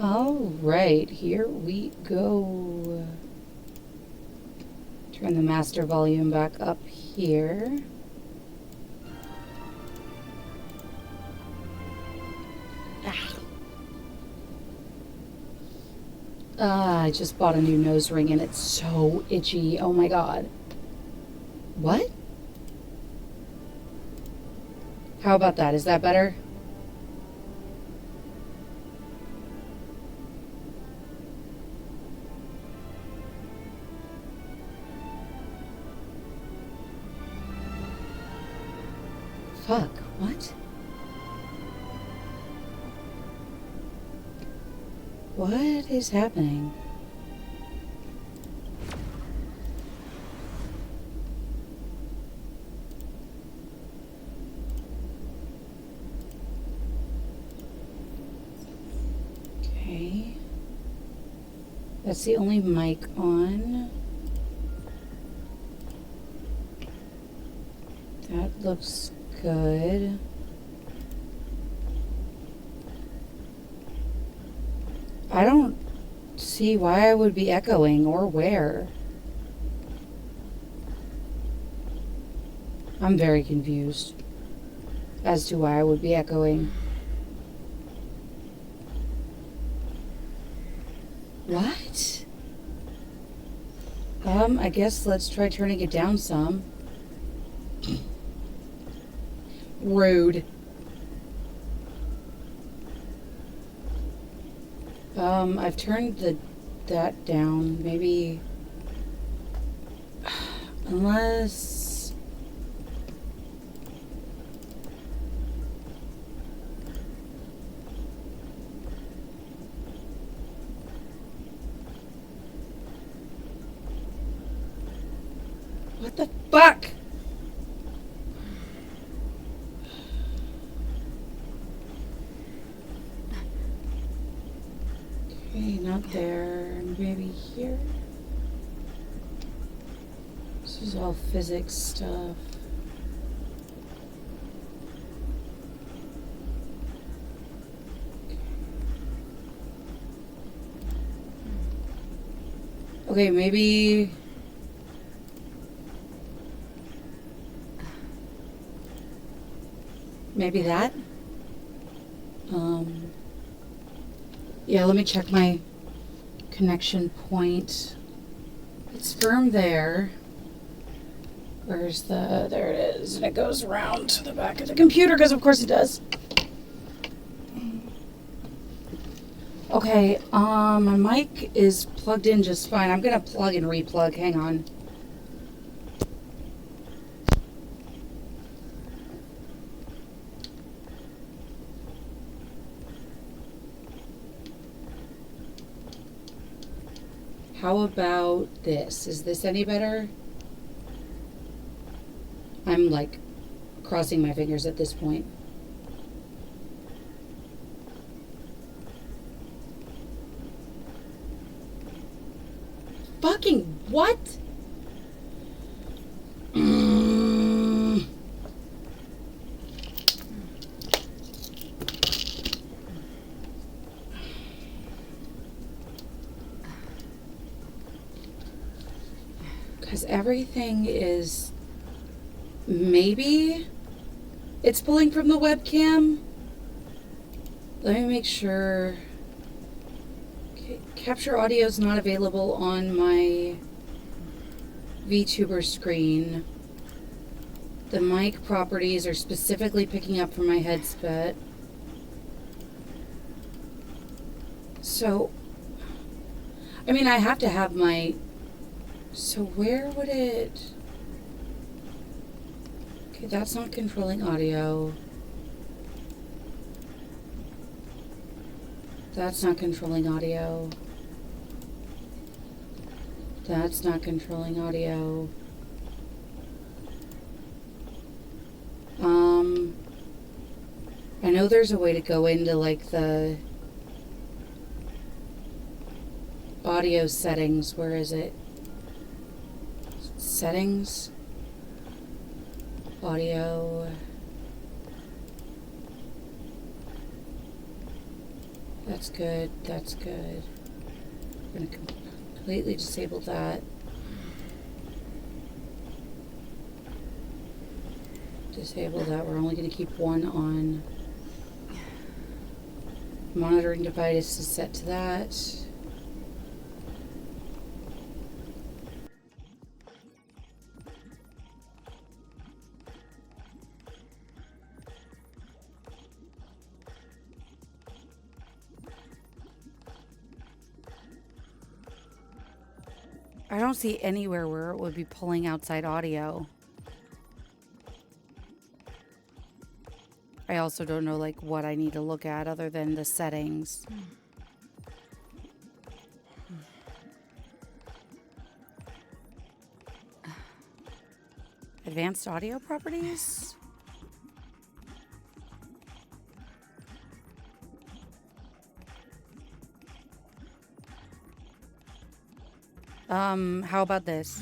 Alright, here we go. Turn the master volume back up here. I just bought a new nose ring and it's so itchy. Oh my god. What? How about that? Is that better? Fuck, what? What is happening? Okay. That's the only mic on. That looks good. I don't see why I would be echoing or where. I'm very confused as to why I would be echoing. What? I guess let's try turning it down some. Rude. I've turned that down. Maybe unless what the fuck? Okay, not there. Maybe here. This is all physics stuff. Okay, maybe that. Yeah, let me check my connection point. It's firm there. There it is. And it goes around to the back of the computer, because of course it does. Okay, my mic is plugged in just fine. I'm gonna plug and replug. Hang on. How about this? Is this any better? I'm like crossing my fingers at this point. Fucking what? Because everything is... Maybe it's pulling from the webcam. Let me make sure. Okay, capture audio is not available on my VTuber screen. The mic properties are specifically picking up from my headset. So, I mean, I have to have my... So where would it... Okay, that's not controlling audio. That's not controlling audio. That's not controlling audio. I know there's a way to go into like the audio settings. Where is it? Settings. Audio. That's good. That's good. We're going to completely disable that. Disable that. We're only going to keep one on. Monitoring device is set to that. I don't see anywhere where it would be pulling outside audio. I also don't know like what I need to look at other than the settings. Advanced audio properties? How about this?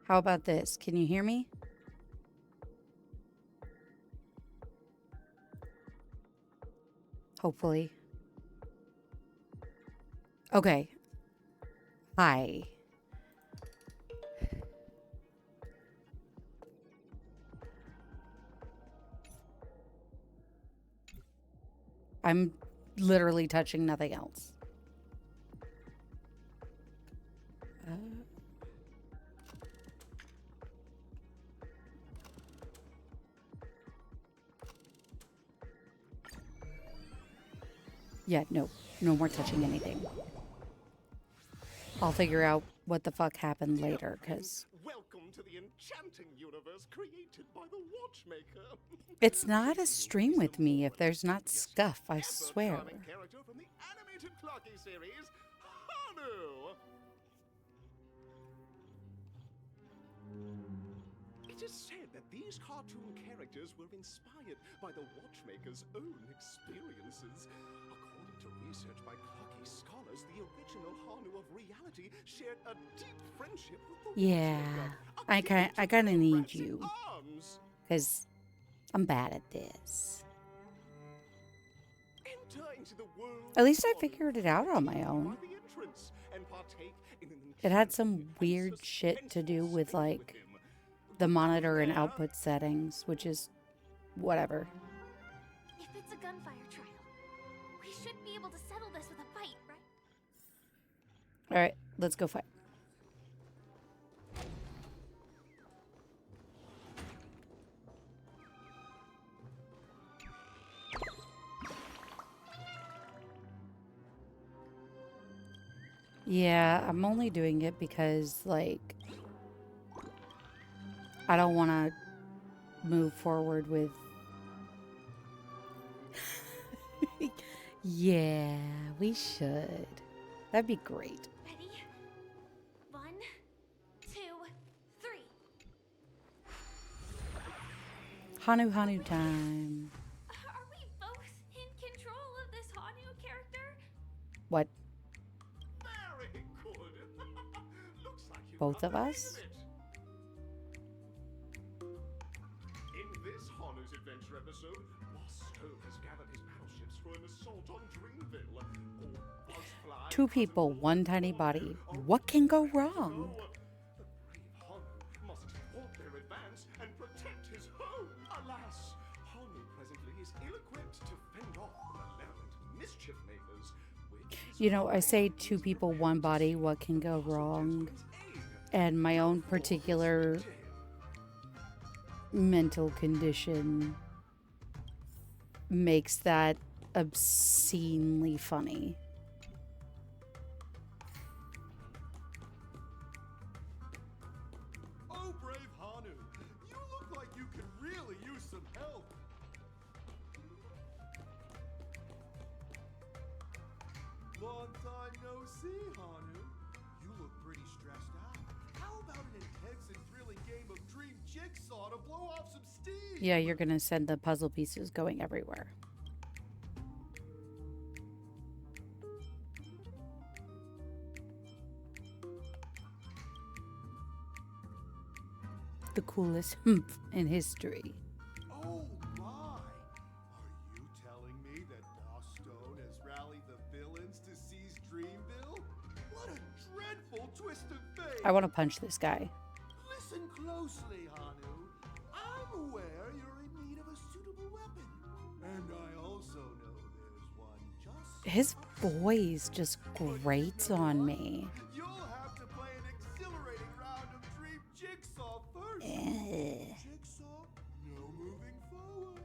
How about this? Can you hear me? Hopefully. Okay. Hi. I'm literally touching nothing else. Yeah, no more touching anything. I'll figure out what the fuck happened later, because... Welcome to the enchanting universe created by the Watchmaker. It's not a stream with me if there's not scuff, I swear. Character from the animated Clocky series, Hanu. It is said that these cartoon characters were inspired by the Watchmaker's own experiences. According to research by Clocky scholars, the original Hanu of reality shared a deep friendship with the Watchmaker. I kind of need you, because I'm bad at this. At least I figured it out on my own. It had some weird shit to do with, like, the monitor and output settings, which is whatever. If it's a gunfire trial, we should be able to settle this with a fight, right? Alright, let's go fight. Yeah, I'm only doing it because, like, I don't want to move forward with... Yeah, we should. That'd be great. Ready? 1, 2, 3. Hanu time. Are we both in control of this Hanu character? What? Very good. Looks like you Both of us? In this Hanu's adventure episode, Boss Stone has gathered his battleships for an assault on Dreamville. Buzzfly, Two people, one tiny body. What can go wrong? The brave Hanu must halt their advance and protect his home. Alas, Hanu presently is ill-equipped to fend off the malevolent mischief makers. You know, I say two people, one body, what can go wrong? And my own particular mental condition makes that obscenely funny. Oh, brave Hanu, you look like you could really use some help. Long time no see, Hanu. You look pretty stressed out. How about an intense and thrilling game of Dream Jigsaw to blow off some steam? Yeah, you're gonna send the puzzle pieces going everywhere. The coolest humph in history. Oh my! Are you telling me that Boss Stone has rallied the villains to seize Dreamville? What a dreadful twist of fate! I want to punch this guy. Listen closely, Hanu. I'm aware you're in need of a suitable weapon. And I also know there's one just... His voice just grates on me. You'll have to play an exhilarating round of Dream Jigsaw first. Jigsaw, no moving forward.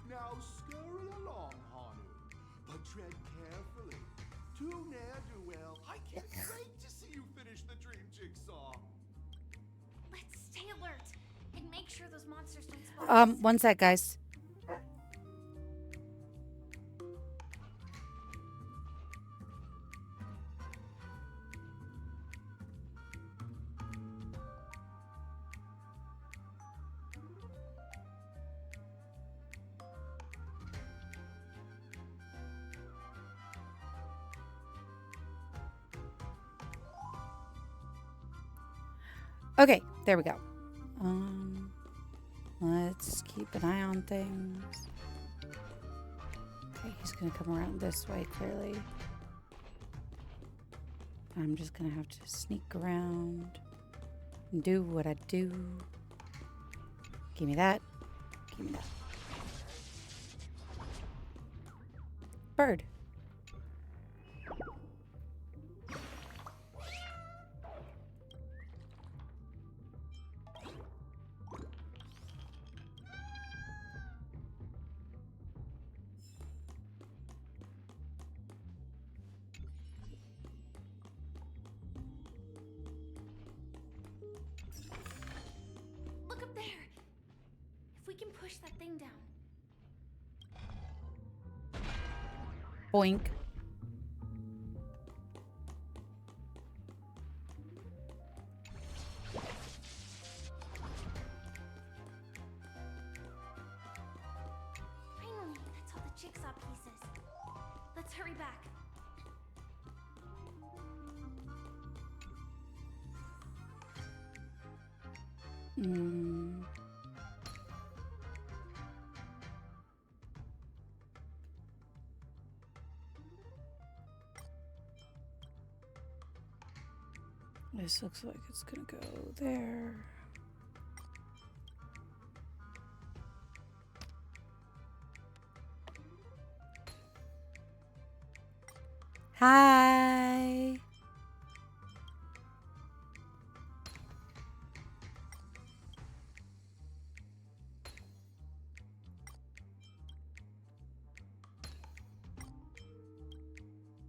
Now scurry along, Hanu, but tread carefully. Too ne'er-do-well. I can't wait to see you finish the Dream Jigsaw. Let's stay alert and make sure those monsters don't spot us. One sec, guys. Okay, there we go. Let's keep an eye on things. Okay, he's gonna come around this way, clearly. I'm just gonna have to sneak around and do what I do. Give me that. Give me that. Bird. Look up there. If we can push that thing down. Boink. Finally, that's all the jigsaw pieces. Let's hurry back. This looks like it's gonna go there. Hi.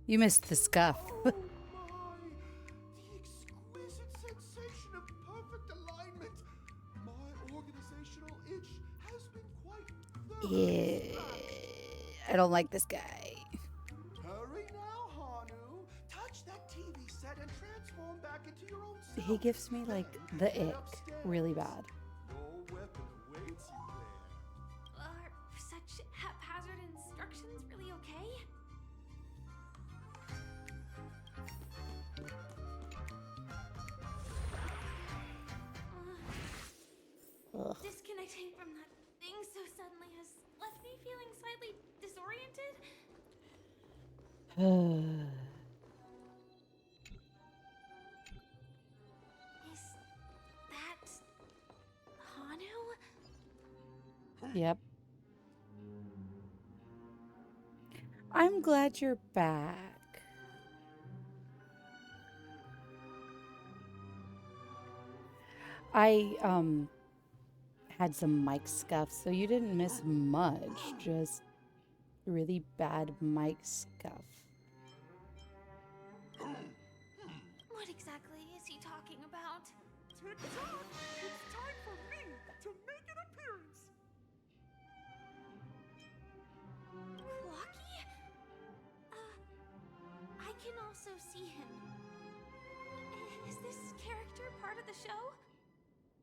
You missed the scuff. Oh my! The exquisite sensation of perfect alignment. My organizational itch has been quite thoroughly Yeah. scratched. I don't like this guy. Hurry now, Hanu. Touch that TV set and transform back into your own self. He gives me like the Head ick upstairs. really bad. Your weapon awaits you there. Are such haphazard instructions really okay? Disconnecting from that thing so suddenly has left me feeling slightly disoriented. Is that Yep. I'm glad you're back. I had some mic scuff, so you didn't miss much. Just really bad mic scuff. What exactly is he talking about? Tick-tock! It's time for me to make an appearance! Clocky? I can also see him. Is this character part of the show?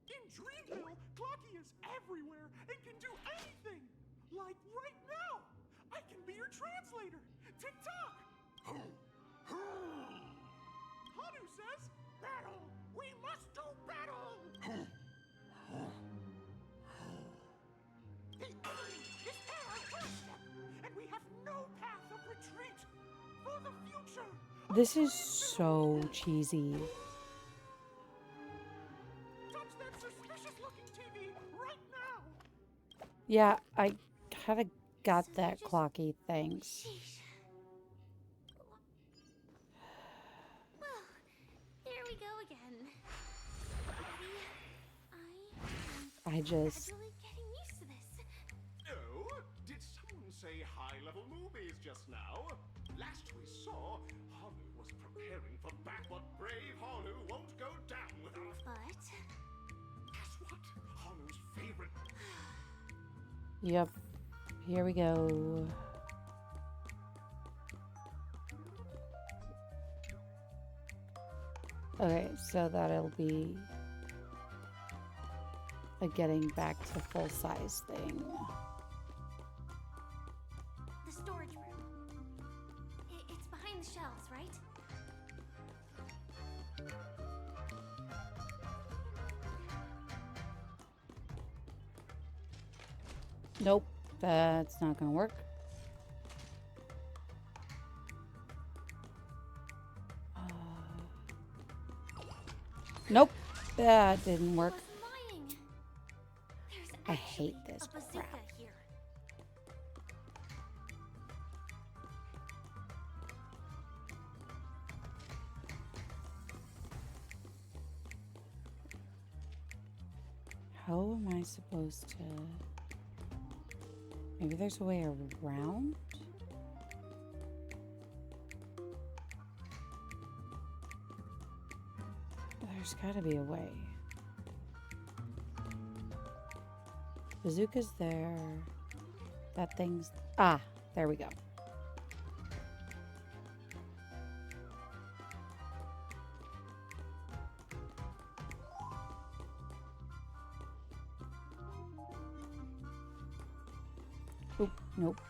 In Dreamville, Clocky is everywhere and can do anything! Like right now! I can be your translator! Tick-tock! Hanu says, battle! We must do battle! The enemy is at our doorstep, and we have no path of retreat for the future! This is so cheesy. Touch that suspicious-looking TV right now! Yeah, I kind of got that clocky, thanks. Sheesh. Well, here we go again. I just... Gradually getting used to this. Oh, did someone say high-level movies just now? Last we saw, Hanu was preparing for what brave Hanu won't go down without. But Guess what? Hanu's favorite. Yep. Here we go. Okay, so that'll be a getting back to full size thing. the storage room. It's behind the shelves, right? Nope, that's not gonna work. Nope, that didn't work. I was lying. There's I hate actually this a bazooka crap. here. How am I supposed to... Maybe there's a way around? There's gotta be a way. Bazooka's there. That thing's... Ah, there we go. Oop, nope.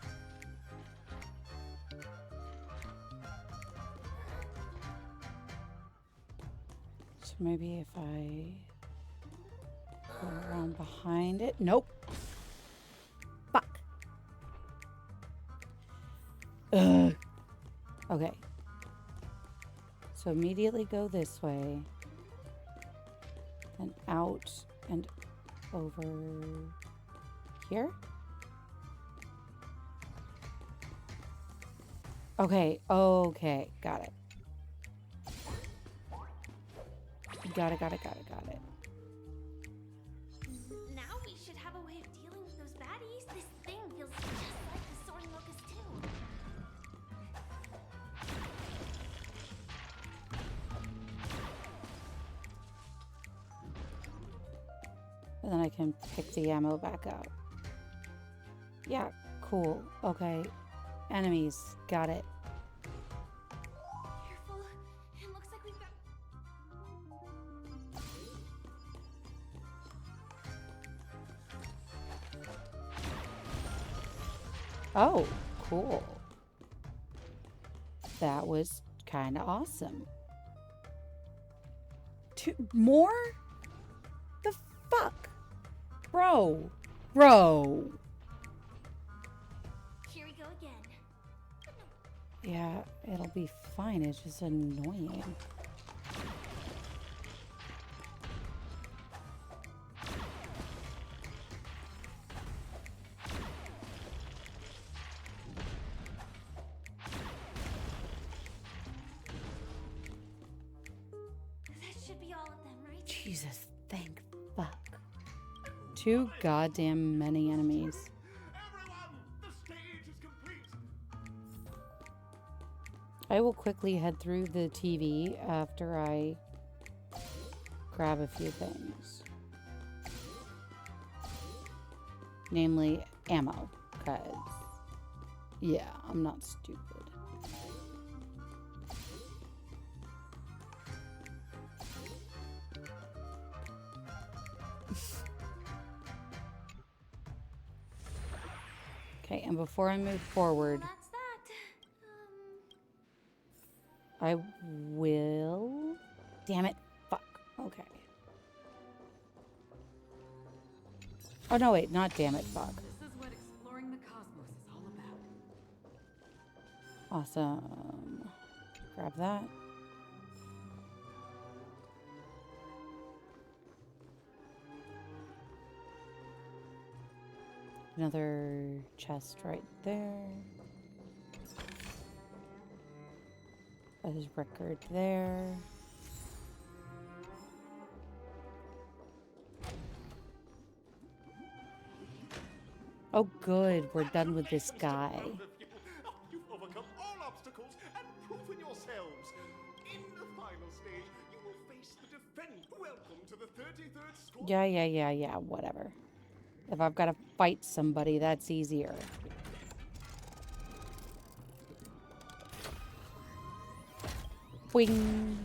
So maybe if I go around behind it. Nope. Fuck. Ugh. Okay. So immediately go this way. Then out and over here. Okay, okay, got it. Got it. Now we should have a way of dealing with those baddies. This thing feels just like the soaring locust too. And then I can pick the ammo back up. Yeah, cool. Okay. Enemies. Got it. Careful. It looks like we've got... Oh, cool. That was kind of awesome. Two more? The fuck? Bro. Here we go again. Yeah, it'll be fine. It's just annoying. Jesus, thank fuck. Too goddamn many enemies. Everyone, the stage is complete. I will quickly head through the TV after I grab a few things. Namely, ammo. Because, yeah, I'm not stupid. Okay, and before I move forward, That's that. I will... Damn it. Fuck. Okay. Oh, no, wait. Not damn it. Fuck. This is what exploring the cosmos is all about. Awesome. Grab that. Another chest right there. There's record there. Oh, good. We're done with this guy. You've overcome all obstacles and proven yourselves. In the final stage, you will face the defend. Welcome to the 33rd squad. Yeah. Whatever. If I've got to fight somebody, that's easier. Boing.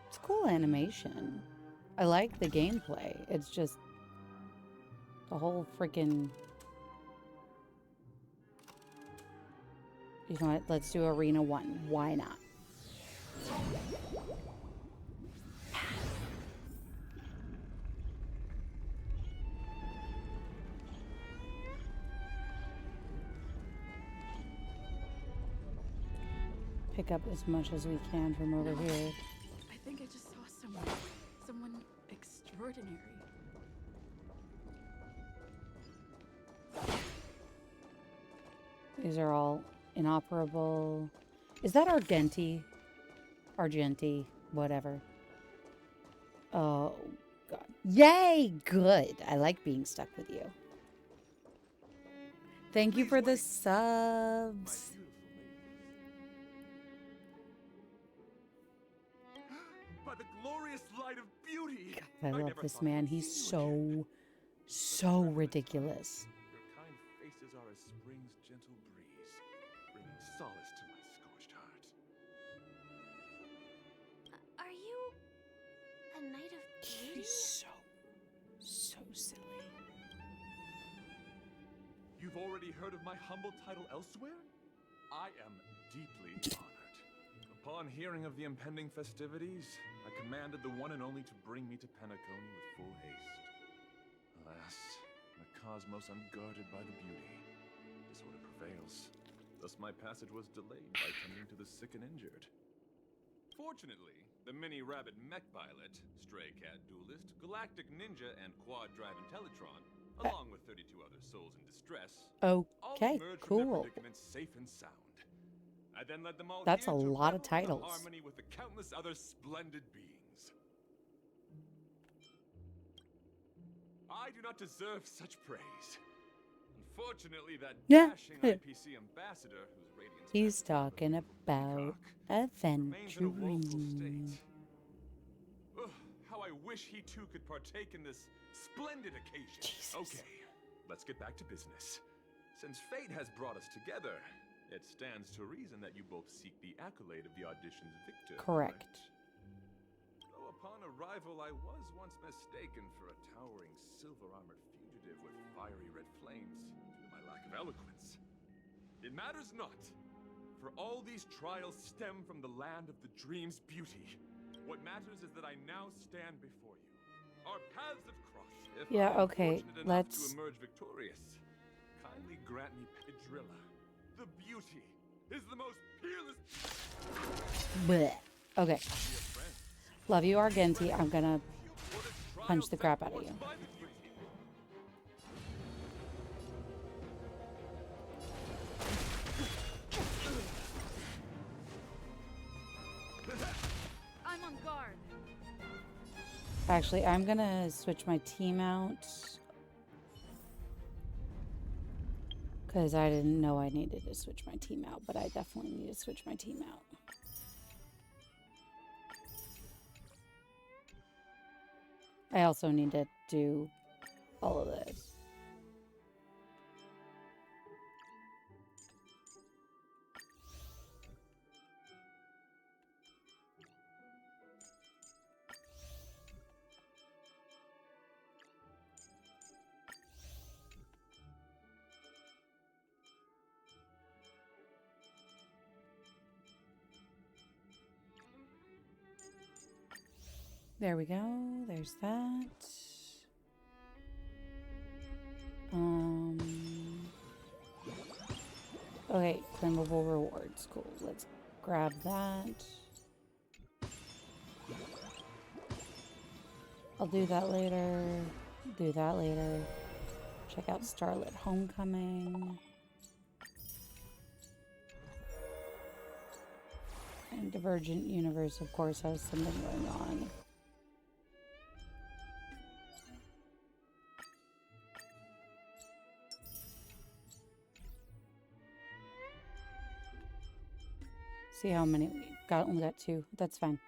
It's cool animation. I like the gameplay. It's just the whole freaking... You know what? Let's do Arena 1. Why not? Pick up as much as we can from over here. I think I just saw someone extraordinary. These are all inoperable. Is that Argenti? Argenti, whatever. Oh, God. Yay! Good. I like being stuck with you. Thank you for the subs. By the glorious light of beauty. God, I love never this thought man. I'd He's see you again. so ridiculous. Your kind faces are as spring's gentle breeze, bringing solace to my scorched heart. Are you a knight of beauty? He's so silly. You've already heard of my humble title elsewhere? I am deeply honored. Upon hearing of the impending festivities, I commanded the one and only to bring me to Penacony with full haste. Alas, the cosmos unguarded by the beauty, disorder prevails. Thus my passage was delayed by tending to the sick and injured. Fortunately, the mini-rabbit mech pilot, stray cat duelist, galactic ninja, and quad-drive Intellitron, along with 32 other souls in distress, all Okay, emerged from their cool. predicament safe and sound. I then led them all That's here a to lot of revel in titles. harmony with the countless other splendid beings. I do not deserve such praise. Unfortunately, that Yeah. dashing IPC ambassador, whose radiance He's passes over talking about remains in a woeful adventuring. state. Ugh, how I wish he too could partake in this splendid occasion. Jesus. Okay, let's get back to business. Since fate has brought us together, it stands to reason that you both seek the accolade of the audition's victor. Correct. Though upon arrival, I was once mistaken for a towering silver-armored fugitive with fiery red flames due to my lack of eloquence. It matters not, for all these trials stem from the land of the dream's beauty. What matters is that I now stand before you. Our paths have crossed. If Yeah, I am okay, fortunate enough let's- to emerge victorious, kindly grant me Pedrilla. The beauty is the most peerless. Blech. Okay. Dear friend, Love you, Argenti. I'm gonna what a trial punch the crap set out of forth you. by the dream. Actually, I'm gonna switch my team out. Because I didn't know I needed to switch my team out, but I definitely need to switch my team out. I also need to do all of this. There we go. There's that. Okay, claimable rewards. Cool. Let's grab that. I'll do that later. Do that later. Check out Starlit Homecoming. And Divergent Universe, of course, has something going on. See how many we got. Only got 2. That's fine.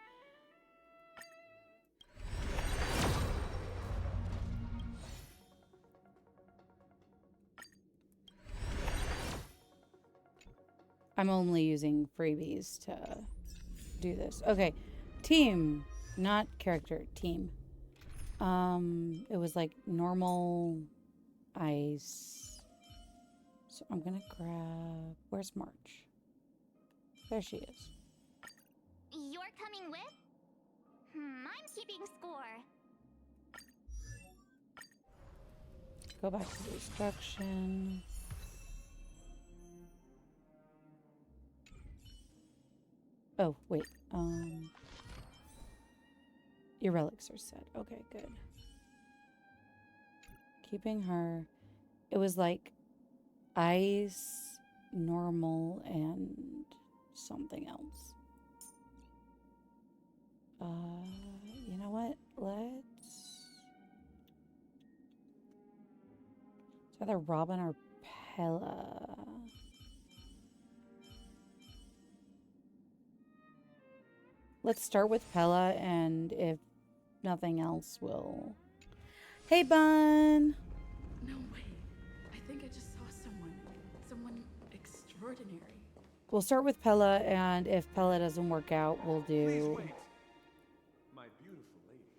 I'm only using freebies to do this. Okay. Team, not character. Team. It was like normal ice. So I'm gonna grab. Where's March? There she is. You're coming with? I'm keeping score. Go back to destruction. Oh, wait. Your relics are set. Okay, good. Keeping her. It was like ice, normal, and something else. You know what? Let's... It's either Robin or Pella. Let's start with Pella, and if nothing else, we'll... Hey, Bun! No way. I think I just saw someone. Someone extraordinary. We'll start with Pella, and if Pella doesn't work out, we'll do... Please wait. My beautiful ladies.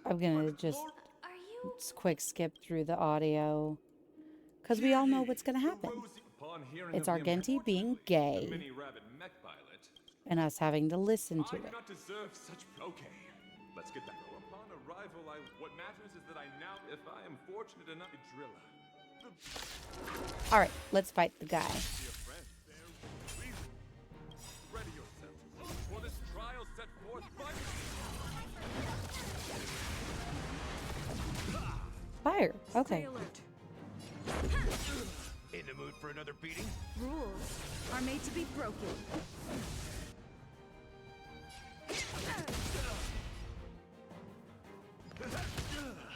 I'm gonna just Are you? quick skip through the audio. Because we all know what's gonna happen. It's Argenti being gay. And us having to listen to I do it. not deserve such. Okay, let's get that. Upon arrival, what matters is that I now, if I am fortunate enough, to driller. Alright, let's fight the guy. Dear friend, please ready yourself for this trial set forth by. Fire. Okay. Stay alert. In the mood for another beating? Rules are made to be broken.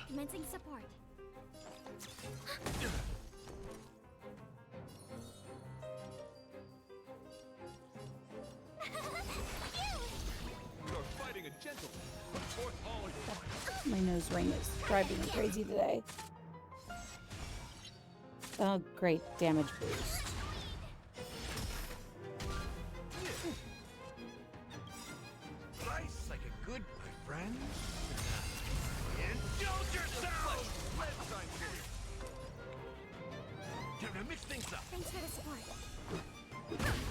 Commencing support. You're fighting a gentleman. Put forth all your My nose ring is driving me crazy today. Oh, great. Damage boost. Nice, like a good my friend. Indulge yourself! Time to mix things up. Thanks for the support.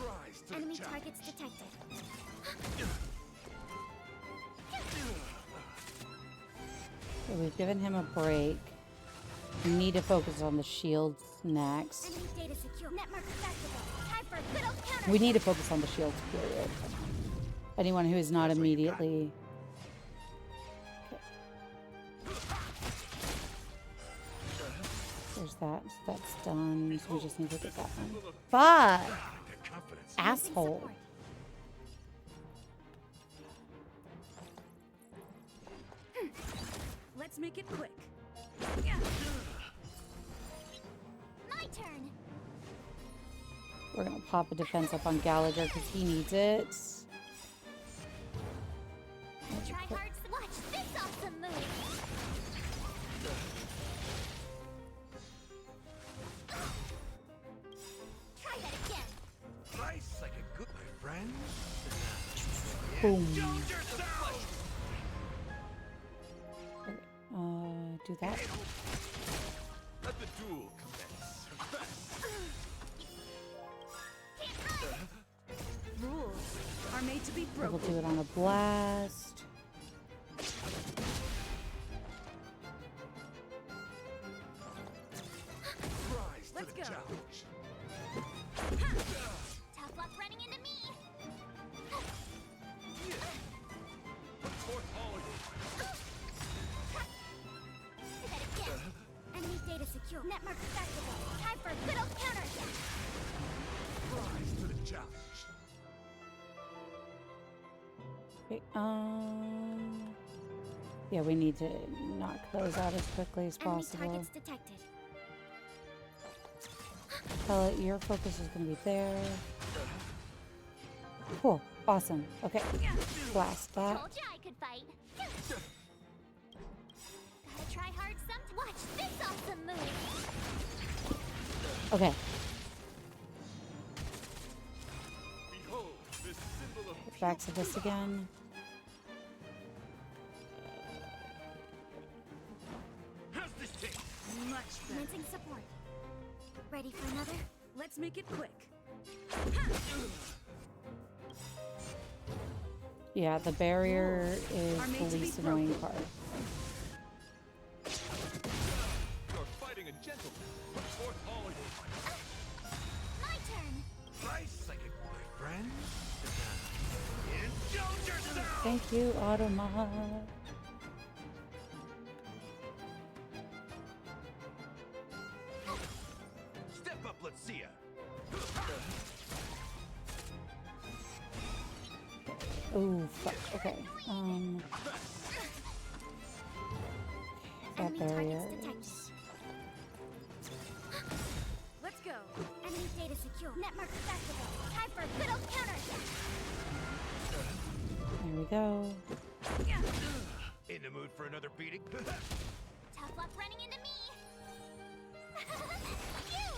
Rise to Enemy the challenge. targets detected. So we've given him a break. We need to focus on the shields next. Enemy data secure. Network accessible. Time for a good old counter. We need to focus on the shields, period. Anyone who is not That's what you got. immediately... There's that. So that's done. So we just need to get that one. Fuck! The confidence. Asshole. Let's make it quick. My turn. We're gonna pop a defense up on Gallagher because he needs it. Try hard. Watch this awesome move. Try that again. Nice like a good my friend. Boom. Indulge yourself! Do that. Let the duel commence. Rules are made to be We'll broken. do it on a blast. Rise to Let's the go. challenge. Tough luck running into me. Put forth all your Try that again. Enemy data secure. Network accessible. Time for a good old counterattack. rise to the challenge. Okay, yeah, we need to knock those out as quickly as Enemy possible. targets detected. Pellet, your focus is going to be there. Cool. Awesome. Okay. Blast that. Told ya I could fight. Gotta try hard some. Watch this awesome move. Okay. Behold this symbol of Back to this again. how's this taste? Much better. Commencing support. Ready for another? Let's make it quick. Yeah, the barrier is Are made the to be least annoying broken. part. You're fighting a gentleman. Put forth all your My turn. nice like a my friend. Indulge yourself! Thank you, Automat. Step up, let's see ya. Oh, fuck. Okay. That Enemy barrier targets detected. is... Let's go. Enemy data secure. Network accessible. Time for a good old counterattack. There we go. In the mood for another beating? Tough luck running into me. You.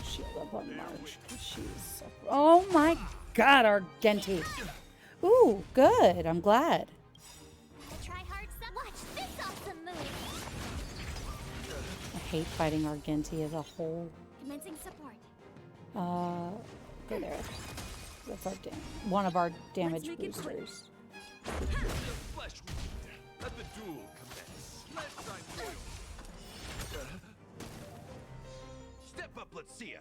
Shield up on March. She's so... Oh my god, Argenti. Ooh, good. I'm glad. Gotta try hard some. Watch this awesome move. I hate fighting Argenti as a whole. Commencing support. Go there. That's our one of our damage make it quick. boosters. Flesh wound. Let the duel commence. Let's try you. Step up, let's see ya.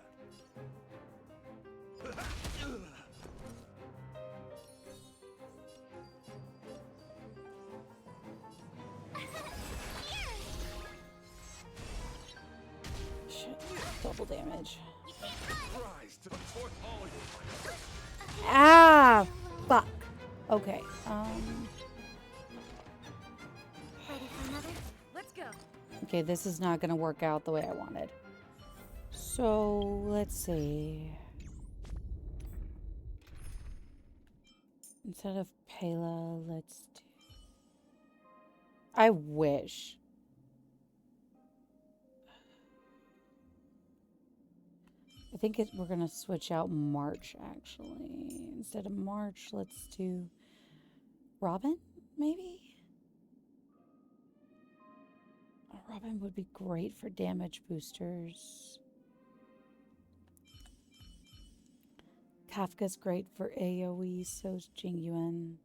Shit. Double damage. Rise to the forth all your Ah! Fuck. Okay. Ready for another? Let's go. Okay, this is not going to work out the way I wanted. So, let's see. Instead of Pela, let's do... I wish. I think we're going to switch out March, actually. Instead of March, let's do Robin, maybe? Robin would be great for damage boosters. Kafka's great for AoE, so's Jingyuan.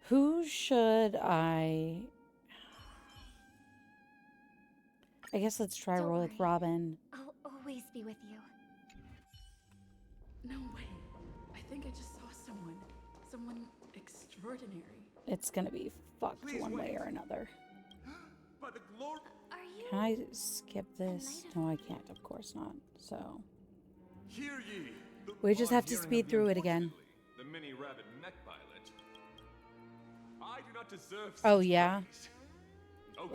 Who should I guess let's try Don't roll with worry. Robin. I'll always be with you. No way. I think I just saw someone extraordinary. It's gonna be fucked Please one way wait. or another. By the glory. Are you? Can I skip this? No, I can't, of course not. So, Hear ye. we just On have to hearing speed of through it again. The mini rabbit mech pilot. I do not deserve Oh, such yeah? praise.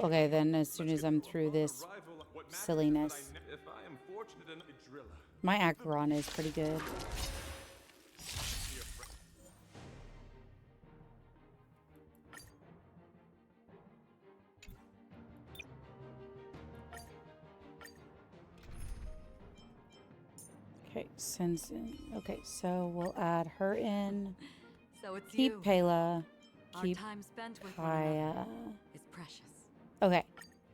Okay, then as soon let's as I'm get through on this arrival. What matters is that silliness. if I am fortunate enough to driller. My Acheron is pretty good. Dear friend. Okay, okay, so we'll add her in. So it's Keep you. Pela. Our Keep time spent with one another Kaya. is precious. Okay,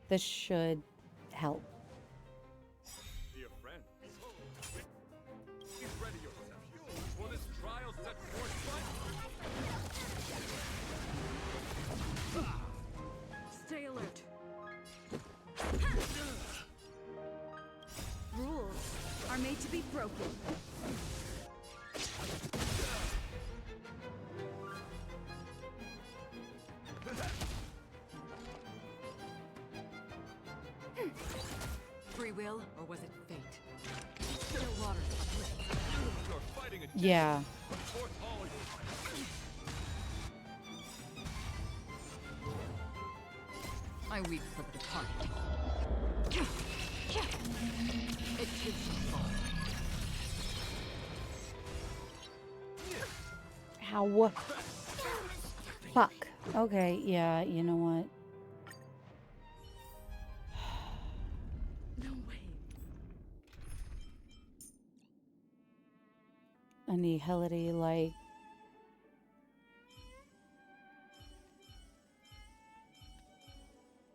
this should help. Dear friend. Please ready yourself. For this trial set forth Stay alert. Rules are made to be broken. Free will, or was it fate? Still waters split. you're fighting a Yeah. Put forth all your might. I weep for the departed. It gives you fall. Ow. Fuck. Okay, yeah, you know what? No way. Annihility, like...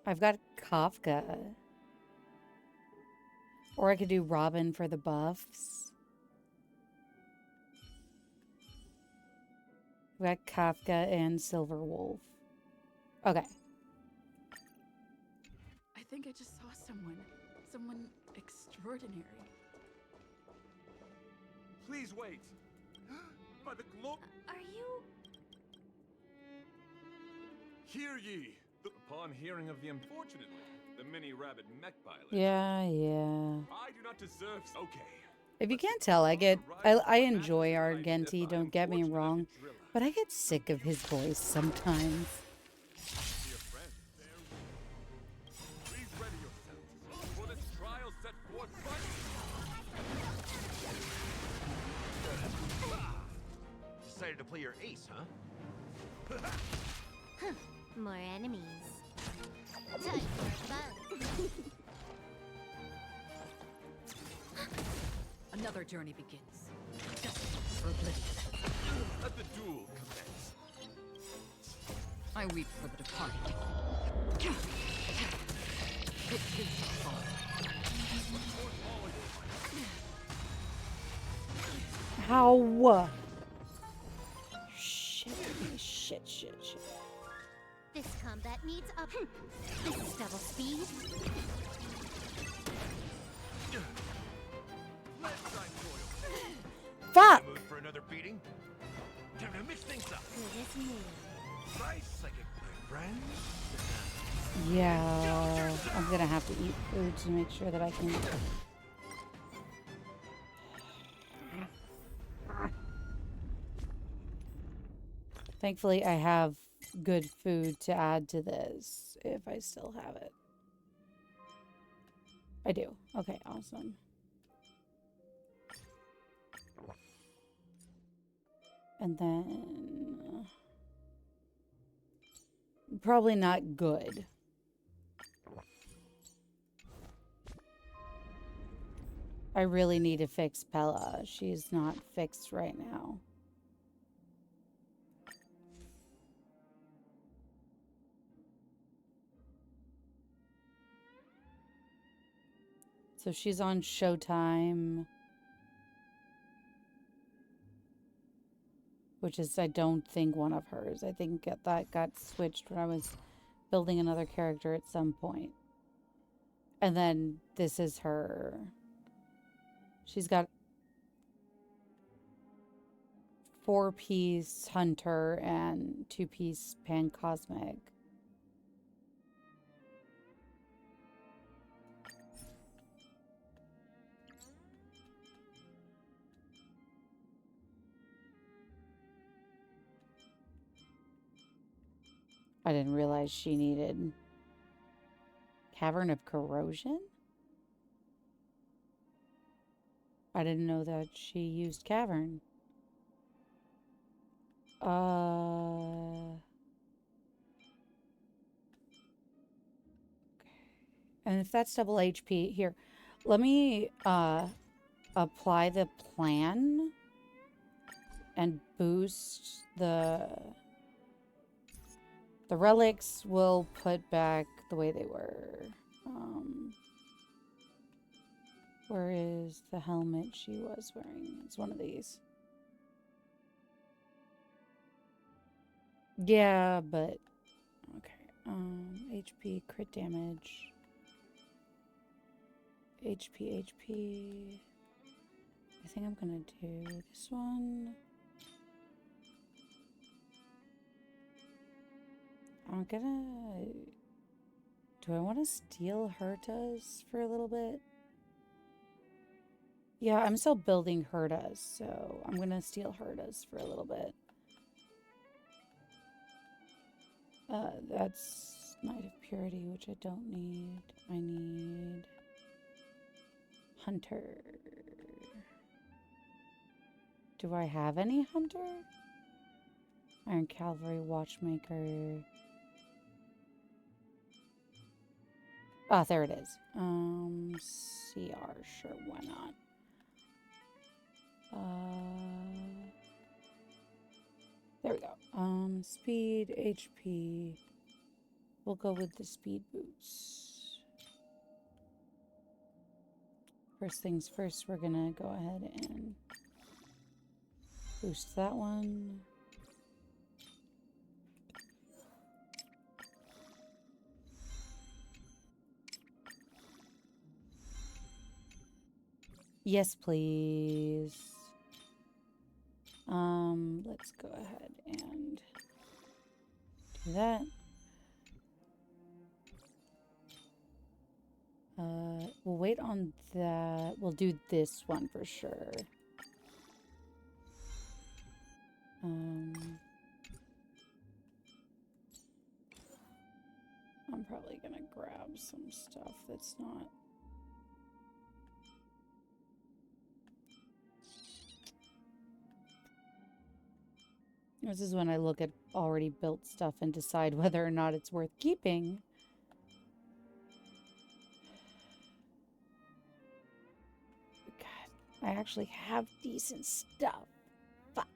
I've got Kafka. Or I could do Robin for the buffs. We got Kafka and Silverwolf. Okay. I think I just saw someone extraordinary. Please wait. By the glory. Are you? Hear ye. Upon hearing of the unfortunately, the mini rabbit mech pilot. Yeah. I do not deserve. Okay. If you can't tell, I enjoy Argenti, don't get me wrong, but I get sick of his voice sometimes. Dear friend, please ready yourselves. For this trial set forth Decided to play your ace, huh? More enemies. Time for fun. Another journey begins. Destined for oblivion. Let the duel commence. I weep for the departed. It gives you fall. How? Shit. This combat needs up. This is double speed. Fuck! Mood for another beating? Time to mix things up. Good as new. Nice psychic, my friend. Yeah, I'm gonna have to eat food to make sure that I can... Thankfully, I have good food to add to this, if I still have it. I do. Okay, awesome. And then... Probably not good. I really need to fix Pella. She's not fixed right now. So she's on Showtime. Which is, I don't think, one of hers. I think that got switched when I was building another character at some point. And then this is her. She's got 4-piece Hunter and 2-piece Pan Cosmic. I didn't realize she needed Cavern of Corrosion? I didn't know that she used Cavern. And if that's double HP, here, let me apply the plan and boost the relics. Will put back the way they were. Where is the helmet she was wearing? It's one of these. Yeah, but okay. HP, crit damage. HP. I think I'm gonna do this one. I'm gonna... Do I want to steal Herta's for a little bit? Yeah, I'm still building Herta's, so I'm gonna steal Herta's for a little bit. That's Night of Purity, which I don't need. I need Hunter. Do I have any Hunter? Iron Cavalry, Watchmaker. Ah, there it is. CR, sure, why not? There we go. Speed, HP. We'll go with the speed boots. First things first, we're gonna go ahead and boost that one. Yes, please. Let's go ahead and do that. We'll wait on that. We'll do this one for sure. I'm probably gonna grab some stuff that's not... This is when I look at already built stuff and decide whether or not it's worth keeping. God, I actually have decent stuff. Fuck.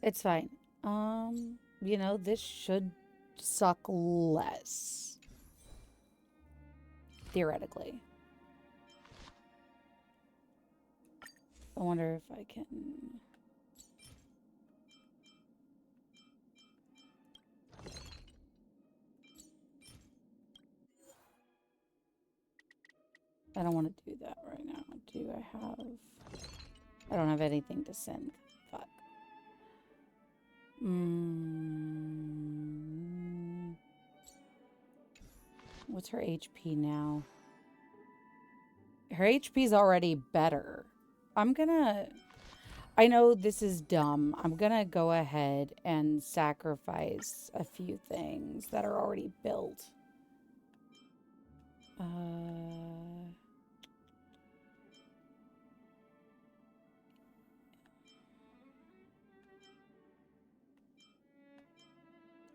It's fine. You know, this should suck less. Theoretically. I wonder if I can... I don't want to do that right now. Do I have... I don't have anything to send. Fuck. What's her HP now? Her HP's already better. I'm gonna... I know this is dumb. I'm gonna go ahead and sacrifice a few things that are already built.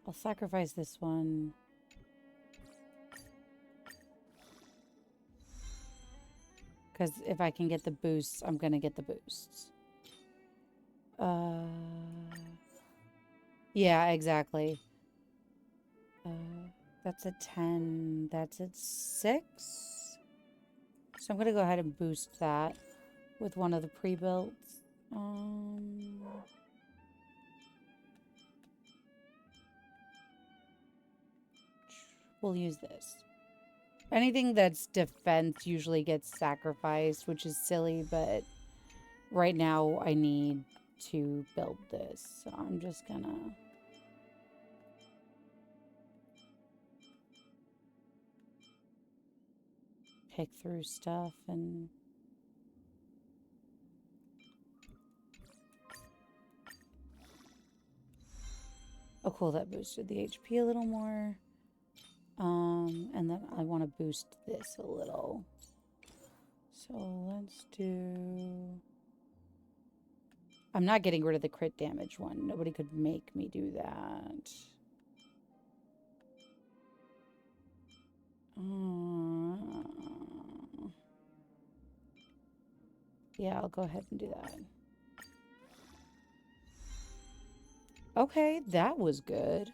I'll sacrifice this one. Because if I can get the boosts, I'm going to get the boosts. Yeah, exactly. That's a 10. That's a 6. So I'm going to go ahead and boost that with one of the pre-builts. We'll use this. Anything that's defense usually gets sacrificed, which is silly, but right now I need to build this. So I'm just gonna... pick through stuff and... Oh, cool. That boosted the HP a little more. And then I want to boost this a little. So let's do... I'm not getting rid of the crit damage one. Nobody could make me do that. Yeah, I'll go ahead and do that. Okay, that was good.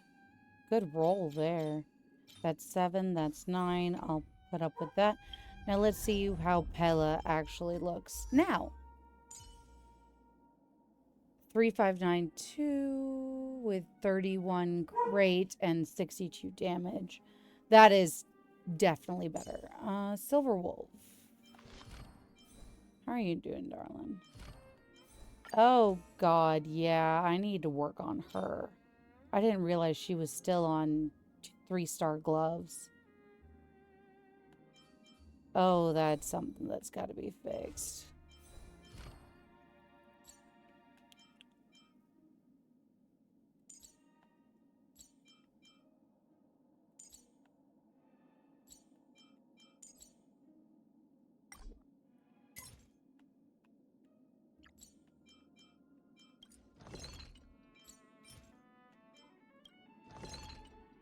Good roll there. That's 7, that's 9. I'll put up with that. Now let's see how Pella actually looks. Now, 3592 with 31 crate and 62 damage. That is definitely better. Silver Wolf. How are you doing, darling? Oh, God, yeah. I need to work on her. I didn't realize she was still on 3-star gloves. Oh, that's something that's got to be fixed.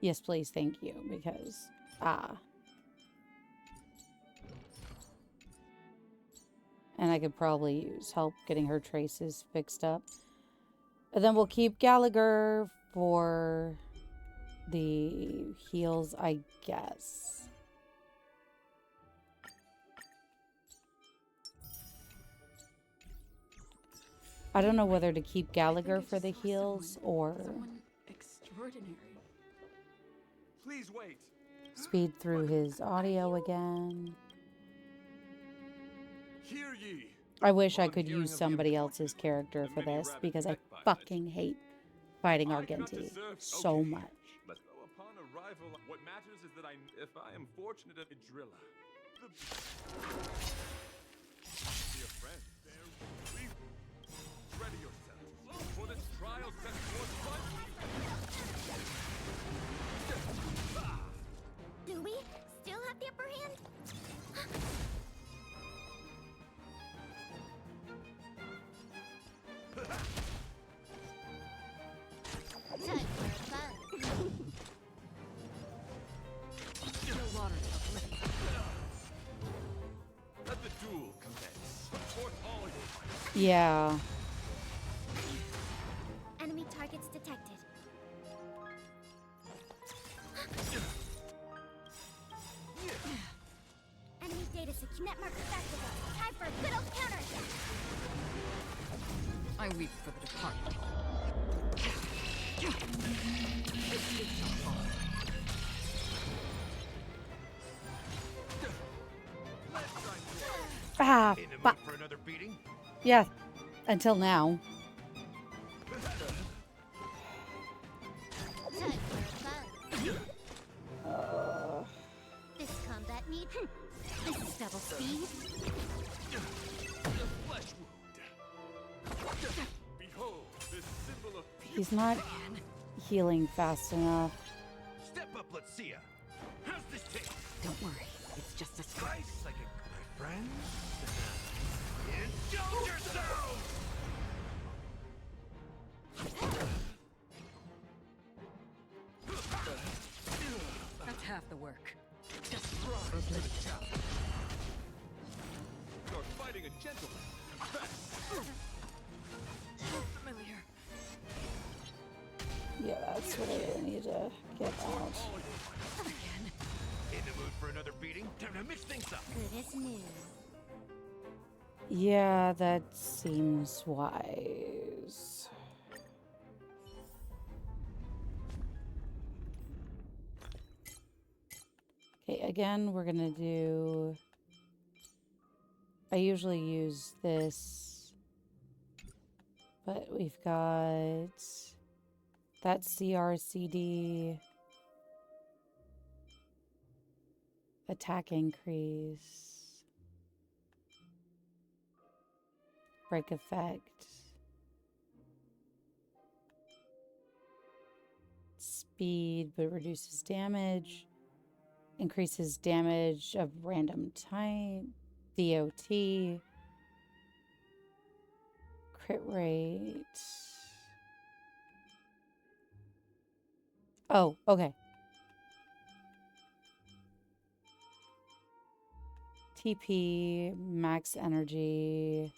Yes, please, thank you, because, And I could probably use help getting her traces fixed up. And then we'll keep Gallagher for the heals, I guess. I don't know whether to keep Gallagher for the heals or Someone extraordinary. Please wait. speed through his audio again. Hear ye. I wish I Upon could hearing use of the somebody else's unfortunate, character the for many this rabid because I mech pilots, fucking hate fighting I do not Argenti deserve- so okay. much. But though upon arrival, what matters is that if I am fortunate at Idrilla, dear friend, there we ready yourself for this trial set forth Do we still have the upper hand? Time for fun. Still water. Let the duel commence. Put forth all your might. Yeah. Enemy targets detected. Enemy data net markers activated. Time for a good old counterattack. I weep for the departed. Ah, In the mood fuck. for another beating? Yeah, until now. Time for fun. This combat need. This is double speed. The flesh wound. Behold, this symbol of He's not healing fast enough. Step up, let's see ya. How's this taste? Don't worry, it's just a scratch. Nice, like my friends. Indulge yourself! That's half the work. just rise to the challenge. You're fighting a gentleman. Familiar. Yeah, that's what I really need to get out. Again. In the mood for another beating? Time to mix things up. Good as new. Yeah, that seems wise. Okay, again, we're gonna do... I usually use this, but we've got that CRCD attack increase, break effect. speed, but reduces damage. Increases damage of random type. DOT. Crit rate. Oh, okay. TP, max energy.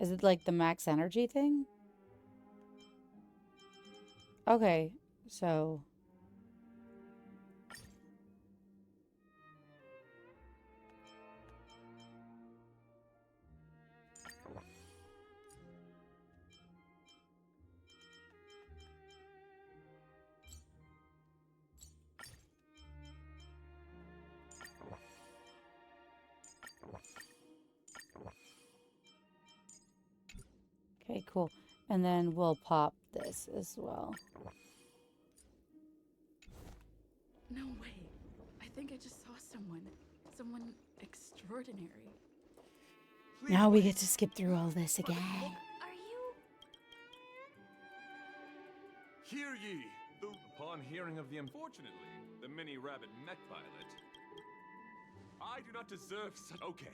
Is it like the max energy thing? Okay, so. Okay, cool. And then we'll pop this as well. No way. I think I just saw someone. Someone extraordinary. Now we get to skip through all this again. Are you? Hear ye! Upon hearing of the unfortunately, the mini-rabbit mech pilot, I do not deserve such. Okay,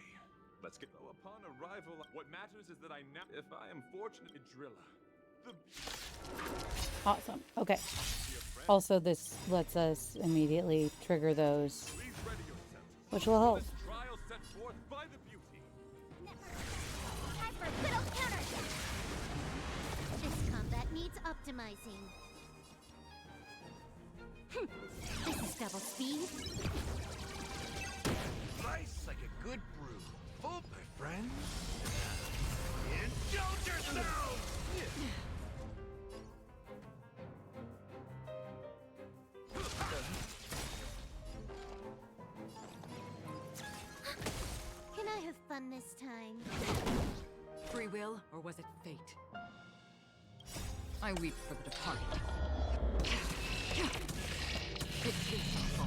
let's get. Upon arrival, what matters is that I now, if I am fortunate, a driller. The Awesome. Okay. Also, this lets us immediately trigger those, please ready yourselves. which will help. This trial set forth by the beauty. Time for a little counter. This combat needs optimizing. This is double speed. Nice like a good brew. Full, my friend. Indulge yourself! Can I have fun this time? Free will, or was it fate? I weep for the departed. It is fall.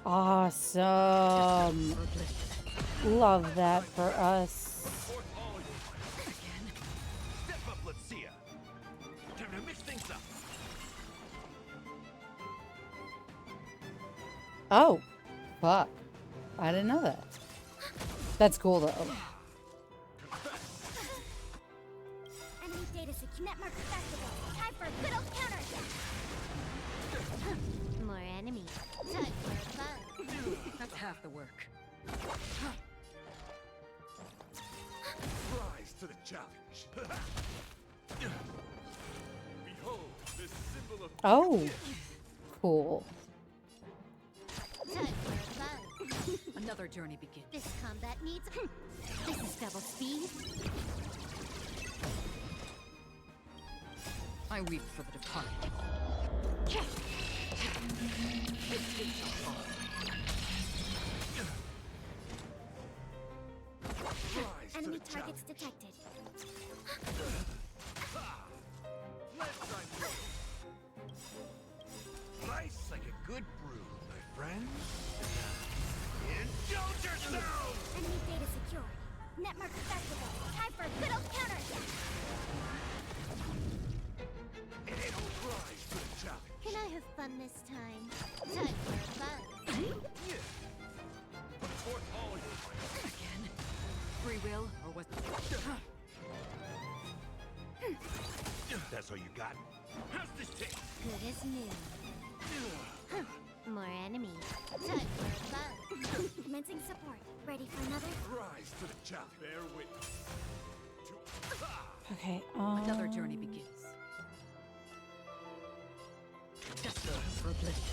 Awesome. Love that for us. Again? Step up, let's see ya. Time to mix things up. Oh, fuck. I didn't know that. That's cool though. Enemy data secure. Network accessible. Time for a little counter. More enemies. Time for fun. That's half the work. Rise to the challenge. Behold, this symbol of Oh, cool. Time for fun. Another journey begins. This combat needs. This is double speed. I weep for the departed. It is fall. rise to Enemy the targets challenge. detected. Let's try Nice like a good brew, my friend. Indulge yourself! Enemy data secure. Network accessible. Time for a little counter. it ain't all rise to the challenge. Can I have fun this time? Time for fun. Put forth all your might. Again? Free will, or was it... That's all you got? How's this taste? Good as new. More enemies. Time for fun. Commencing support. Ready for another? Rise to the challenge. Bear witness. To Okay. Another journey begins. Destined for oblivion.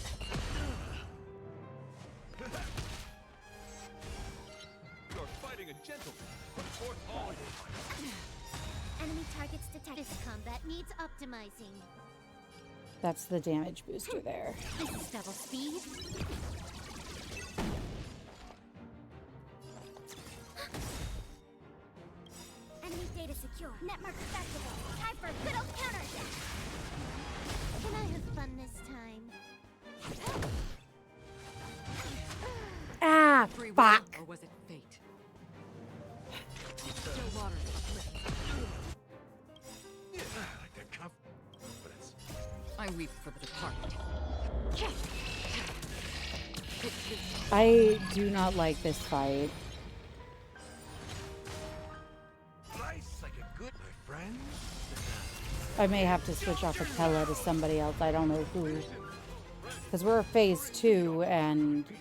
You're fighting a gentleman. Put forth all your might. Enemy targets detected. This combat needs optimizing. That's the damage booster there. This is double speed. Enemy data secure. Network accessible. Time for a little counter. Can I have fun this time? Ah, Free will, fuck. or was it fate? Still waters uplift. I weep for the departed. I do not like this fight. Nice like a good, my friend. I may have to switch off Atella to somebody else. I don't know who. Because we're phase 2 and The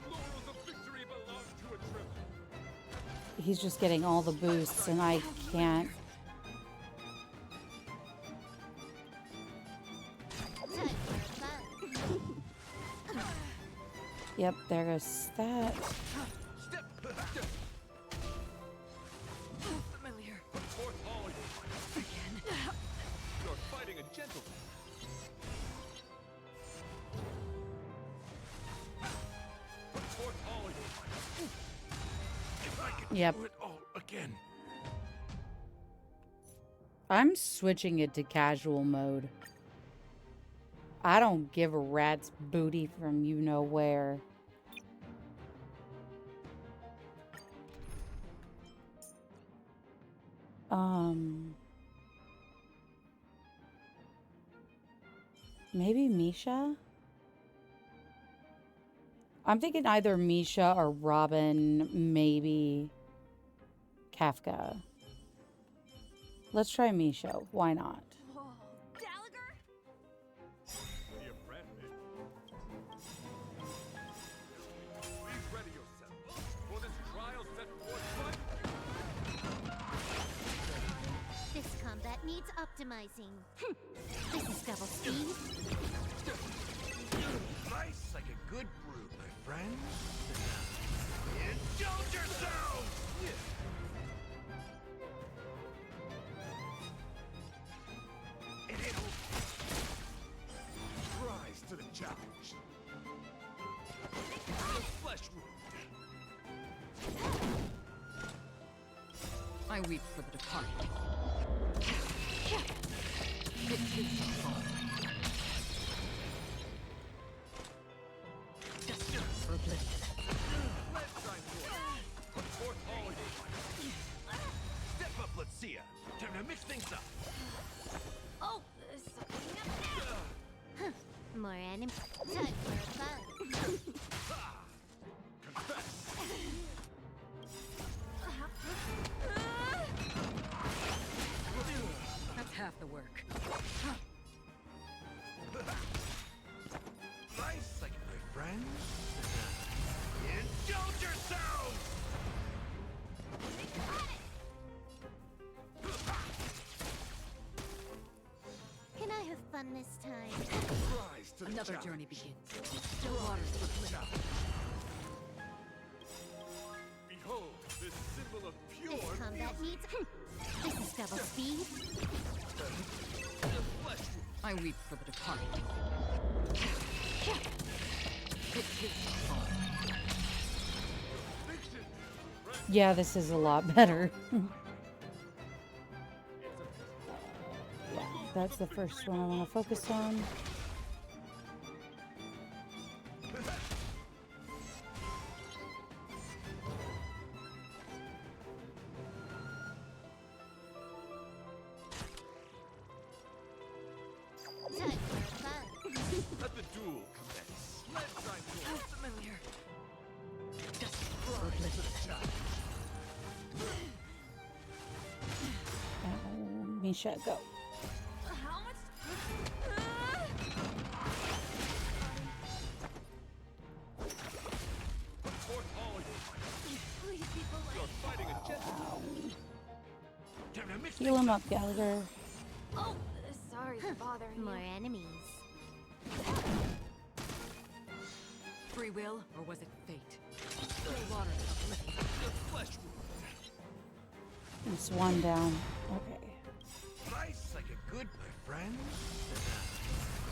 laurels of victory belong to a trip. he's just getting all the boosts and I can't. Time for fun. Yep, there goes that. Step. Familiar. Forth all your might. Again. You're fighting a gentleman. Forth all your might. If I could Yep. do it all again. I'm switching it to casual mode. I don't give a rat's booty from you know where. Maybe Misha? I'm thinking either Misha or Robin, maybe Kafka. Let's try Misha. Why not? Gallagher? The apprentice. Please ready yourself for this trial set forth by This combat needs optimizing. This is double speed. Nice like a good brew, my friend. Indulge yourself! It ain't over. rise to the challenge. The flesh wound. I weep for the departed. For oblivion. Let shine forth. Put forth all your might. Step up, let's see ya. Time to mix things up. Oh, something up there. More enemy. Time for fun. Confess. That's half the work. Nice like it, my friend. Indulge yourself! Can I have fun this time? Rise to the Another challenge. journey begins. Still waters for oblivion. Behold, this symbol of pure This combat music. needs. This is double speed. The flesh wound. I weep for the departed. Fiction. Yeah, this is a lot better. Yeah, that's the first one I want to focus on. Time for fun. Let the duel commence. Let shine forth. Familiar. Rise to the challenge. Misha, go. How much? Put forth all your might. Please be polite. You're fighting a gentleman. Time to mix Heal him up, Gallagher. Oh, Sorry for bothering more you. enemies. Free will, or was it fate? Still waters for oblivion. The flesh wound. It's one down. Okay. nice like a good, my friend.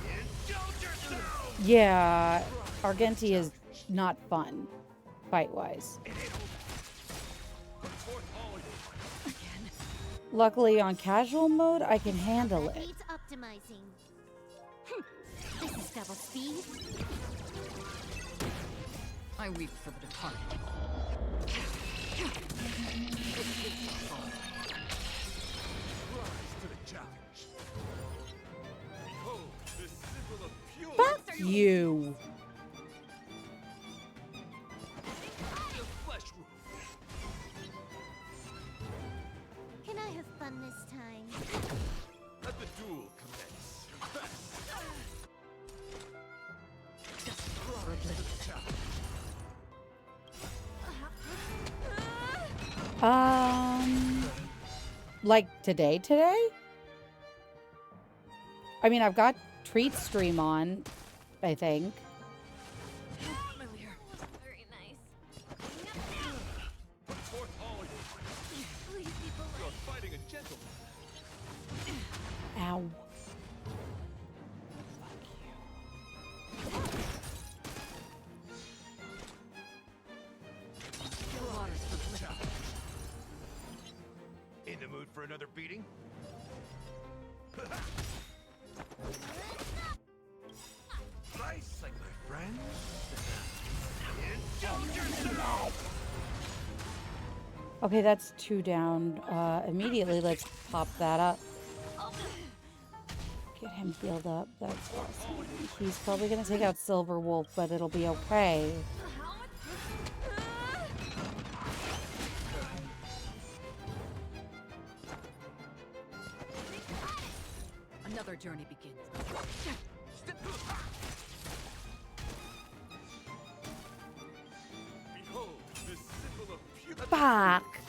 Indulge yourself! Yeah, Argenti is not fun, fight-wise. It ain't over. Put forth all your might. Again. Luckily, on casual mode, I can handle That it. needs optimizing. This is double speed. I weep for the departed. Rise to the challenge. you. The flesh wound. Can I have fun this time? Let the duel commence. Like today? I mean, I've got Treat Stream on, I think. Familiar. Very nice. Put forth all your might. Please be polite. You're fighting a gentleman. Ow. Still waters for little. In the mood for another beating? Nice, like my friend. Indulge yourself! Okay, that's 2 down. Immediately, let's pop that up. Get him healed up. That's awesome. He's probably gonna take out Silver Wolf, but it'll be okay. Another journey begins. Behold, the symbol of pure. Fuck.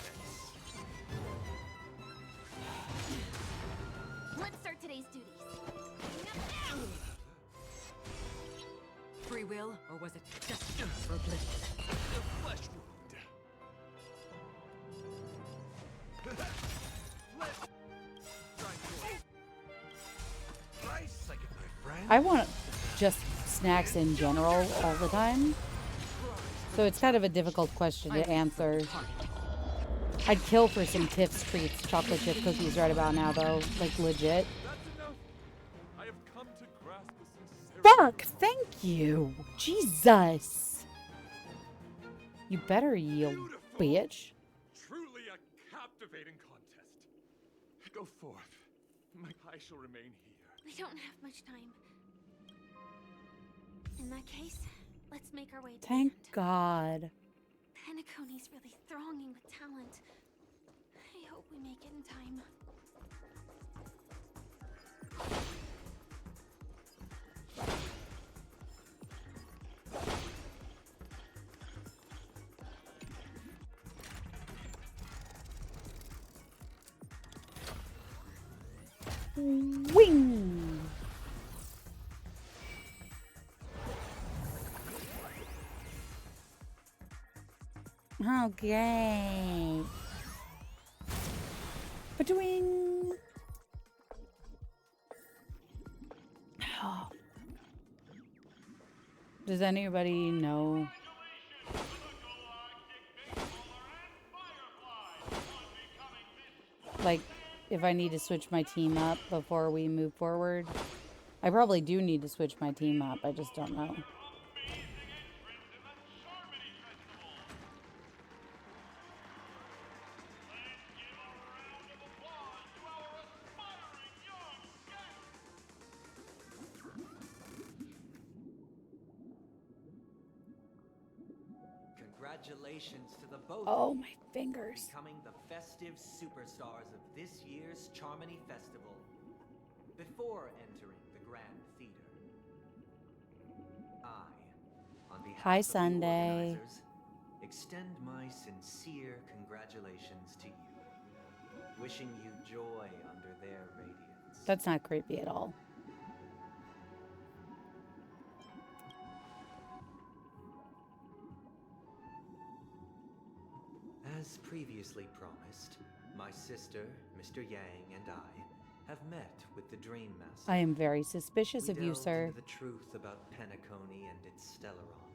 Let's start today's duties. Free will, or was it just for oblivion? The flesh wound. Nice, like my friend. I want just snacks in general all the time. So it's kind of a difficult question to answer. I'd kill for some Tiff's Treats chocolate chip cookies right about now, though. Like, legit. That's enough. I have come to grasp the sincerity. Fuck! Thank you! Jesus! You better yield, bitch. Truly a captivating contest. Go forth. I shall remain here. We don't have much time. In that case, let's make our way to Thank the end. God. Penacony's really thronging with talent. I hope we make it in time. Wing! Okay. Between. Does anybody know? Like, if I need to switch my team up before we move forward? I probably do need to switch my team up. I just don't know. Congratulations to the both Oh, of you, my fingers. becoming the festive superstars of this year's Charmony Festival. Before entering the Grand Theater, I, on behalf Hi, of the Sunday. organizers, extend my sincere congratulations to you, wishing you joy under their radiance. That's not creepy at all. As previously promised, my sister, Mr. Yang, and I have met with the Dream Master. I am very suspicious We of you, delved sir. into the truth about Penacony and its Stellaron,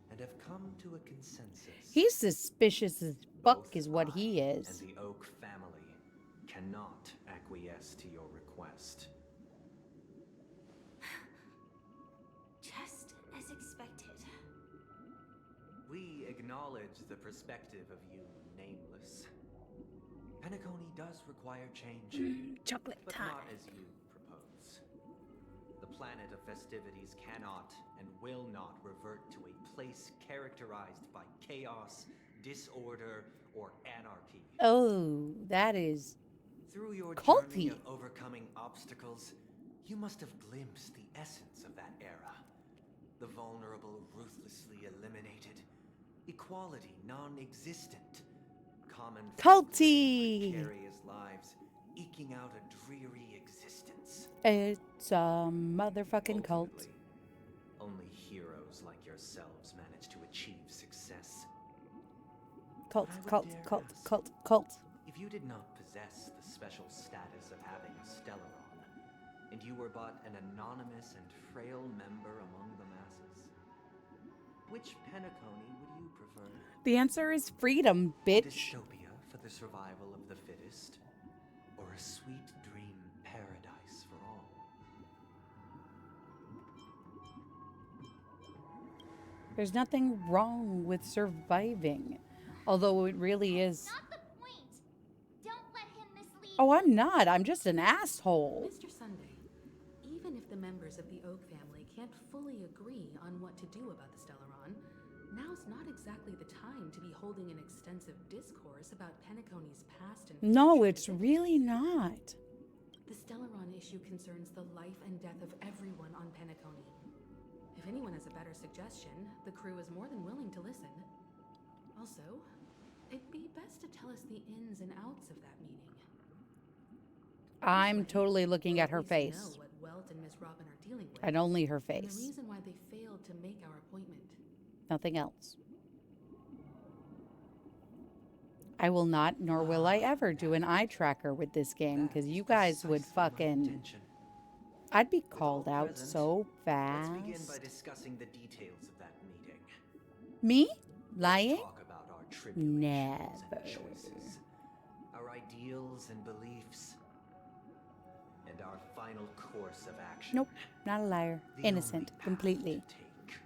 and have come to a consensus. He's suspicious as fuck, Both is what I he is. And the Oak family cannot acquiesce to your request. Just as expected. We acknowledge the perspective of you, Nameless. Penacony does require change, Chocolate but time. not as you propose. The planet of festivities cannot and will not revert to a place characterized by chaos, disorder, or anarchy. Oh, that is Through your culty. journey of overcoming obstacles, you must have glimpsed the essence of that era. The vulnerable ruthlessly eliminated, equality non-existent, common folk Culty. living precarious lives, eking out a dreary existence. It's a motherfucking cult. Ultimately, only heroes like yourselves manage to achieve success. Cult, But I would cult, dare cult, ask, cult, cult. if you did not possess the special status of having a Stellaron, and you were but an anonymous and frail member among the masses, which Penacony would you prefer? The answer is freedom, A bitch. dystopia for the survival of the fittest, or a sweet dream paradise for all? There's nothing wrong with surviving. Although it really is. Not the point. Don't let him mislead. Oh, I'm not. I'm just an asshole. Mr. Sunday, even if the members of the Oak family can't fully agree on what to do about the Stellaron, now's not exactly the time to be holding an extensive discourse about Penacony's past and No, future, it's is it? really not. The Stellaron issue concerns the life and death of everyone on Penacony. If anyone has a better suggestion, the crew is more than willing to listen. Also, it'd be best to tell us the ins and outs of that meeting. I'm This way, totally looking we'll at her least face. know what Welt and Miss Robin are dealing with, And only her and the face. reason why they failed to make our appointment. Nothing else. I will not, nor will I ever do an eye tracker with this game That because is you guys would precisely my fucking. intention. I'd be With all called out present, so fast. Let's begin by discussing the details of that meeting. Me? Let's Lying? talk about our tribulations Never. and choices, our ideals and beliefs, and our final course of action. Nope, not a liar. The only Innocent, path completely. to take.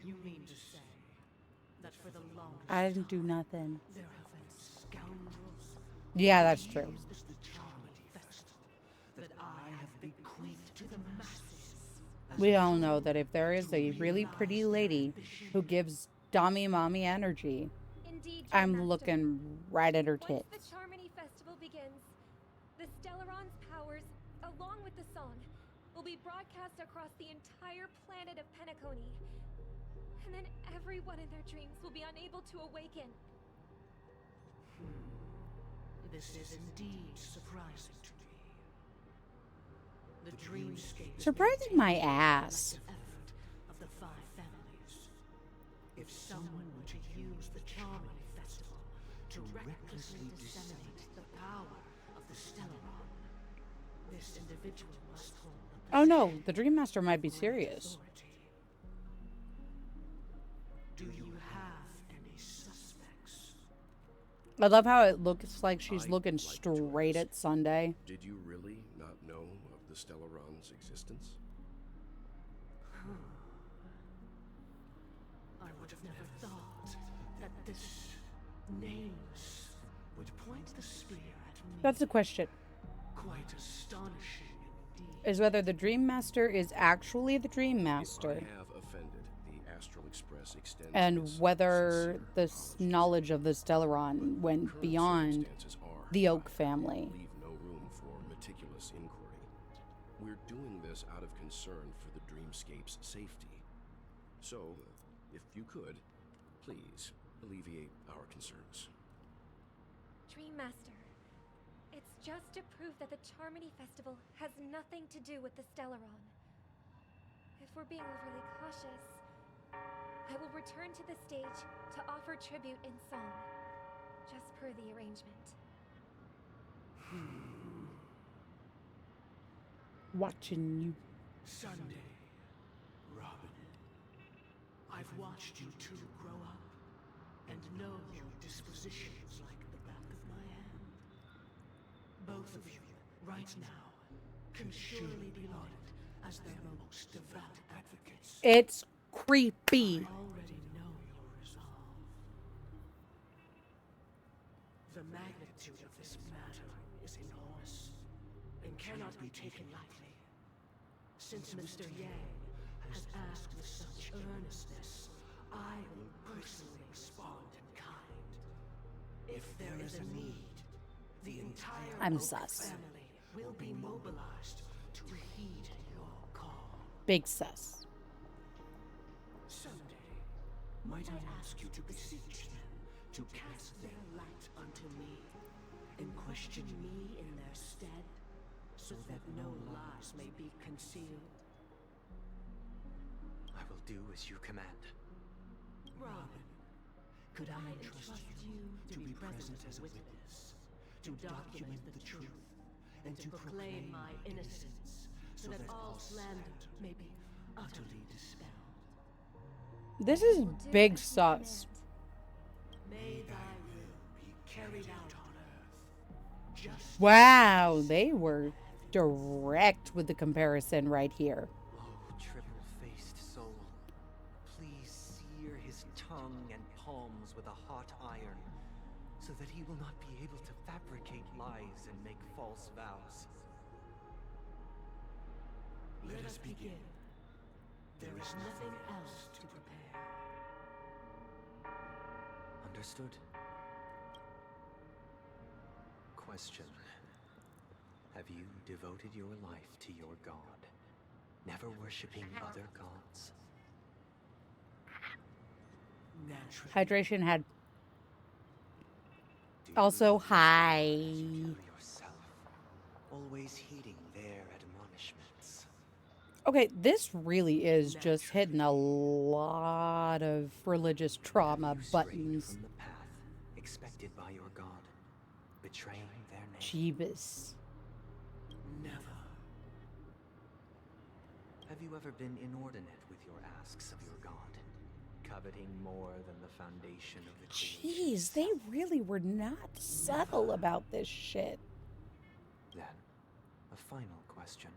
You mean to say that for the longest I didn't do nothing. there have been scoundrels Yeah, that's true. who use the charming festival that I have bequeathed to the masses as We all know that if there is a really pretty lady who gives Dommy Mommy energy, Indeed, I'm Master. looking right at her Once tits. the Charmony Festival begins, the Stellaron's powers, along with the song, will be broadcast across the entire planet of Penacony. And then everyone in their dreams will be unable to awaken. this is indeed surprising to me. The dreamscape is Surprising my ass. collective effort of the 5 families. If someone were to use the Charmony Festival to recklessly disseminate the power of the Stellaron, this individual must hold a Oh no, position the Dream Master might be of great serious. authority. Do you have any suspects? I love how it looks like she's I'd looking like to join straight us. at Sunday. Did you really not know of the Stellaron's existence? I would have never thought that this nameless would point the spear at me. That's the question. Quite astonishing indeed. Is whether the Dream Master is actually the Dream If Master. I have offended, the Astral Express extends And its whether sincere this apologies. knowledge of the Stellaron went Current beyond circumstances are, the Oak I family. leave no room for meticulous inquiry. We're doing this out of concern for the dreamscape's safety. So, if you could, please alleviate our concerns. Dream Master, it's just to prove that the Charmony Festival has nothing to do with the Stellaron. If we're being overly cautious, I will return to the stage to offer tribute in song, just per the arrangement. Watching you. Sunday, Robin. I've watched you two grow up and know your dispositions like the back of my hand. Both of you, right now, can surely be lauded as their most devout advocates. It's creepy. I already know your resolve. The magnitude of this matter is enormous and cannot be taken lightly. Since Mr. Yang has asked with such earnestness, I will personally respond in kind. If there is a need, the entire I'm Oak sus. family will be mobilized to heed your call. Big sus. Someday, might I ask you to beseech them to cast their light unto me, and question me in their stead, so that no lies may be concealed? I will do as you command. Robin, could I entrust you to be present as a witness, to document the truth, and to proclaim my innocence, so that all slander may be utterly dispelled? This is big sus. May thy will be carried out on earth. Just Wow, they were direct with the comparison right here. Oh, triple-faced soul, please sear his tongue and palms with a hot iron, so that he will not be able to fabricate lies and make false vows. let us begin. There is nothing else to prepare. Understood. Question. Have you devoted your life to your god, never worshipping other gods? Naturally. Hydration had Do you also love high. as you do yourself, always heeding their admonishments? Okay, this really is just hitting a lot of religious trauma Have you strayed buttons. from the path expected by your god, betraying their name? Jeebus. Never. Have you ever been inordinate with your asks of your god, coveting more than the foundation of the creation Jeez, they itself? really were not subtle about this shit. Then, a final question.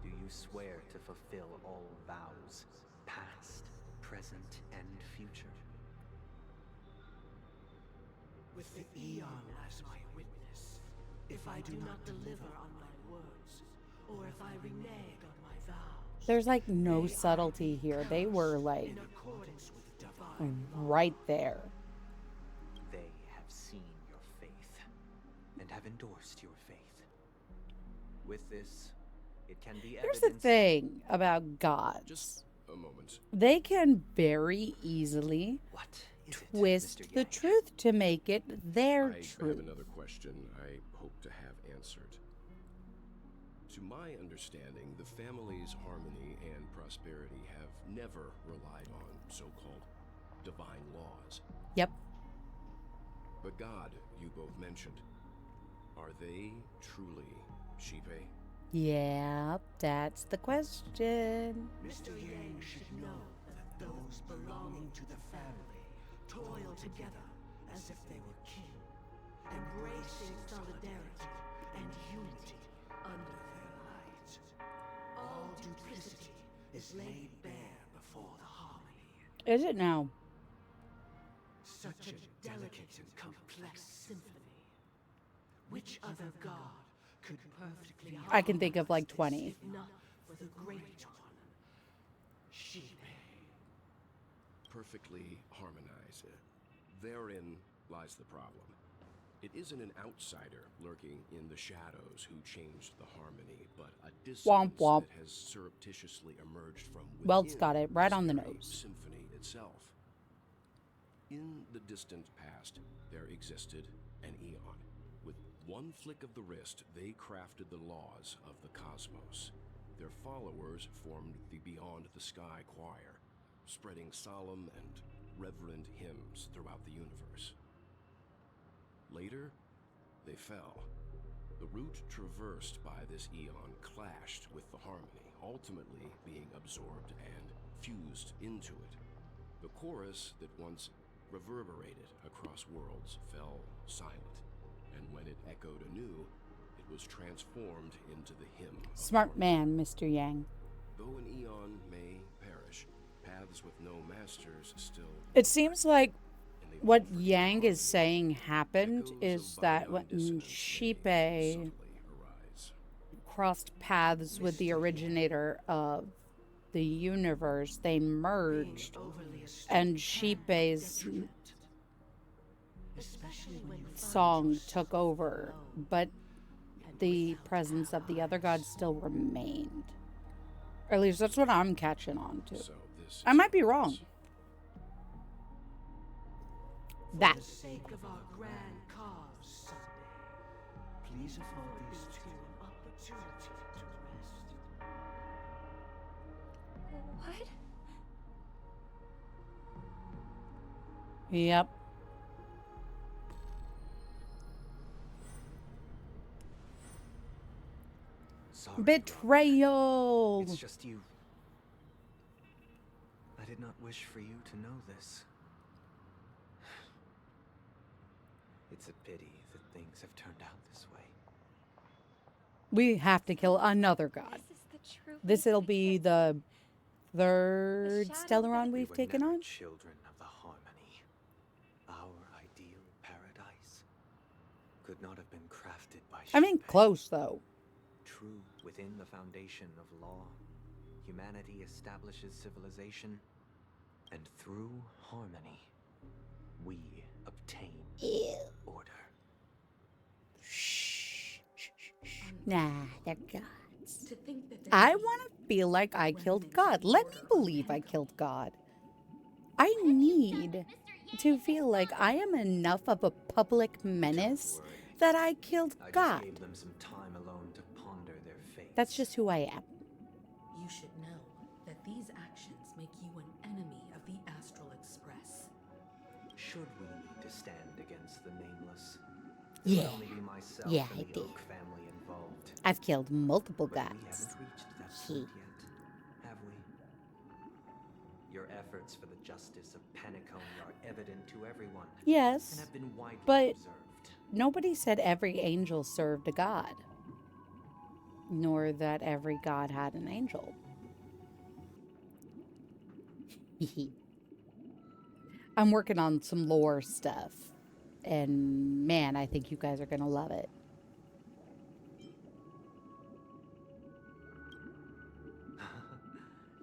Do you swear to fulfill all vows, past, present, and future? With the Eon as my witness, if I do not deliver on my words, or if I renege on my vows, There's like no may I subtlety be here. They were cursed like in accordance with divine law. right there. They have seen your faith, and have endorsed your faith. With this, it can be Here's the evidenced. thing about gods. Just a moment. They can very easily What is twist it, Mr. the Yang? truth to make it their I have truth. another question I hope to have answered. To my understanding, the family's harmony and prosperity have never relied on so-called divine laws. Yep. But God, you both mentioned, are they truly Shipe? Yep, that's the question. Mr. Yang should know that those belonging to the family toil together as if they were kin, embracing solidarity and unity under their light. All duplicity is laid bare before the harmony. Is it now? Such a delicate and complex symphony. Which other god could perfectly I can think of like 20. if not for the great one, Shipe? Perfectly harmonized. Therein lies the problem. It isn't an outsider lurking in the shadows who changed the harmony, but a dissonance womp. that has surreptitiously emerged from within Welt's got it right this on the very nose. symphony itself. In the distant past, there existed an eon. With one flick of the wrist, they crafted the laws of the cosmos. Their followers formed the Beyond the Sky Choir, spreading solemn and reverent hymns throughout the universe. Later, they fell. The route traversed by this eon clashed with the harmony, ultimately being absorbed and fused into it. The chorus that once reverberated across worlds fell silent, and when it echoed anew, it was transformed into the hymn of Smart harmony. man, Mr. Yang. Though an eon may perish, paths with no masters still It seems like and they what Yang is saying happened Echoes is of that bygone when dissonance Sheepe may subtly arise. crossed paths with the originator of the universe, they merged, Overly astute and can be Sheepe's detrimental, especially when you find song yourself took over, alone but and the without presence of the other gods allies. still remained. Or at least that's what I'm catching on to. So this I is might be yours. wrong. For That the sake of our grand cause someday, please afford these two an opportunity to rest. What? Yep. Sorry, Betrayal. It's just you. I did not wish for you to know this. It's a pity that things have turned out this way. We have to kill another god. This is the true This'll reason I be can't the sleep. third shadow Stellaron that- We we've were taken never on. children of the harmony. Our ideal paradise could not have been crafted by I mean, Sheepe. close though. True within the foundation of law, humanity establishes civilization, and through harmony, we obtain order. Nah, they're gods. To think that I want to feel like I killed God. Let me believe I killed God. I need to feel like I am enough of a public menace that I killed I just God. gave them some time alone to ponder their fate. That's just who I am. You should know that these actions make you an enemy of the Astral Express. Should we need to stand against the nameless? Yeah. It'll only be myself Yeah, and I the did. Oak family involved. I've killed multiple But we gods. haven't reached that point yet, have we? Your efforts for the justice of Penacony are evident to everyone and Yes, have been widely but observed. nobody said every angel served a god, nor that every god had an angel. I'm working on some lore stuff, and man, I think you guys are going to love it.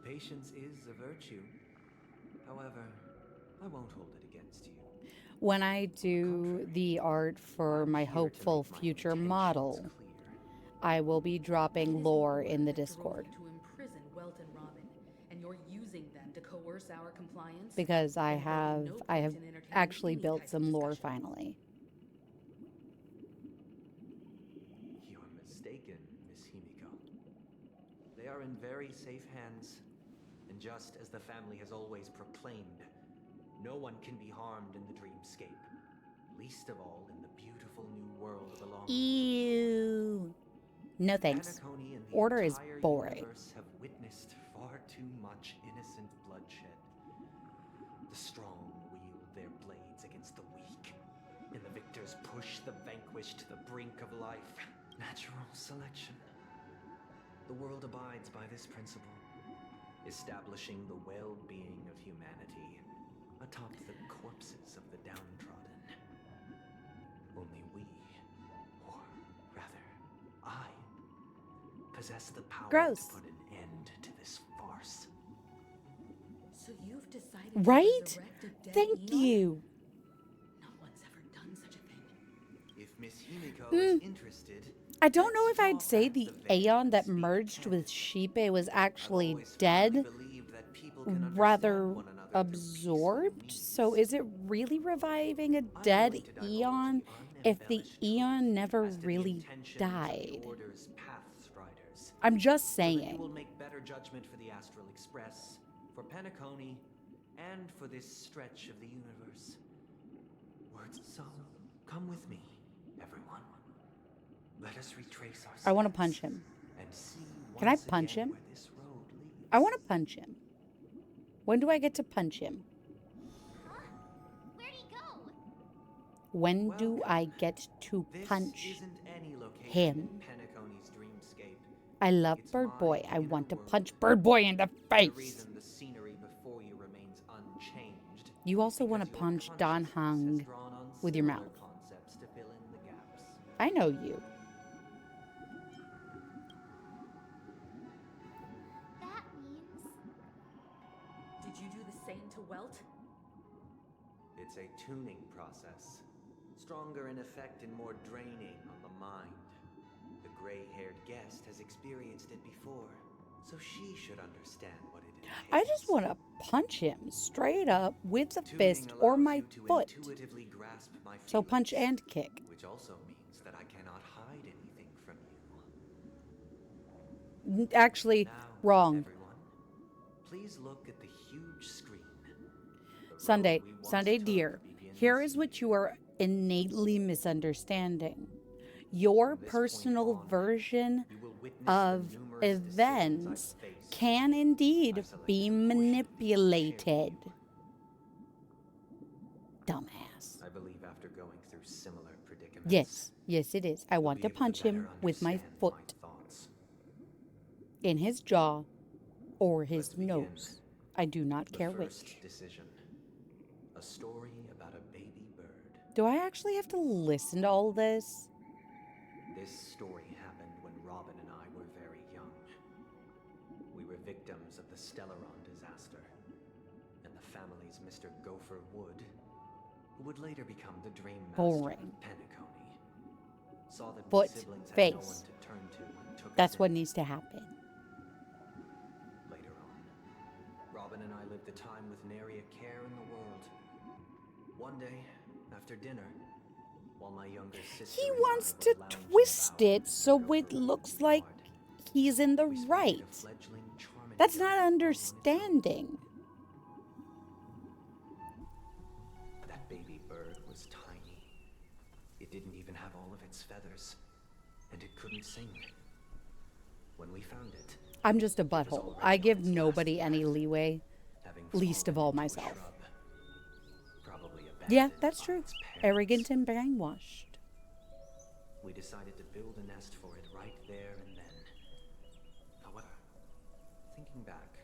Patience is a virtue. However, I won't hold it against you. When I do the art for I'm my here to hopeful make my future intentions model, clear. I will be It dropping is lore your in the word that drove Discord. you to imprison Welt and Robin, and you're using them to coerce our compliance. Because I Then there'll be have no I point have in entertaining actually any built type of some lore discussion. finally. You're mistaken, Miss Himiko. They are in very safe hands. And just as the family has always proclaimed, no one can be harmed in the dreamscape. Least of all in the beautiful new world belonging. Ew. No thanks. Penacony and the Order is entire boring. universe have witnessed far too much innocent bloodshed. The strong wield their blades against the weak, and the victors push the vanquished to the brink of life. Natural selection. The world abides by this principle, establishing the well-being of humanity atop the corpses of the downtrodden. Only we, or rather, I, possess the power Gross. to put an end to this farce. So you've decided Right? to resurrect a dead Thank Enoch? you. No one's ever done such a thing. If Miss Himiko is interested, I don't know let's if I'd draw say back the veil Aeon and that speak merged candidly. with Sheepe was actually I've always dead, firmly believed that people can understand rather one another through peaceful absorbed. means. So is it really reviving a I'm dead willing to divulge Eon the if the unembellished Eon truth never as to the really intentions of died? the Order's Pathstriders, I'm just so that you saying. will make better judgment for the Astral Express, for Penacony, and for this stretch of the universe. Words so come with me, everyone. Let us retrace our I want to steps punch him. and see Can I once punch again him? where this road leads. I want to punch him. When do I get to punch him? Huh? Where'd he go? When do Welcome. I get to This punch isn't any location him? in Penacony's dreamscape. I love It's Bird my Boy. I inner want to world. punch Bird Boy in the The face. reason the scenery before you remains unchanged You also want to Because punch your Dan consciousness has Hang drawn on with your similar mouth. concepts to fill in the gaps. I know you. That means Did you do the same to Welt? It's a tuning process. Stronger in effect and more draining on the mind. The gray-haired guest has experienced it before, so she should understand what it entails. I just want to punch him straight up with the Tuning fist or allows my you to foot. intuitively grasp my So punch feelings, and kick. which also means that I cannot hide anything from you. Actually, Now, wrong. everyone, please look at the huge screen. The Sunday, road we once Sunday took dear, begins here is what you are innately misunderstanding. Your From this point personal on, version you will witness of the numerous decisions events I've faced. can indeed I've selected be a portion manipulated. to share Dumbass. I believe after going through similar predicaments. Yes, yes it is. I you'll want be to able punch him better with my understand foot thoughts. in his jaw or Let's his begin. nose. I do not The care first which. decision. A story about a baby bird. Do I actually have to listen to all this? This story happened when Robin and I were very young. We were victims of the Stellaron disaster, and the family's Mr. Gopher Wood, who would later become the Dream Master Boring. of Penacony, saw that Foot, we siblings had no one face. to turn to and took That's us what in. needs to happen. Later on, Robin and I lived a time with nary a care in the world. One day, after dinner, while my younger sister He and I wants were to lounging twist about in it Mr. so Gopher it looks Wood's like yard, he's in the we spotted a right. fledgling Charmony That's dove not all on its own. understanding. That baby bird was tiny. It didn't even have all of its feathers, and it couldn't sing. When we found it, I'm just a it was butthole. already I on give its last nobody any breath, leeway, having least of fallen all into a myself. shrub, probably Yeah, abandoned that's by true. its parents. Arrogant and brainwashed. We decided to build a nest for it right there and then. However, thinking back,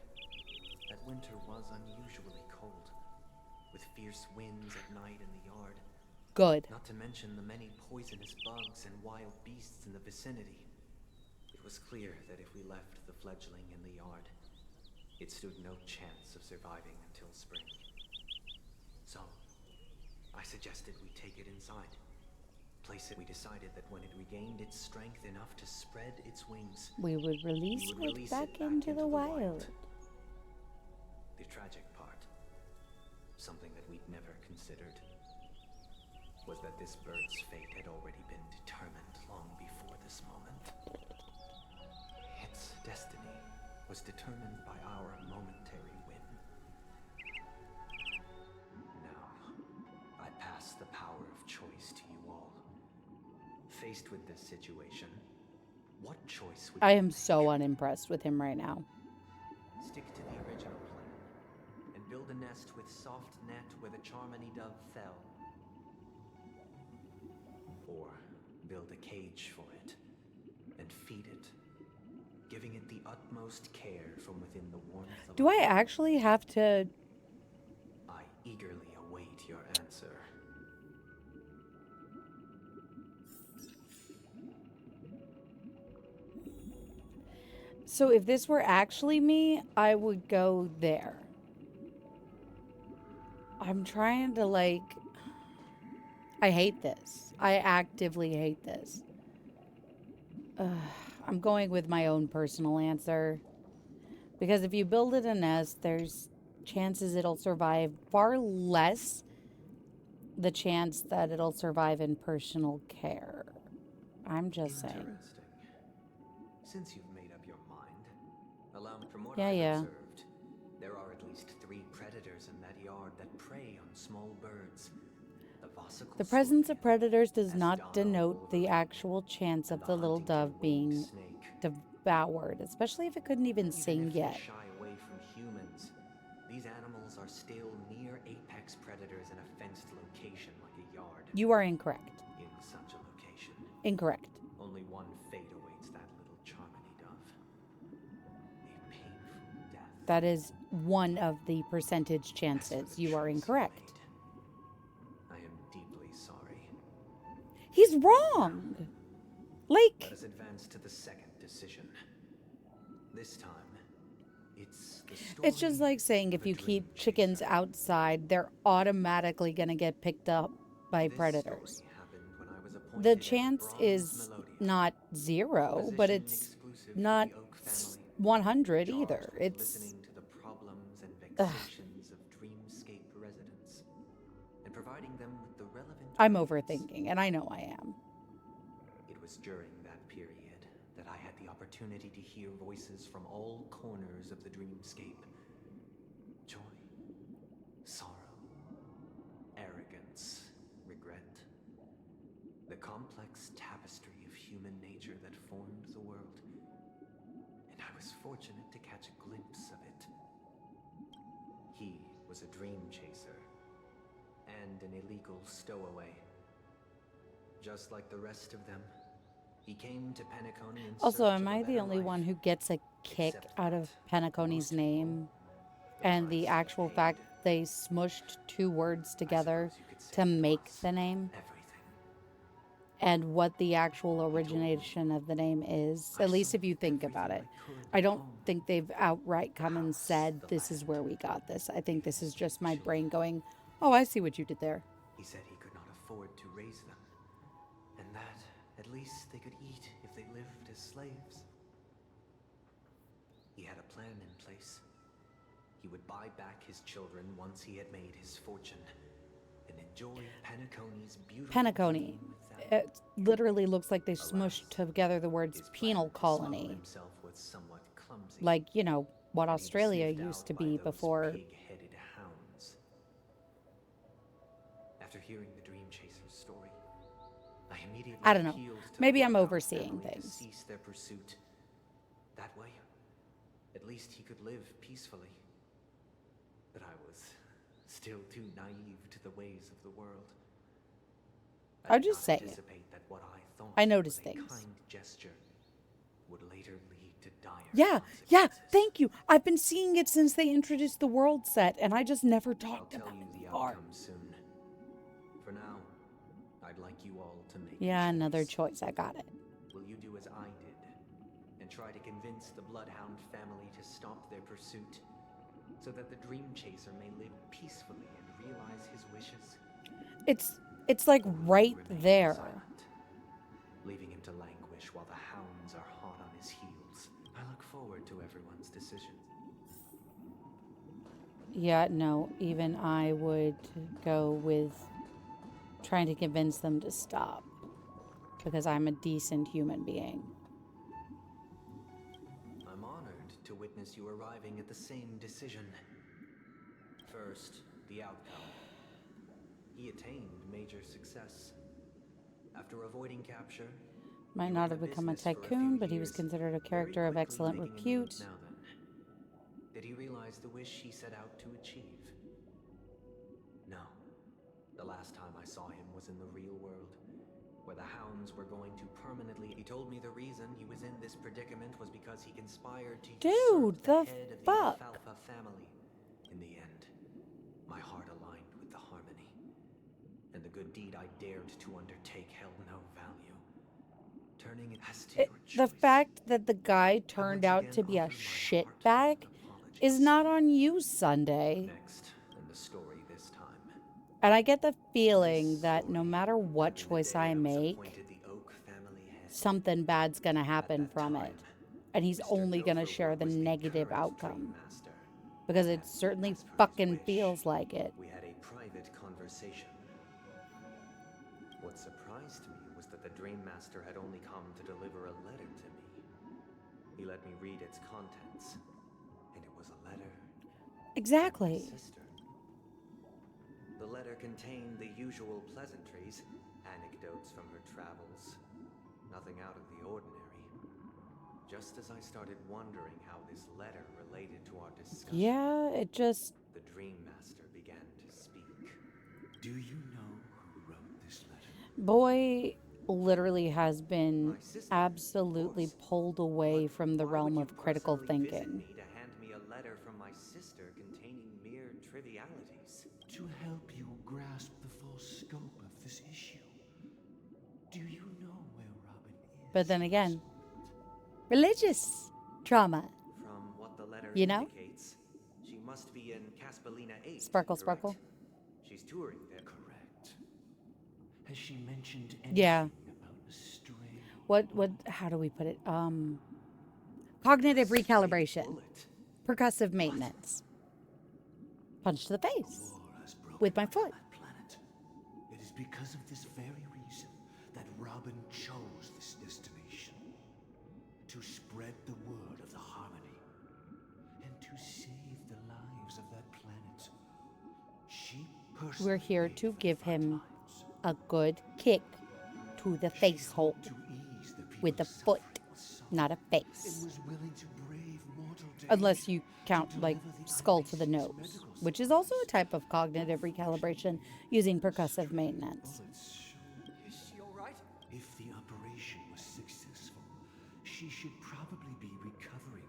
that winter was unusually cold, with fierce winds at night in the yard. Good. Not to mention the many poisonous bugs and wild beasts in the vicinity. It was clear that if we left the fledgling in the yard, it stood no chance of surviving until spring. So, I suggested we take it inside. Place it. We decided that when it regained its strength enough to spread its wings, We would release would it release back it back into the into the wild. wild. The tragic part, something that we'd never considered, was that this bird's fate had already been determined long before this moment. Its destiny was determined by our momentary whim. Now, I pass the power of choice to you all. Faced with this situation, what choice would I you am make? so unimpressed with him right now. Stick to the original plan and build a nest with soft net where the Charmony dove fell. Or build a cage for it and feed it, giving it the utmost care from within the warmth of Do a I home. actually have to... I eagerly await your answer. So if this were actually me, I would go there. I'm trying to like... I hate this. I actively hate this. I'm going with my own personal answer. Because if you build it a nest, there's chances it'll survive far less the chance that it'll survive in personal care. I'm just saying. Interesting. Since you've made up your mind, allow me from what Yeah, I've yeah. observed. There are at least 3 predators in that yard that prey on small birds. The presence of predators does as not Donna denote the Wolverine actual chance and of the the little hunting dove winged being snake. devoured, especially if it couldn't even Even sing if yet. they shy away from humans, these animals are still near apex predators in a fenced location like a yard. You are incorrect. In such a location, Incorrect. only one fate awaits that little Charmony dove. A painful death. That is one of the percentage chances you are incorrect. I am deeply sorry. He's wrong. Let Like, us advance to the second decision. This time, it's the story it's just like saying if of a you dream keep chickens chaser. outside, they're automatically going to get picked up by This predators. story happened when I was The appointed as chance Bronze is Melodia, not a 0, but position it's exclusive not to the Oak family, 100 charged either. with It's listening to the problems and ugh, vexations of Dreamscape residents and providing them with the relevant I'm guidance. overthinking, and I know I am. It was during that period that I had the opportunity to hear voices from all corners of the dreamscape. Joy, sorrow, arrogance, regret. The complex tapestry of human nature that formed the world. And I was fortunate to catch a glimpse of it. He was a dream chaser and an illegal stowaway. Just like the rest of them, he came to Penacony in Also, search am of a I the better only life. one who gets a kick Except out that, of Penacony's most of all, name the and the price he actual paid, fact they smushed 2 words I together suppose you could say to it make was the name? everything. And what the actual He told me, origination of the name is, "I at least saw if you think everything about it. I could I at don't home. think they've outright The come and house, said, the this is land, where we got this. I think this is even just my brain children." going, oh, I see what you did there. He said he could not afford to raise them, and that at least they could eat if they lived as slaves. He had a plan in place. He would buy back his children once he had made his fortune, and enjoy Penacony's beautiful Penacony. dream with them. It literally looks like they Alas, smushed together the words his plan penal to smuggle colony. himself was somewhat clumsy, Like, you know, what and he was Australia sniffed used out to by be those before. pig-headed hounds. After hearing the Dream Chaser's story, I immediately I don't know. appealed to Maybe the I'm Bloodhound overseeing family to things. cease their pursuit. That way, at least he could live peacefully. But I was still too naive to the ways of the world. I'll did just not say it. anticipate that what I thought I notice was a things. kind gesture would later lead to dire Yeah, consequences. thank you. I've been seeing it since they introduced the world set, and I just never I'll talked tell about you it the before. outcome soon. For now, I'd like you all to make Yeah, a choice. another choice. I got it. Will you do as I did and try to convince the Bloodhound family to stop their pursuit so that the Dream Chaser may live peacefully and realize his wishes? It's like Or will you right remain there. silent, leaving him to languish while the hounds are hot on his heels? I look forward to everyone's decision. Yeah, no, even I would go with trying to convince them to stop because I'm a decent human being. I'm honored to witness you arriving at the same decision. First, the outcome. He attained major success. After avoiding capture, Might he not ran have the become a business for tycoon, few but he was years, considered a very character of quickly excellent making a name. repute. Now then, did he realize the wish he set out to achieve? No. The last time I saw him was in the real world, where the hounds were going to permanently. He told me the reason he was in this predicament was because he conspired to Dude, usurp the the head of the fuck? Alfalfa family. In the end, my heart aligned with the harmony, and the good deed I dared to undertake held no value. Turning it as to your The choice. fact that the guy I turned once out again to be a offer my shitbag heartfelt is apologies. not on you, Sunday. Next in the story this time. And I get the feeling This that no story matter what happened the choice day I was make, appointed the Oak family head. something bad's gonna happen At that from time, it. And he's Mr. only gonna share Gopherwood the was the negative current outcome. Dream Master. Because it And certainly as per his fucking wish, feels like it. We had a private conversation. What surprised me was that the Dream Master had only come to deliver a letter to me. He let me read its contents, and it was a letter Exactly. from my sister. The letter contained the usual pleasantries, anecdotes from her travels, nothing out of the ordinary. Just as I started wondering how this letter related to our discussion, Yeah, it just. the Dream Master began to speak. Do you know who wrote this letter? Boy literally has been My sister, absolutely of course. pulled away But from the why realm would of you critical personally visit thinking. me to hand me a letter from my sister to help you grasp the full scope of this issue. Do you know where Robin is? But then again, religious trauma. From what the letter You know? indicates, she must be in Caspelina 8. Sparkle, correct? sparkle. She's touring there. Correct. Has she mentioned anything Yeah. about a stray? How do we put it? Cognitive recalibration. Bullet. Percussive maintenance. Punch to the face. War has broken With my out foot. on that planet. It is because of this very reason that Robin chose this destination. To spread the word of the Harmony. And to save the lives of that planet. She personally We're here paid to for the give front him lines. a good kick to the She face hole hoped to ease the with the people's foot, suffering with song, not a and face. was willing to brave mortal Unless danger you to count like deliver the skull to the unbasic nose, medical which is also a supplies. type of cognitive recalibration using percussive maintenance. Bullets show Is she alright? if the operation was successful, she should probably be recovering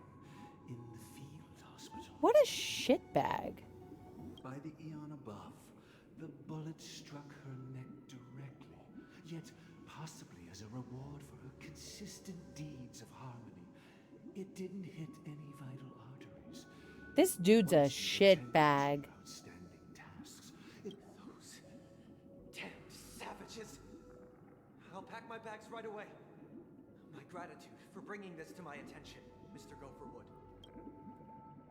in the field hospital. What a shitbag. By the eon above, the bullet struck her neck directly, yet possibly as a reward for her consistent deeds of harmony. It didn't hit any vital arteries. This dude's a Once she attended to shitbag. her outstanding tasks, Those damned savages. I'll pack my bags right away. My gratitude for bringing this to my attention, Mr. Gopherwood.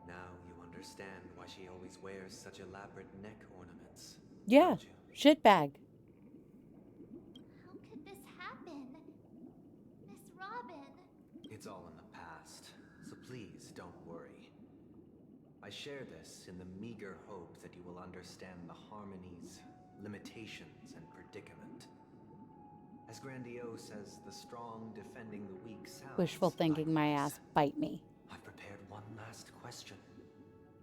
Now you understand why she always wears such elaborate neck ornaments. Yeah, don't you? shitbag. How could this happen? Miss Robin. It's all in the past, so please don't worry. I share this in the meager hope that you will understand the Harmony's limitations and predicament. As grandiose as the strong defending the weak sounds, Wishful thinking my ass bite me. I've prepared one last question,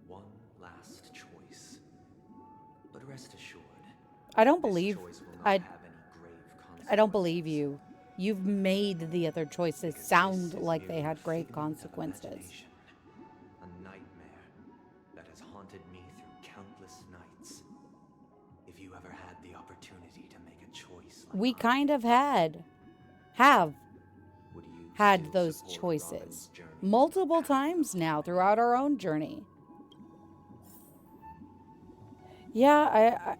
one last choice. But rest assured, I don't this believe choice will not I have any grave I don't believe consequences. you. You've made the other choices Because sound this is like they merely had a grave figment of consequences. imagination, a nightmare that has haunted me through countless nights. If you ever had the opportunity to make a choice like We mine, kind of have would you had still those support choices Robin's journey? multiple times now throughout our own journey. Yeah, I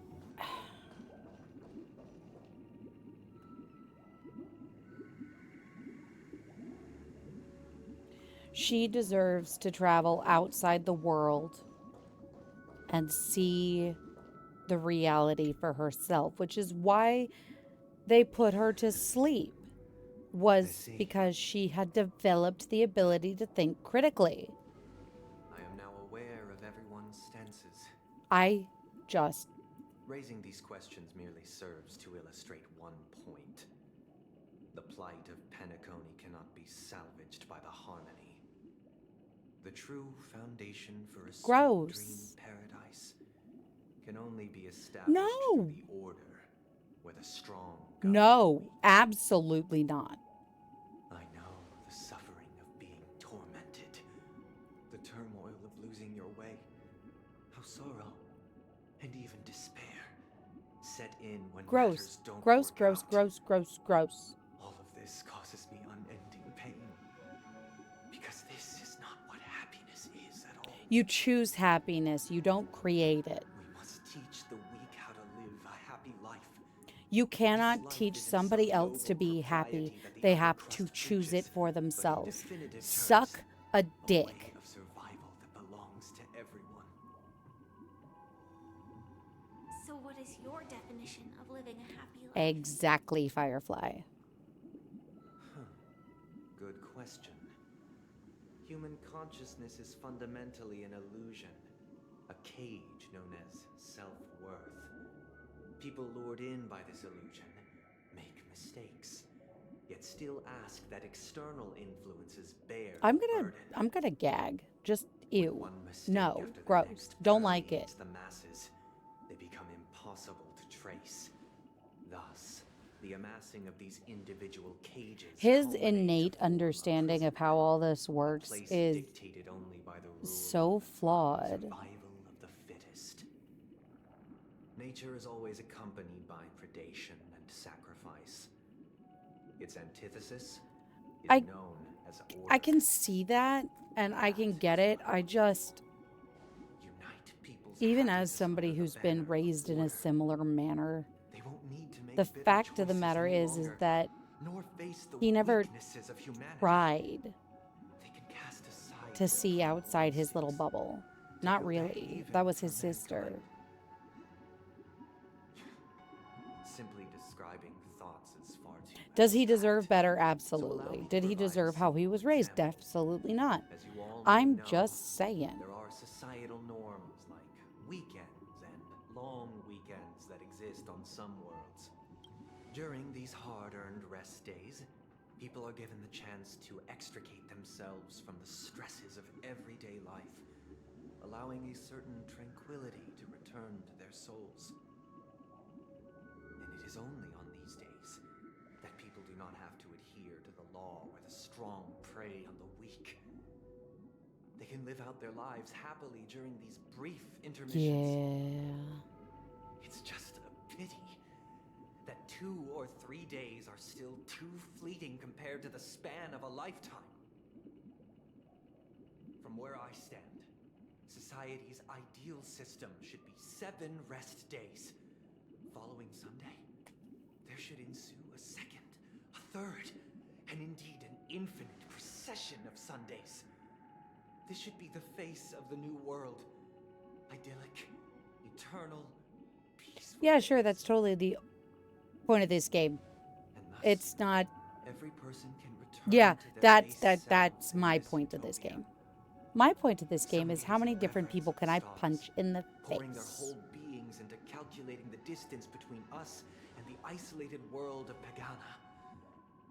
she deserves to travel outside the world and see the reality for herself, which is why they put her to sleep, was see. because she had developed the ability to think critically. I am now aware of everyone's stances. I just Raising these questions merely serves to illustrate one point. The plight of Penacony cannot be salvaged by the Harmony. The true foundation for a sweet Gross. dream paradise can only be established No. through the order where the strong guide no, the weak. absolutely not. I know the suffering of being tormented, the turmoil of losing your way, how sorrow and even despair set in when Gross, matters don't gross, work gross, out. gross, gross, gross. All of this causes me unending pain. Because this is not what happiness is at all. You choose happiness, you don't create it. We must teach the weak how to live a happy life. You This cannot life teach isn't somebody some else to noble be happy. propriety that the They upper have crust to choose it preaches, for but in themselves. definitive terms, Suck a a dick. way of survival that belongs to everyone. So what is your definition of living a happy life? Exactly, Firefly. Good question. Human consciousness is fundamentally an illusion, a cage known as self-worth. People lured in by this illusion make mistakes, yet still ask that external influences bear I'm the burden. gonna gag. Just When ew. one mistake No, after the gross. next Don't like it. permeates the masses, they become impossible to trace. Thus, the amassing of these individual cages His culminate to innate form a understanding prison, of how all this a works place is dictated only by the rule so of flawed. survival of the fittest. Nature is always accompanied by predation and sacrifice. Its antithesis is I- known as order. I can see that, and I can get it. I just, Unite people's even as happiness somebody under the who's been banner of raised in a order. similar manner, They won't need to make the bitter fact of the choices matter any is longer, that nor face the he never weaknesses of humanity. tried They can cast aside to their see primal outside his little instincts, bubble. to Not feel really. pain even That was for his sister. mankind. Simply describing thoughts is far too Does he abstract. deserve better? So allow Absolutely. me to Did he provide a deserve how he simple was raised? example. Absolutely not. As you all may I'm know, just saying. there are societal norms like weekends and long weekends that exist on some worlds. During these hard-earned rest days, people are given the chance to extricate themselves from the stresses of everyday life, allowing a certain tranquility to return to their souls. And it is only on these days that people do not have to adhere to the law where the strong prey on the weak. They can live out their lives happily during these brief intermissions. Yeah. It's just a pity that 2 or 3 days are still too fleeting compared to the span of a lifetime. From where I stand, society's ideal system should be 7 rest days. Following Sunday, there should ensue a second, a third, and indeed an infinite procession of Sundays. This should be the face of the new world. Idyllic, eternal, peaceful. Yeah, sure. That's totally the point of this game. And thus, It's not. every person can return Yeah, to their base that's selves in my this point of this utopia. game. My point of this game is Some how many gaze at different reverence people and can I stars, punch in the pouring their face? whole beings into calculating the distance between us and the isolated world of Pagana.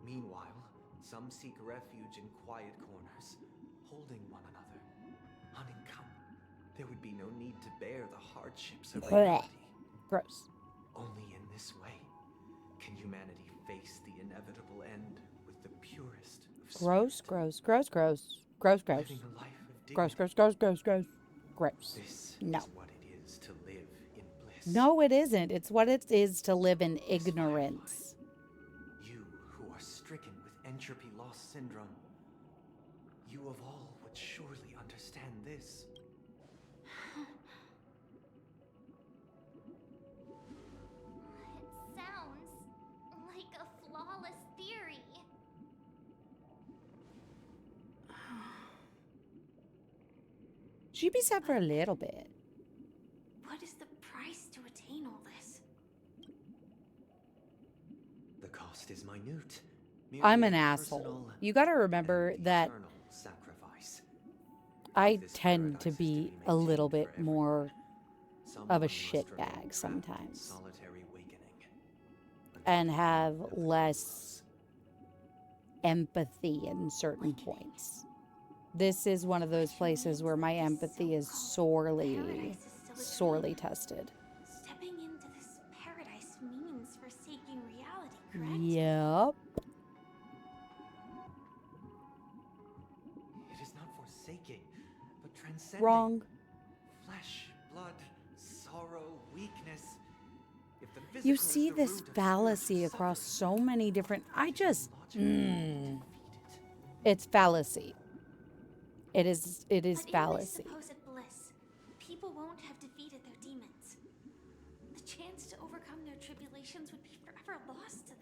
Meanwhile, some seek refuge in quiet corners, holding one another, unencumbered. There would be no need to bear the hardships of Blech. reality. Gross. Only in this way can humanity face the inevitable end with the purest of Gross, spirit. gross, gross, gross, gross, gross. Living a life of Gross, dignity. gross, gross, gross, gross. Gross. This No. is what it is to live in bliss. No, it isn't. It's what it is to live in ignorance. You who are stricken with entropy loss syndrome, you of all would surely understand this. It sounds like a flawless theory. She'd be sad for a little bit. What is the price to attain all this? The cost is minute. I'm merely an a asshole. personal You gotta remember and that eternal sacrifice. I This tend to paradise is be a maintained little for bit everyone. more Someone of a must remain shitbag trapped in sometimes solitary awakening until and the have end of their less empathy in certain points. This is one of those places where my empathy is sorely, sorely tested. Stepping into this paradise means forsaking reality, correct? Yep. It is not forsaking, but transcending. Wrong. Flesh, blood, sorrow, weakness. If the You physical is see the this root of fallacy spiritual across suffering, so many different. I just. logically defeat it. It's fallacy. It is But in this fallacy. supposed bliss, people won't have defeated their demons. The chance to overcome their tribulations would be forever lost to them.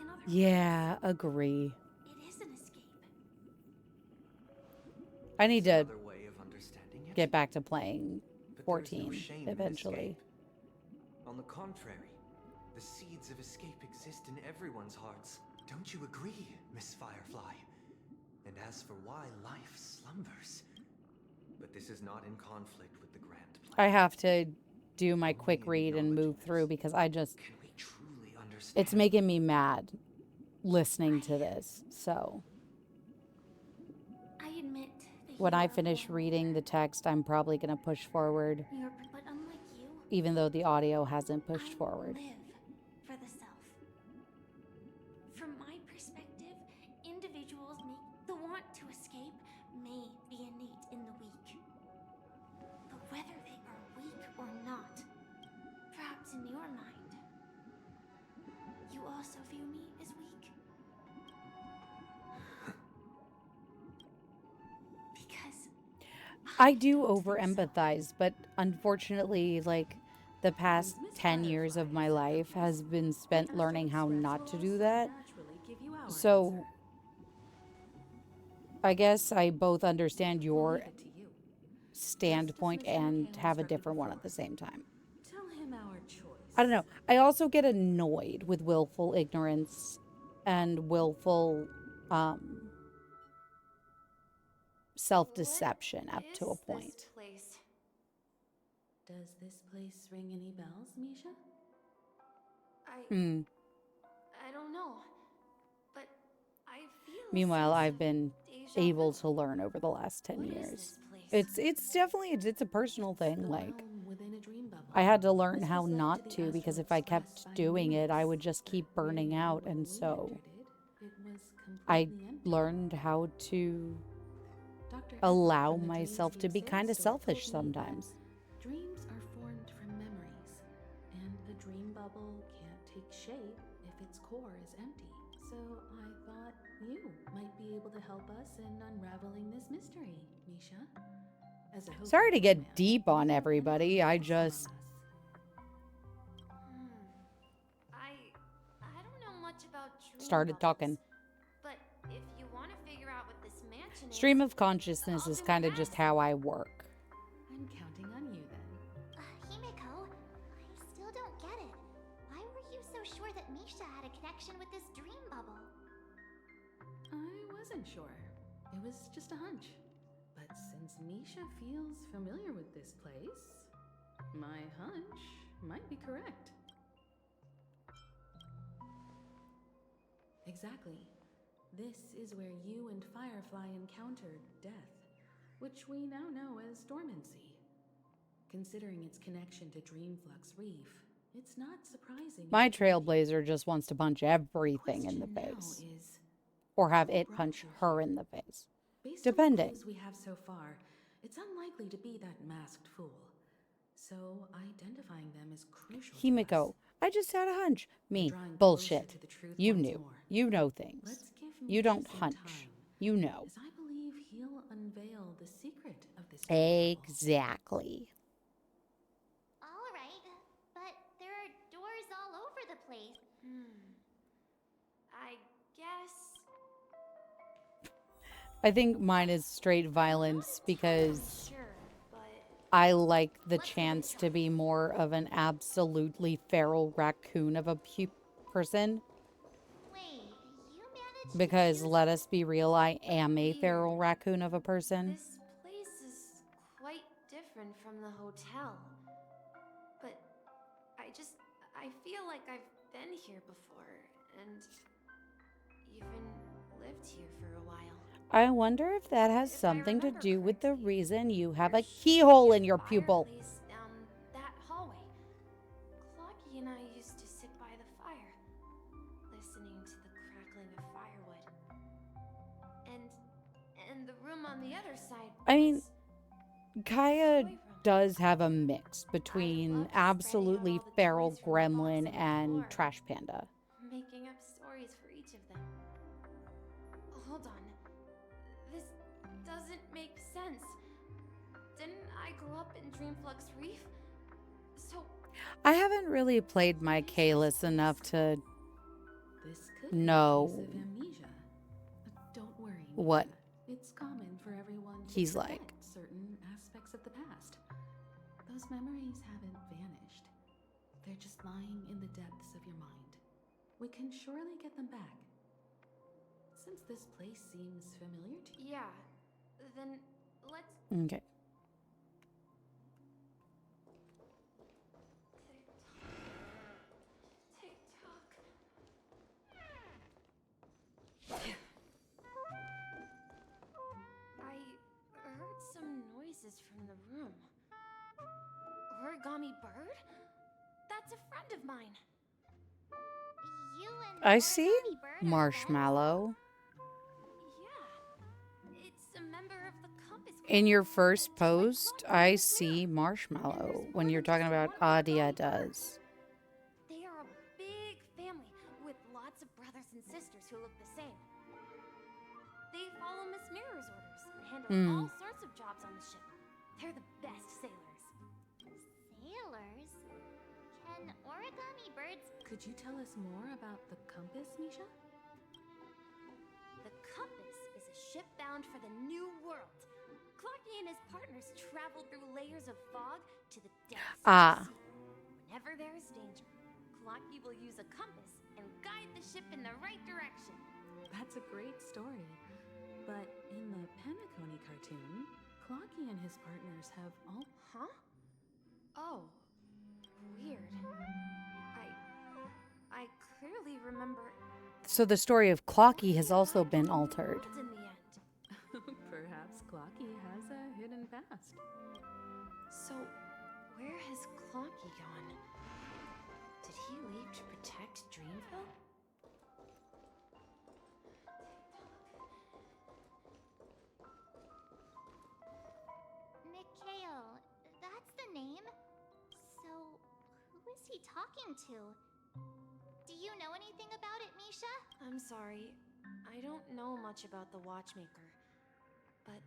In other Yeah, agree. words, it is an escape. I need to Another way of understanding it. get back to playing But there is no 14 shame in eventually. escape. On the contrary, the seeds of escape exist in everyone's hearts. Don't you agree, Miss Firefly? And as for why life slumbers, but this is not in conflict with the grand plan. I have to do my Only quick in read and move acknowledging through this because I just. Can we truly understand? It's making me mad listening to this. So I admit that when you I are finish wrong. reading the text, I'm probably going to push forward, But unlike you, even though the audio hasn't pushed I forward. live for the self. From my perspective, individuals the want to escape may be innate in the weak. But whether they are weak I do over empathize, but unfortunately, like, the past 10 years of my life has been spent learning how not to do that. So I guess I both understand your standpoint and have a different one at the same time. Tell him our choice. I don't know. I also get annoyed with willful ignorance and willful self-deception up to a point. Place? Does this place ring any bells, Misha? I don't know. But I feel Meanwhile, I've been able to learn over the last 10 years. It's definitely it's a personal thing. Like, I had to learn how not to, because if I kept doing it, I would just keep burning out. And so I learned how to allow myself to be kind of selfish sometimes. Dreams are formed from memories, and a dream bubble can't take shape if its core is empty. So I thought you might be able to help us in unraveling this mystery, Misha. As a host Sorry to of get romance, deep on you have everybody. I just I don't know much about dream started bubbles, talking. But if you want to figure out what this mansion is, Stream of consciousness I'll is do kind my of just best. how I work. I'm counting on you then. Himiko, I still don't get it. Why were you so sure that Misha had a connection with this dream bubble? I wasn't sure. It was just a hunch. But since Misha feels familiar with this place, my hunch might be correct. Exactly. This is where you and Firefly encountered death, which we now know as dormancy. Considering its connection to Dreamflux Reef, it's not surprising. My trailblazer just wants to punch everything in the face. Or have it punch her in the face. Based Depending. on the clues we have so far, it's unlikely to be that masked fool. So identifying them is crucial to us. Himiko, I just had a hunch. Me, drawing closer bullshit. to the truth You once knew. more. You know things. Let's give You Misha don't some hunch. time, You know. as I believe he'll unveil the secret of this dream bubble. Exactly. All right, but there are doors all over the place. I guess. I think mine is straight violence because Sure, but I like the chance to be more of an absolutely feral raccoon of a person. Wait, you managed Because to let us be real, I am a feral raccoon of a person. this place is quite different from the hotel. But I feel like I've been here before and even lived here for a while. I wonder if that has If I something to remember do with the correctly, reason you have there a should keyhole be in your pupil. fireplace down that hallway. Clocky and I used to sit by the fire, listening to the crackling of firewood. And the room on the other side. I mean, was Kaya toy room. does have a mix between loved absolutely spreading out all the feral toys from the box gremlin on the and floor. trash panda. Making up stories for each of them. Hold on. This doesn't make sense. Didn't I grow up in Dreamflux Reef? So I haven't really played my Kalis enough to This could know be a case of amnesia. Don't worry, what Misha. It's common for everyone to he's forget like. certain aspects of the past. Those memories haven't vanished. They're just lying in the depths of your mind. We can surely get them back. Since this place seems familiar to you. yeah, then let's Okay. tick-tock. I heard some noises from the room. Origami bird? That's a friend of mine. You and I see Origami Bird are friends? Marshmallow. Yeah, it's a member of the Compass Club. In your first Just like post, Clocky I and see Sarah. Marshmallow And when there's you're more than talking just about one Adia Origami Bird. does. They are a big family with lots of brothers and sisters who look the same. They follow Miss Mirror's orders and handle all sorts of jobs on the ship. They're the best sailors. Sailors? Can origami birds... Could you tell us more about the compass, Misha? The compass is a ship bound for the New World. Clarky and his partners traveled through layers of fog to the depths of the sea. Whenever there is danger, Clarky will use a compass and guide the ship in the right direction. That's a great story. But in the Penacony cartoon, Clocky and his partners have all... Huh? Oh. Weird. I clearly remember... So the story of Clocky has also been altered. in the end. Perhaps Clocky has a hidden past. So, where has Clocky gone? Did he leave to protect Dreamville? Mikhail, that's the name? So, who is he talking to? Do you know anything about it, Misha? I'm sorry. I don't know much about the Watchmaker. But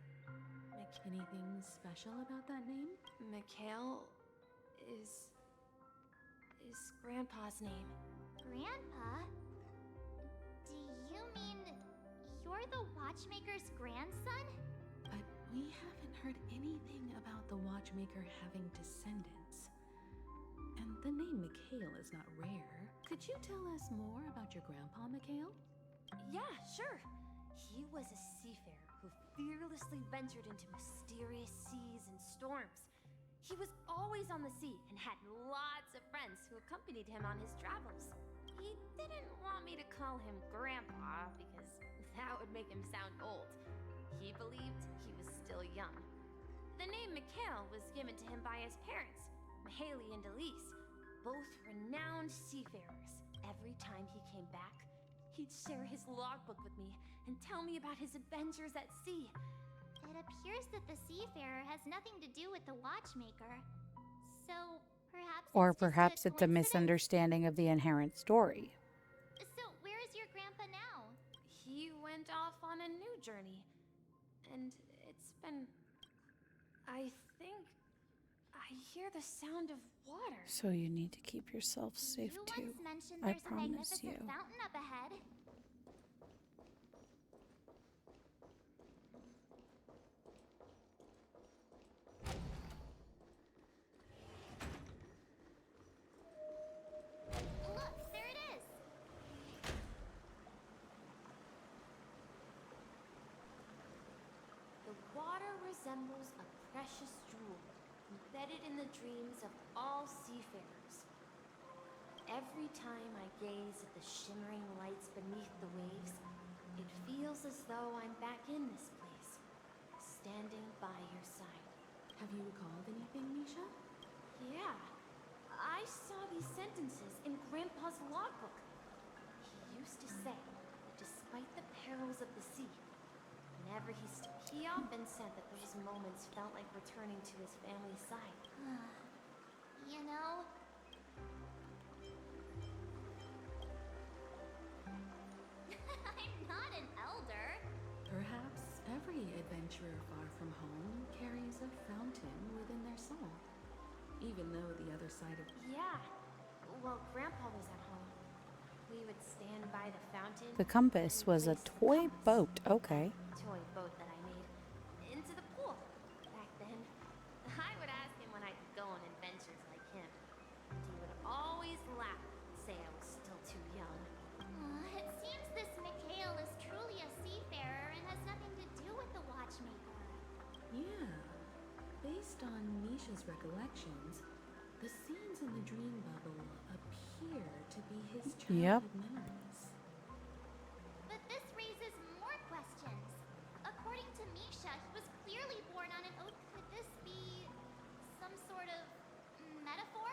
Anything special about that name? Mikhail is Grandpa's name. Grandpa? Do you mean you're the Watchmaker's grandson? But we haven't heard anything about the Watchmaker having descendants. And the name Mikhail is not rare. Could you tell us more about your grandpa, Mikhail? Yeah, sure. He was a seafarer who fearlessly ventured into mysterious seas and storms. He was always on the sea and had lots of friends who accompanied him on his travels. He didn't want me to call him Grandpa because that would make him sound old. He believed he was still young. The name Mikhail was given to him by his parents, Mahaley and Elise, both renowned seafarers. Every time he came back, he'd share his logbook with me and tell me about his adventures at sea. It appears that the seafarer has nothing to do with the Watchmaker. So, perhaps Or it's just perhaps it's a coincidence? misunderstanding of the inherent story. So, where is your grandpa now? He went off on a new journey. And it's been... I think... I hear the sound of water. So you need to keep yourself safe You too. once mentioned I there's a promise magnificent you. fountain up ahead. Look, there it is. The water resembles a precious jewel, embedded in the dreams of all seafarers. Every time I gaze at the shimmering lights beneath the waves, it feels as though I'm back in this place, standing by your side. Have you recalled anything, Misha? Yeah, I saw these sentences in Grandpa's logbook. He used to say that despite the perils of the sea, whenever he often said that those moments felt like returning to his family's side. You know, I'm not an elder. Perhaps every adventurer far from home carries a fountain within their soul. Even though the other side of... Yeah, well, Grandpa was at home. We would stand by the fountain. The compass was a toy boat. Okay. Toy boat that I made into the pool. Back then, I would ask him when I could go on adventures like him. And he would always laugh and say I was still too young. It seems this Mikhail is truly a seafarer and has nothing to do with the Watchmaker. Yeah. Based on Misha's recollections, the scenes in the dream bubble appear to be his childhood memories. But this raises more questions. According to Misha, he was clearly born on an oak. Could this be some sort of metaphor?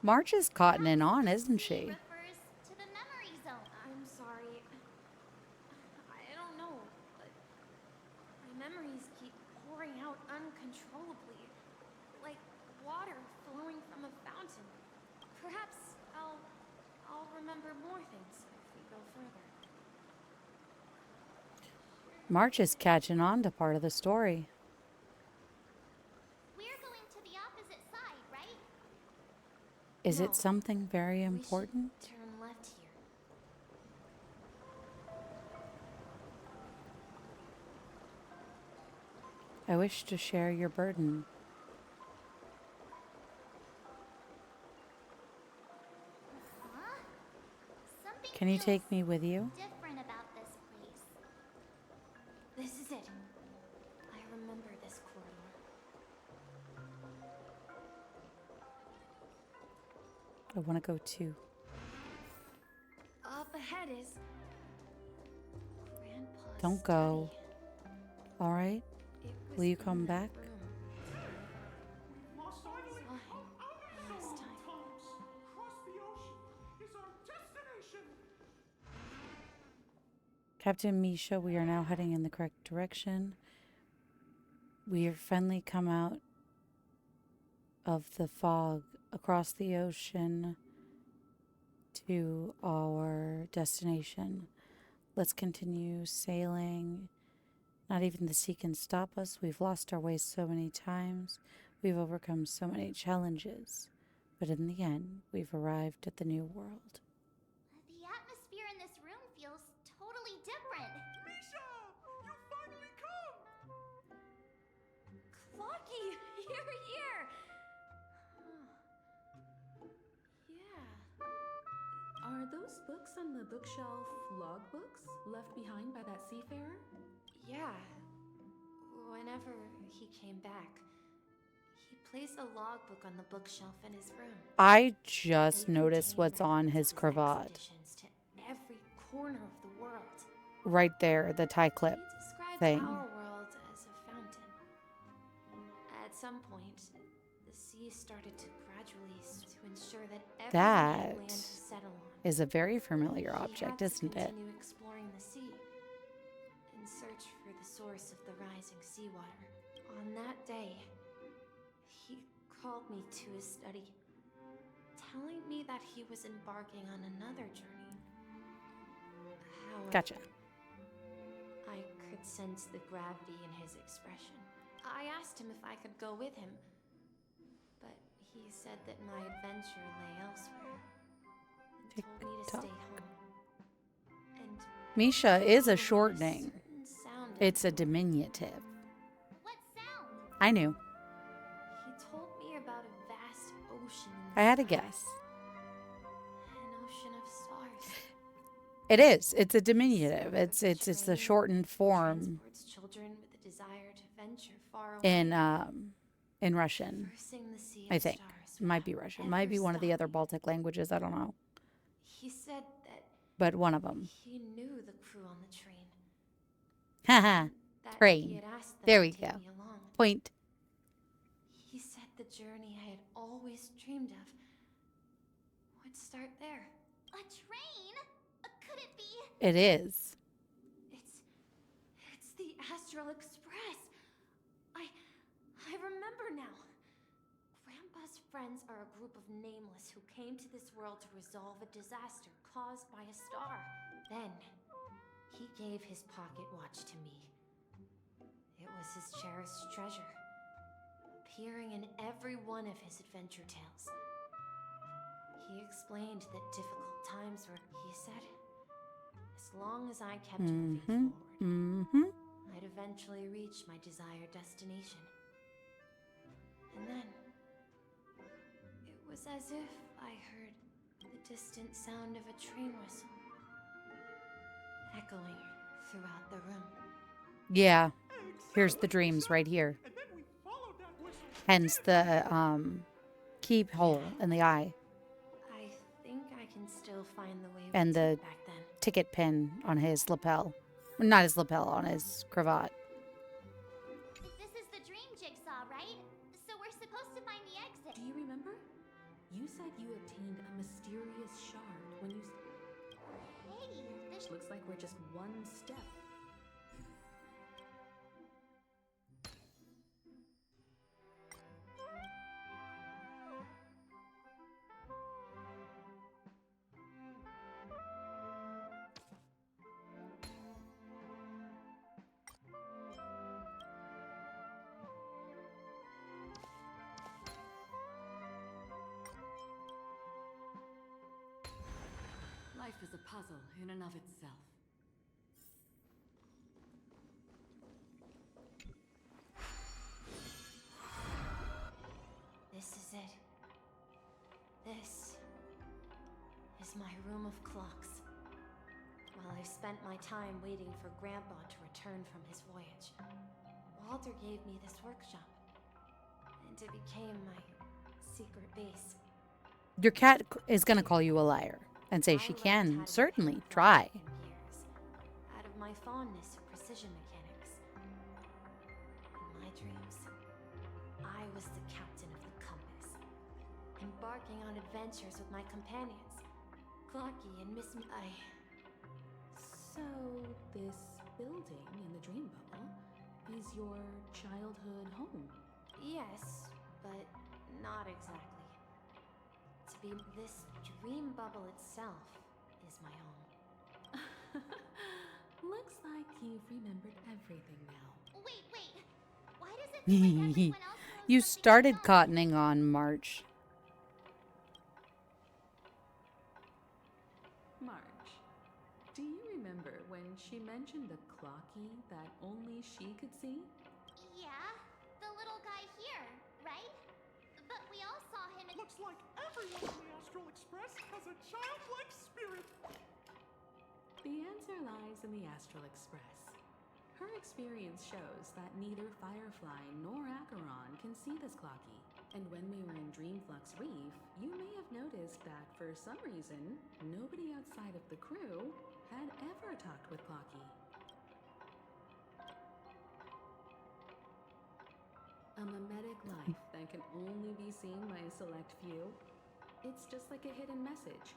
March is cottoning on, isn't she? Refers to the memory zone. I'm sorry. I don't know, but my memories keep pouring out uncontrollably, like water flowing from a fountain. Perhaps I'll remember more things if we go further. March is catching on to part of the story. We're Is No, it something very we should important? turn left here. I wish to share your burden. Huh? Something Can you feels take me with you? different about this place. This is it. I remember this corridor. I want to go too. Up ahead is Grandpa's Don't go. All right? It was Will you in come that back? room. Finally, Saw him last time. Thomas. Cross the ocean is our destination. Captain Misha, we are now heading in the correct direction. We have finally come out of the fog across the ocean to our destination. Let's continue sailing. Not even the sea can stop us. We've lost our way so many times. We've overcome so many challenges. But in the end, we've arrived at the new world. The atmosphere in this room feels totally different. Misha, you finally come. Clocky, you're here. Yeah. Are those books on the bookshelf logbooks left behind by that seafarer? Yeah. Whenever he came back, he placed a logbook on the bookshelf in his room. I just They noticed contain what's on his references cravat. expeditions to every corner of the world. Right there, the tie clip He describes thing. our world as a fountain. At some point, the sea started to gradually to ensure that everyone had land to That settle on. is a very familiar He object, had to isn't it? continue exploring the sea in search for the source of the rising seawater. On that day, he called me to his study, telling me that he was embarking on another journey. However, Gotcha. I could sense the gravity in his expression. I asked him if I could go with him, but he said that my adventure lay elsewhere and told me to stay home. And Misha is a there was shortening. certain sound in It's a the room. diminutive. What sound? I knew. He told me about a vast ocean in the I had a sky. guess. An ocean of stars. It is. It's a diminutive. So It's a the train shortened form transports children with a desire to venture far away. in Russian. Traversing the sea I of think. stars Might be without Russian. Might ever be one of the other stopping. Baltic languages. I don't know. He said that But one of them. he knew the crew on the train. Haha. That he Train. had asked them There to we take go. me along. Point. He said the journey I had always dreamed of would start there. A train? Could it be? It is. It's the Astral Express. I remember now. Grandpa's friends are a group of nameless who came to this world to resolve a disaster caused by a star. Then, he gave his pocket watch to me. It was his cherished treasure, appearing in every one of his adventure tales. He explained that difficult times were, he said, as long as I kept moving forward, I'd eventually reach my desired destination. And then, it was as if I heard the distant sound of a train whistle echoing throughout the room. Yeah. Here's the dreams right here. And then we followed that whistle. Hence the keyhole in the eye I think I can still find the way we and the took back then. ticket pin on his lapel. Not his lapel, on his cravat. This is the dream jigsaw, right? So we're supposed to find the exit. Do you remember? You said you obtained a mysterious shard when you... Hey, this Looks like we're just one step. Life is a puzzle in and of itself. This is it. This is my room of clocks. While I've spent my time waiting for Grandpa to return from his voyage, Walter gave me this workshop, and it became my secret base. Your cat is going to call you a liar and say she can certainly try. Out of my fondness for precision mechanics. In my dreams, I was the captain of the compass, embarking on adventures with my companions, Clocky and Miss So, this building in the dream bubble is your childhood home? Yes, but not exactly. To be this dream bubble itself is my home. Looks like you've remembered everything now. Wait. Why does it feel like everyone else knows You something started about cottoning on March. March, do you remember when she mentioned the clocky that only she could see? Yeah, the little guy here, right? But we all saw him in... Looks like everyone in the Astral Express has a childlike spirit. The answer lies in the Astral Express. Her experience shows that neither Firefly nor Acheron can see this clocky. And when we were in Dreamflux Reef, you may have noticed that for some reason, nobody outside of the crew had ever talked with Clocky. A mimetic life that can only be seen by a select few. It's just like a hidden message.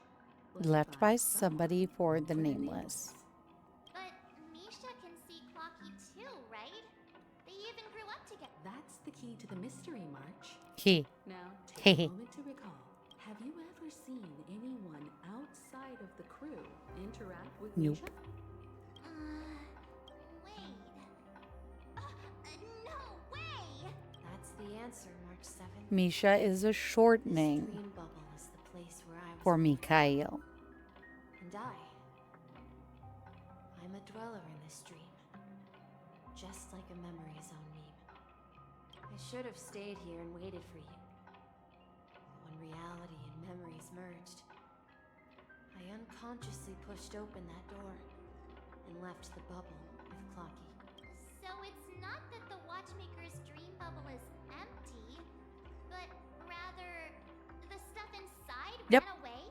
Left by somebody for the nameless. But Misha can see Clocky too, right? They even grew up together. That's the key to the mystery, March. Now, take Hey. a moment to recall. Have you ever seen anyone outside of the crew interact with Nope. Misha? Wait. No way! That's the answer, March 7th. Misha is a short This name dream bubble is the place where I was for born. Mikhail. And I'm a dweller in this dream. Just like a memory zone meme. I should have stayed here and waited for you. But when reality and memories merged, I unconsciously pushed open that door and left the bubble with Clocky. So it's not that the Watchmaker's dream bubble is empty, but rather the stuff inside Yep. ran away?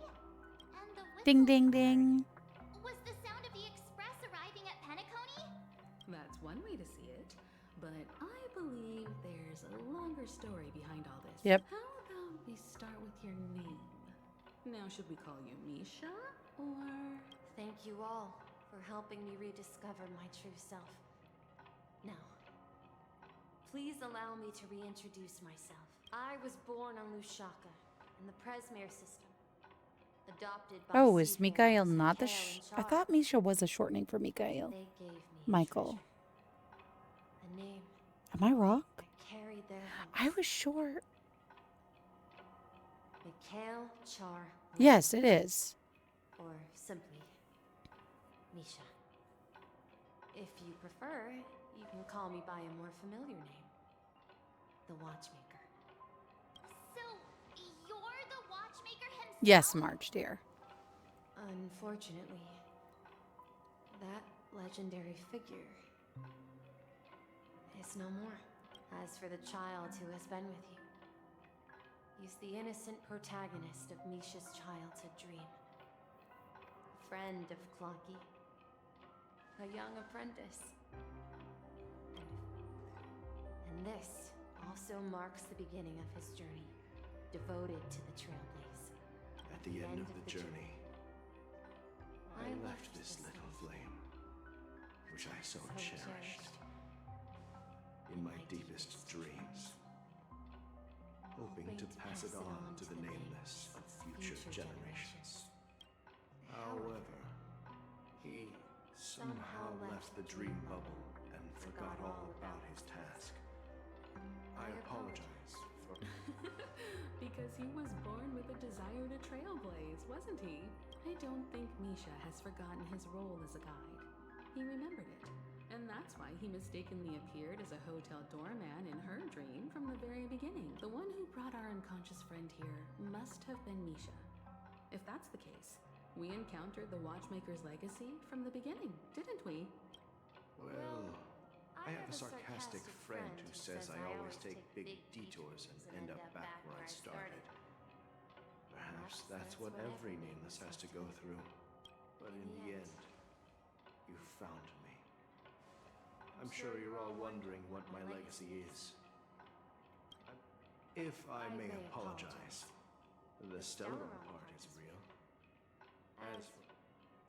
And the whistle Ding, ding, you ding. heard was the sound of the express arriving at Penacony? That's one way to see it, but I believe there's a longer story behind all this. Yep. How about we start with your name? Now, should we call you Misha, or... Thank you all for helping me rediscover my true self. Now, please allow me to reintroduce myself. I was born on Lushaka in the Presmere system. Adopted by Oh, is seafarers Mikhail not the Mikhail and I Char. thought Misha was a shortening for Mikhail. They gave me a Michael. treasure, a name Am I wrong? that carried their I hopes. was sure. Mikhail Char. Yes, it is. Or simply, Misha. If you prefer, you can call me by a more familiar name. The Watchmaker. So, you're the Watchmaker himself? Yes, March, dear. Unfortunately, that legendary figure is no more. As for the child who has been with you, he's the innocent protagonist of Misha's childhood dream. A friend of Clocky. A young apprentice. And this also marks the beginning of his journey, devoted to the Trailblaze. At the end of the journey, I left this little flame, which I so cherished, in my deepest dreams, hoping to pass it on to the nameless of future generations. However, he somehow left the dream bubble and forgot all about his task. I apologize for... Because he was born with a desire to trailblaze, wasn't he? I don't think Misha has forgotten his role as a guide. He remembered it, and that's why he mistakenly appeared as a hotel doorman in her dream from the very beginning. The one who brought our unconscious friend here must have been Misha. If that's the case, we encountered the Watchmaker's legacy from the beginning, didn't we? Well, I have a sarcastic friend who says I always take big detours and end up back where I started. Perhaps that's what every nameless has to go through. But in the end, you found me. I'm sure you're all wondering what my legacy is. If I may apologize, the Stellaron part is real. As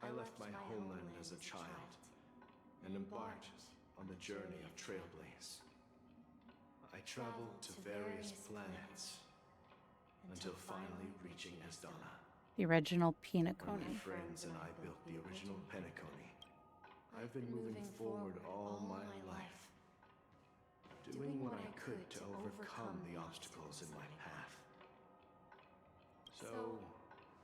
I left my homeland as a child and embarked on the journey of Trailblaze. I traveled to various planets until finally reaching Asdana. The original When Penacony. my friends and I built the original Penacony, I've been moving forward all my life, doing what I could to overcome the obstacles in my path. So,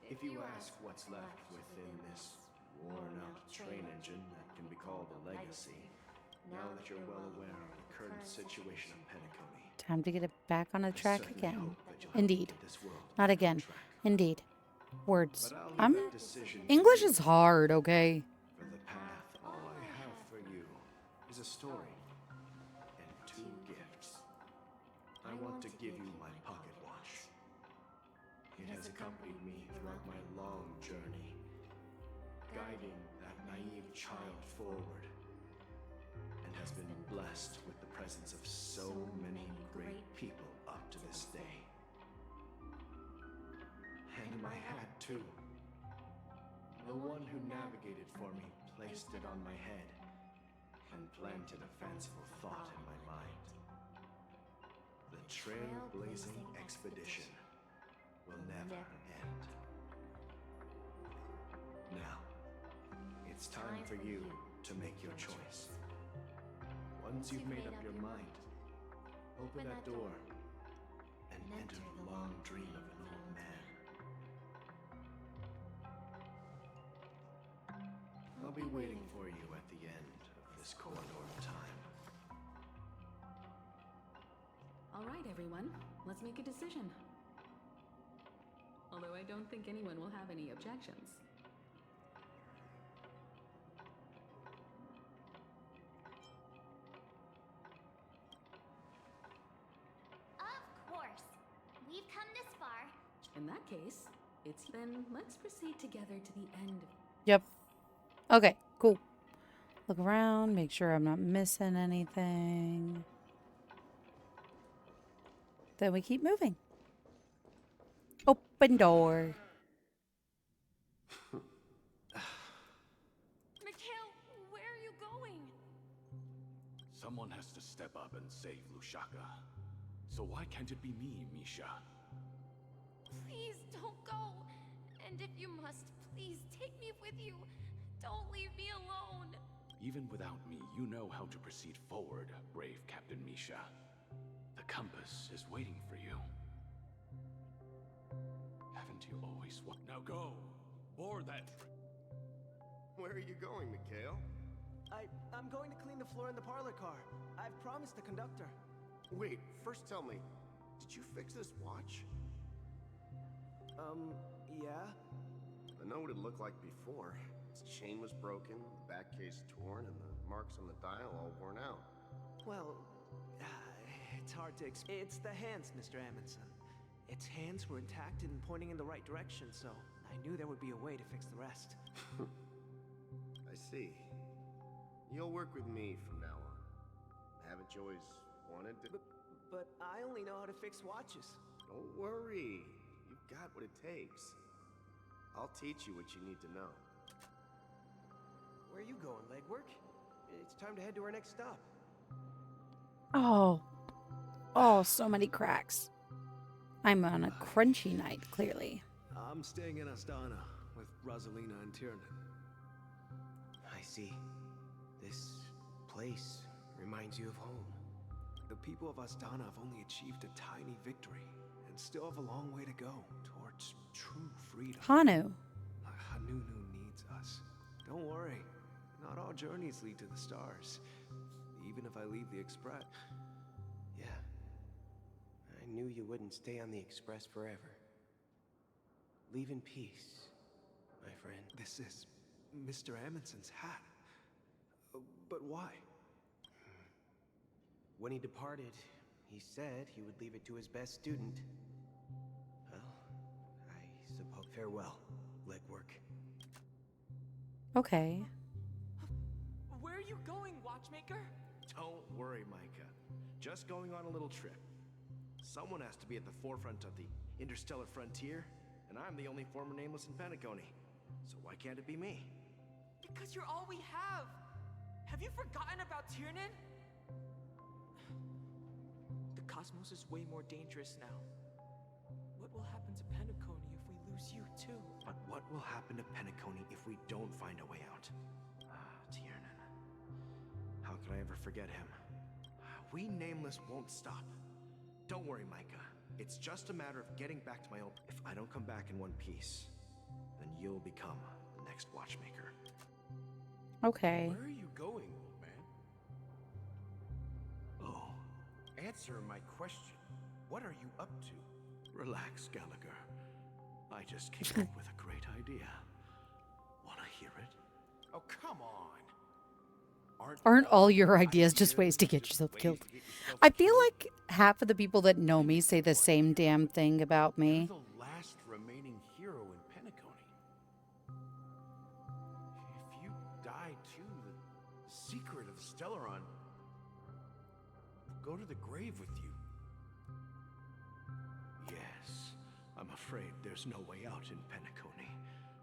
if you ask what's left within this worn-out train engine that can be called a legacy, now that you're well aware of the current situation of Penacony, Time to get it back on the I track certainly again. hope that you'll help Indeed. get this world Not back on again. track. Indeed. Words. But I'll leave I'm that decision to English you. is hard, okay? For the path, all I have for you is a story and 2 gifts. I want to give you my pocket watch. It has accompanied me throughout my long journey, guiding that naive child forward, and has been blessed with the presence of so many great people up to this day. And my hat, too. The one who navigated for me placed it on my head and planted a fanciful thought in my mind. The trailblazing expedition will never end. Now, it's time for you to make your choice. Once you've made up your mind, open that door and enter the long dream of an old man. I'll be waiting for you at the end of this corridor of time. All right, everyone, let's make a decision. Although I don't think anyone will have any objections. Of course. We've come this far. In that case, then let's proceed together to the end of Yep. Okay, cool. Look around, make sure I'm not missing anything. Then we keep moving. Open door. Mikhail, where are you going? Someone has to step up and save Lushaka. So why can't it be me, Misha? Please don't go. And if you must, please take me with you. Don't leave me alone. Even without me, you know how to proceed forward, brave Captain Misha. The compass is waiting for you. Haven't you always Now go! Board that Where are you going, Mikhail? I'm going to clean the floor in the parlor car. I've promised the conductor. Wait, first tell me, did you fix this watch? Yeah? I know what it looked like before. Its chain was broken, the back case torn, and the marks on the dial all worn out. Well, it's hard to explain. It's the hands, Mr. Amundsen. Its hands were intact and pointing in the right direction, so I knew there would be a way to fix the rest. I see. You'll work with me from now on. Haven't you always wanted to? But I only know how to fix watches. Don't worry. You've got what it takes. I'll teach you what you need to know. Where are you going, legwork? It's time to head to our next stop. Oh. Oh, so many cracks. I'm on a crunchy night, clearly. I'm staying in Astana with Rosalina and Tiernan. I see. This place reminds you of home. The people of Astana have only achieved a tiny victory and still have a long way to go towards true freedom. Hanu. A All journeys lead to the stars, even if I leave the Express. Yeah. I knew you wouldn't stay on the Express forever. Leave in peace, my friend. This is Mr. Amundsen's hat. But why? When he departed, he said he would leave it to his best student. Well, I suppose farewell, legwork. Okay. Where are you going, Watchmaker? Don't worry, Micah. Just going on a little trip. Someone has to be at the forefront of the interstellar frontier, and I'm the only former nameless in Penacony. So why can't it be me? Because you're all we have. Have you forgotten about Tiernan? The cosmos is way more dangerous now. What will happen to Penacony if we lose you too? But what will happen to Penacony if we don't find a way out? Tiernan. How could I ever forget him? We Nameless won't stop. Don't worry, Micah. It's just a matter of getting back to my own... If I don't come back in one piece, then you'll become the next Watchmaker. Okay. Where are you going, old man? Oh. Answer my question. What are you up to? Relax, Gallagher. I just came up with a great idea. Wanna hear it? Oh, come on. Aren't all your ideas just ways to get yourself killed? I feel like half of the people that know me say the same damn thing about me. You're the last remaining hero in Penacony. If you die too, the secret of Stellaron will go to the grave with you. Yes, I'm afraid there's no way out in Penacony,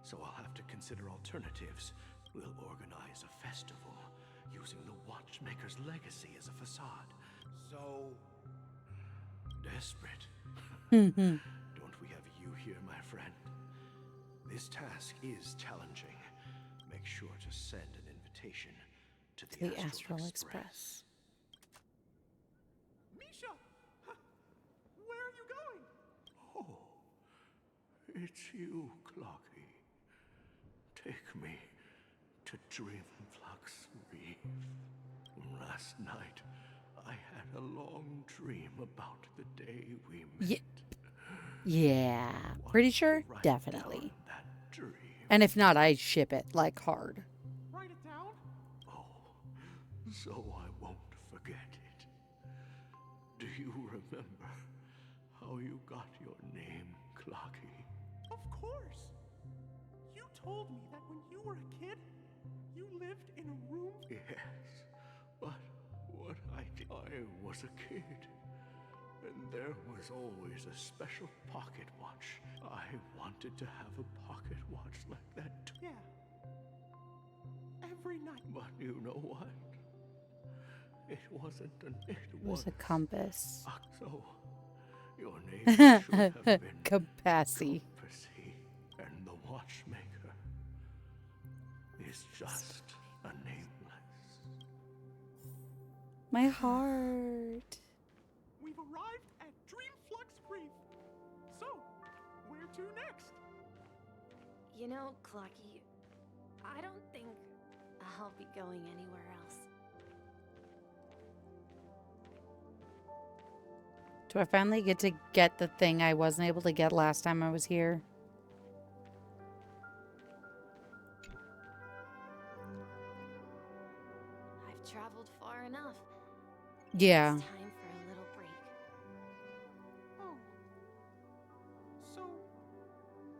so I'll have to consider alternatives. We'll organize a festival using the Watchmaker's legacy as a facade. So desperate. Don't we have you here, my friend? This task is challenging. Make sure to send an invitation to the Astral Express. Misha! Where are you going? Oh, it's you, Clocky. Take me to Dreamflux Reef. Last night, I had a long dream about the day we met. Yeah, pretty sure? Write Definitely. down that dream. And if not, I ship it, like, hard. Write it down? Oh, so I won't forget it. Do you remember how you got your name, Clocky? Of course! You told me that when you were a kid, you lived in a room? Yes, but what I did, I was a kid. And there was always a special pocket watch. I wanted to have a pocket watch like that too. Yeah. Every night. But you know what? It wasn't it was a compass. So, your name should have been Compassy. Compassy. And the Watchmaker is just a nameless. My heart. We've arrived at Dreamflux Reef. So, where to next? You know, Clocky, I don't think I'll be going anywhere else. Do I finally get to get the thing I wasn't able to get last time I was here? I've traveled far enough. Yeah. It's time for a little break. Oh. So,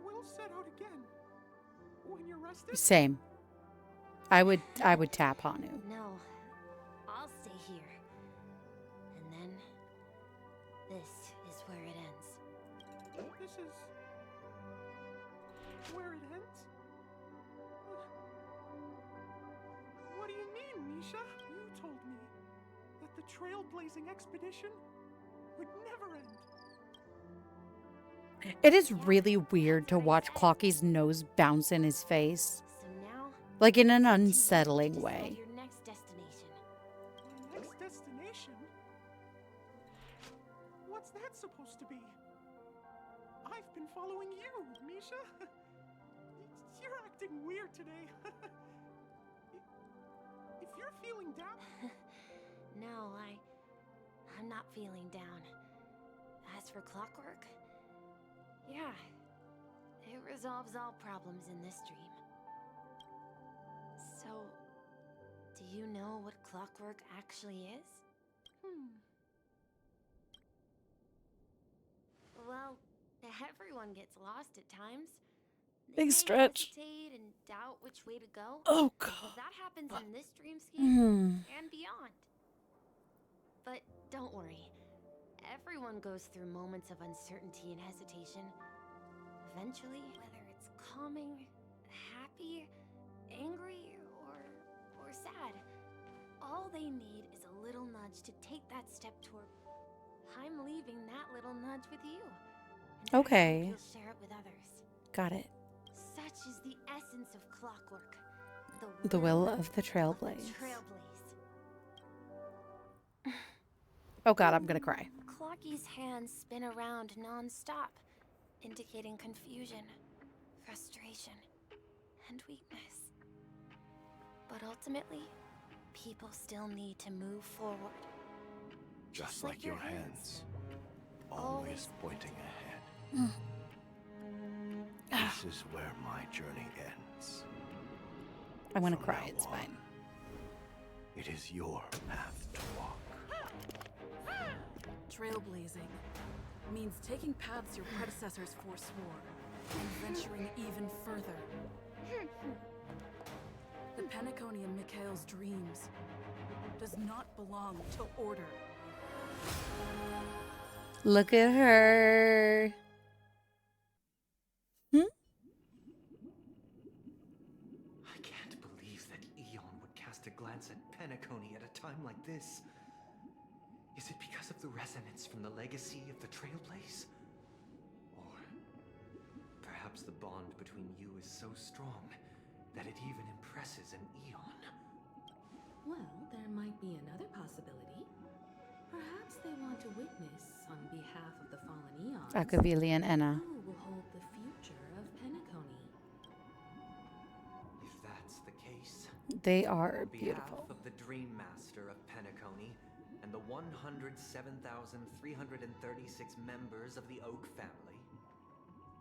we'll set out again. When you're rested? Same. I would tap Hanu. No, I'll stay here. And then, this is where it ends. This is... where it ends? What do you mean, Misha? You told me that the trailblazing expedition would never end. It is really weird to watch Clocky's nose bounce in his face. So now, Like in an unsettling way. your next destination. My next destination? What's that supposed to be? I've been following you, Misha. You're acting weird today. you're feeling down. No, I'm not feeling down. As for clockwork, yeah, it resolves all problems in this dream. So, do you know what clockwork actually is? Well, everyone gets lost at times. They Big may stretch. hesitate and doubt which way to go. Oh, Well, God. that happens in this dreamscape Hmm. and beyond. But don't worry. Everyone goes through moments of uncertainty and hesitation. Eventually, whether it's calming, happy, angry, or sad, all they need is a little nudge to take that step toward. I'm leaving that little nudge with you. And I Okay. hope you'll share it with others. Got it. Such is the essence of clockwork. The will of the Trailblaze. Oh God, I'm gonna cry. Clocky's hands spin around non-stop, indicating confusion, frustration, and weakness. But ultimately, people still need to move forward. Just like your hands, always pointing ahead. This is where my journey ends. I'm gonna From cry, now it's on, fine. It is your path to walk. Trailblazing means taking paths your predecessors forswore and venturing even further. The Penacony in Mikhail's dreams does not belong to order. Look at her. I can't believe that Eon would cast a glance at Penacony at a time like this. Is it because of the resonance from the legacy of the Trailblaze? Or perhaps the bond between you is so strong that it even impresses an Eon? Well, there might be another possibility. Perhaps they want to witness, on behalf of the fallen Eons, Akavili and Enna. who will hold the future of Penacony. If that's the case, They are on beautiful. behalf of the Dream Master of Penacony and the 107,336 members of the Oak family,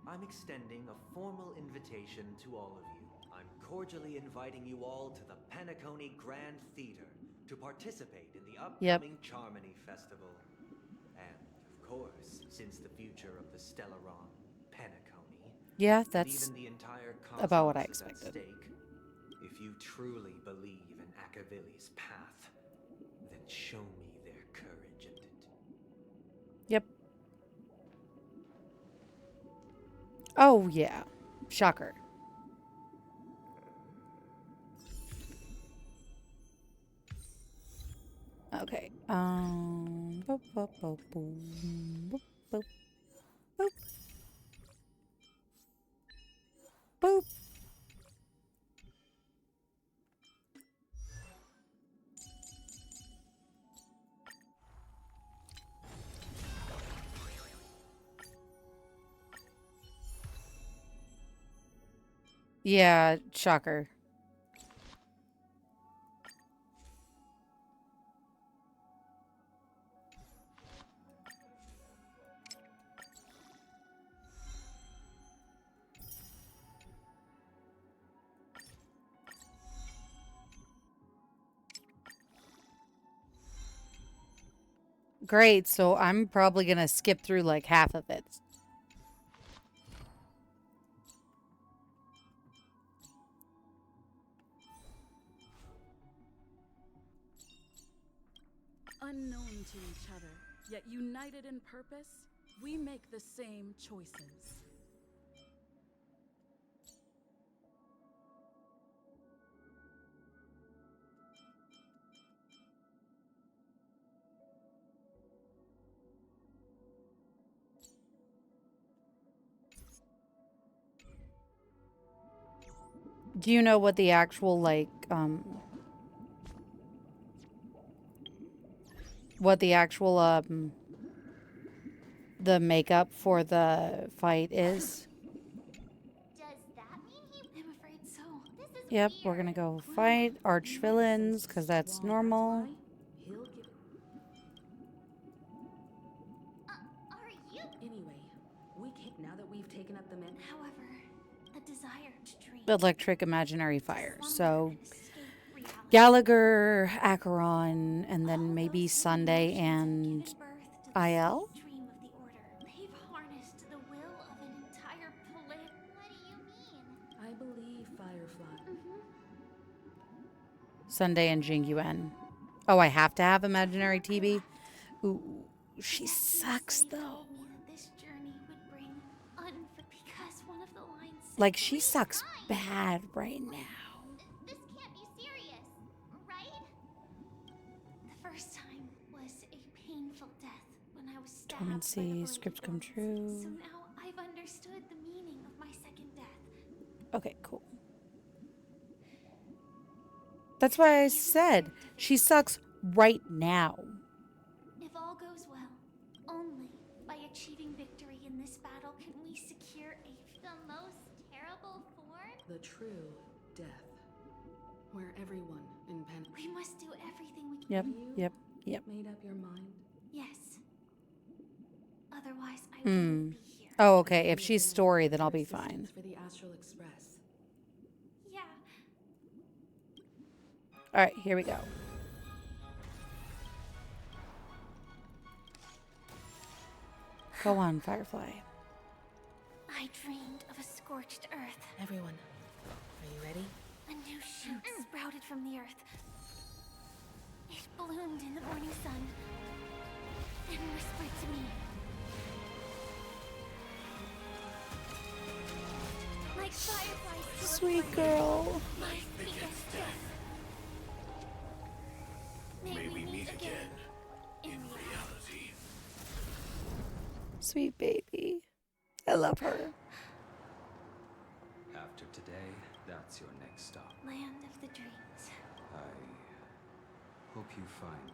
I'm extending a formal invitation to all of you. I'm cordially inviting you all to the Penacony Grand Theater to participate in the upcoming Charmony Festival. And, of course, since the future of the Stellaron, Penacony, Yeah, and that's even the entire about what I cosmos is at expected. stake, if you truly believe in Akavili's path, then show me their courage and it. Yep. Oh yeah. Shocker. Okay. Boop, boop, boop, boom, boop, boop, boop. Boop. Yeah, shocker. Great, so I'm probably gonna skip through like half of it. Unknown to each other, yet united in purpose, we make the same choices. Do you know what the actual what the actual the makeup for the fight is? Does that mean he... I'm afraid so. This is Yep, we're gonna go fight arch villains because that's normal. He'll give it. Are you? Anyway, now that we've taken up the men. However, the desire to dream. Electric imaginary fire. So Escape reality. Gallagher, Acheron, and then maybe Sunday and IL. Dream of the order. They've harnessed the will of an entire planet. What do you mean? I believe Firefly. Sunday and Jingyuan. Oh, I have to have imaginary TB? Ooh, she sucks though. This journey would bring because one of the lines said Like, she sucks bad right now. this can't be serious, right? The first time was a painful death when I was stabbed. Dormancy, scripts come true. So now I've understood the meaning of my second death. Okay, cool. That's why I said she sucks right now. If all goes well, only by achieving victory in this battle can we secure the most terrible form? The true death. Where everyone in Pen. We must do everything we can. Yep. Made up your mind? Yes. Otherwise, I wouldn't be here. Oh, okay. If she's story, then I'll be fine. For the Astral Express. Yeah. All right, here we go. Go on, Firefly. I dreamed of a scorched earth. Everyone, are you ready? A new shoot sprouted from the earth. It bloomed in the morning sun and whispered to me. Like fireflies to a Sweet flame. girl. Life begets death. May we meet again in reality. Sweet baby. I love her. After today, that's your next stop. Land of the dreams. I hope you find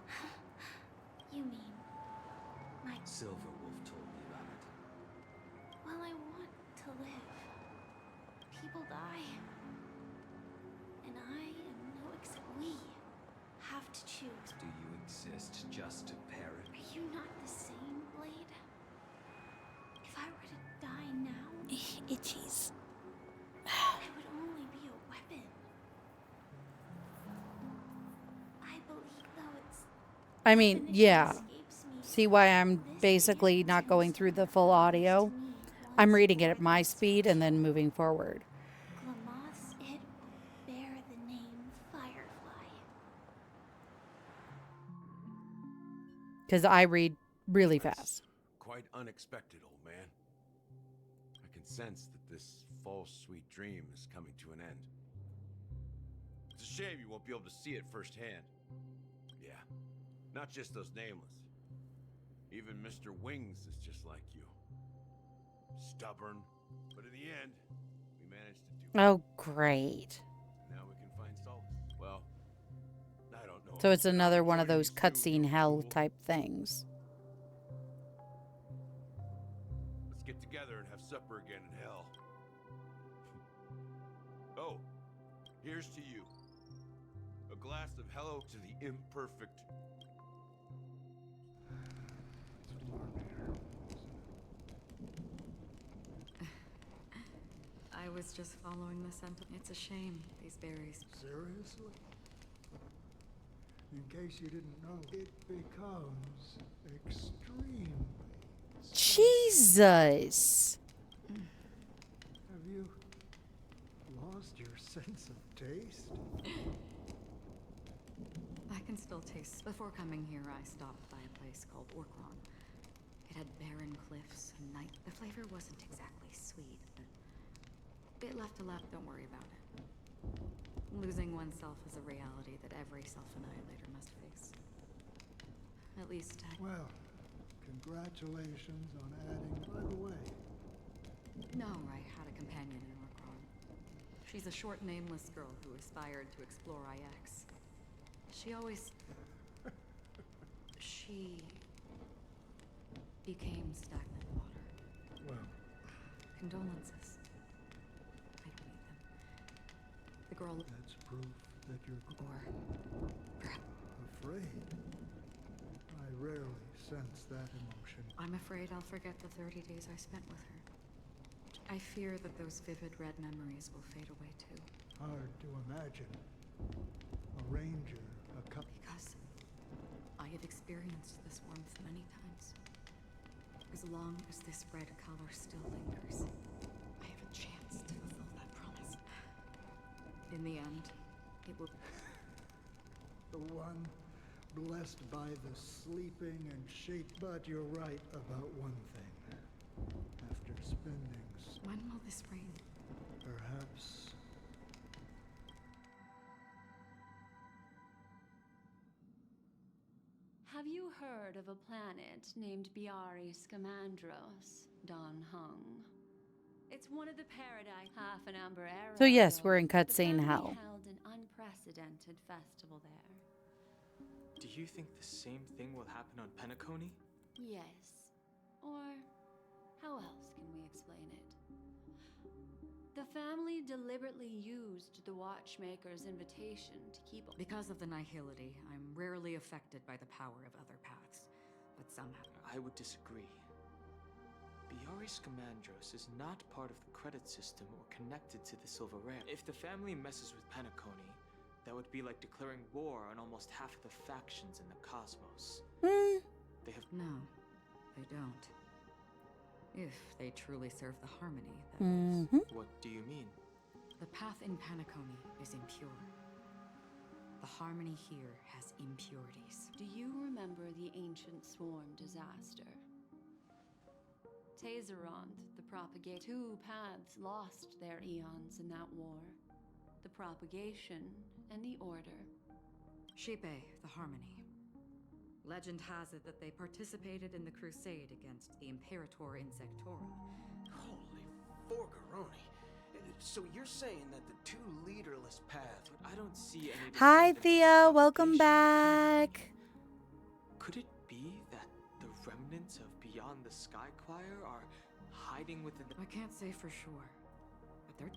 You mean my... Silverwolf told me about it. Well, I want to live. People die. And I am no exception. We have to choose. Do you exist just to perish? Are you not the same, Blade? If I were to die now... Itchies. I would only be a weapon. I believe, though, it's... I mean, yeah. See why I'm basically not going through the full audio? I'm reading it at my speed and then moving forward. Glamoth's it will bear the name Firefly. Because I read really fast. Quite unexpected, old man. I can sense that this false sweet dream is coming to an end. It's a shame you won't be able to see it firsthand. Yeah, not just those nameless. Even Mr. Wings is just like you. Stubborn, but in the end, we managed to do it. Oh, great. Now we can find solace. Well, I don't know. So it's another one of those cutscene hell type things. Let's get together and have supper again in hell. Oh, here's to you. A glass of hello to the imperfect. I was just following the scent. It's a shame, these berries. Seriously? In case you didn't know, it becomes extremely... Jesus! Have you lost your sense of taste? I can still taste. Before coming here, I stopped by a place called Orkron. It had barren cliffs and night. The flavor wasn't exactly sweet, but it left a lap. Don't worry about it. Losing oneself is a reality that every self-annihilator must face. At least Well, congratulations on adding... By the way... No, I had a companion in Orkron. She's a short, nameless girl who aspired to explore IX. She always... She... became stagnant water. Well... Condolences. I don't need them. The for all. That's proof that you're afraid. I rarely sense that emotion. I'm afraid I'll forget the 30 days I spent with her. I fear that those vivid red memories will fade away too. Hard to imagine. A ranger, a cup. Because I have experienced this warmth many times. As long as this red color still lingers, I have a chance to fulfill that promise. In the end, it will... The one blessed by the sleeping and shake. But you're right about one thing. After spending... When will this rain? Perhaps... Have you heard of a planet named Biari Scamandros, Don Hung? It's one of the paradise half an amber era. So yes, we're in The cutscene family hell. held an unprecedented festival there. Do you think the same thing will happen on Penacony? Yes. Or how else can we explain it? The family deliberately used the Watchmaker's invitation to keep... Because of the nihility, I'm rarely affected by the power of other paths. But somehow... I would disagree. Biari Scamandros is not part of the credit system or connected to the Silver Rare. If the family messes with Penacony, that would be like declaring war on almost half of the factions in the cosmos. They have... No, they don't. If they truly serve the harmony, that is. What do you mean? The path in Penacony is impure. The harmony here has impurities. Do you remember the ancient swarm disaster? Tazerond, the propagate. Two paths lost their eons in that war. The propagation and the order. Shipe, the harmony. Legend has it that they participated in the crusade against the Imperator Insectorum. Holy forgaroni. So you're saying that the two leaderless paths... I don't see any... Hi, Thea. Welcome back. Could it be that the remnants of Beyond the Sky Choir are hiding within the... I can't say for sure, but they're...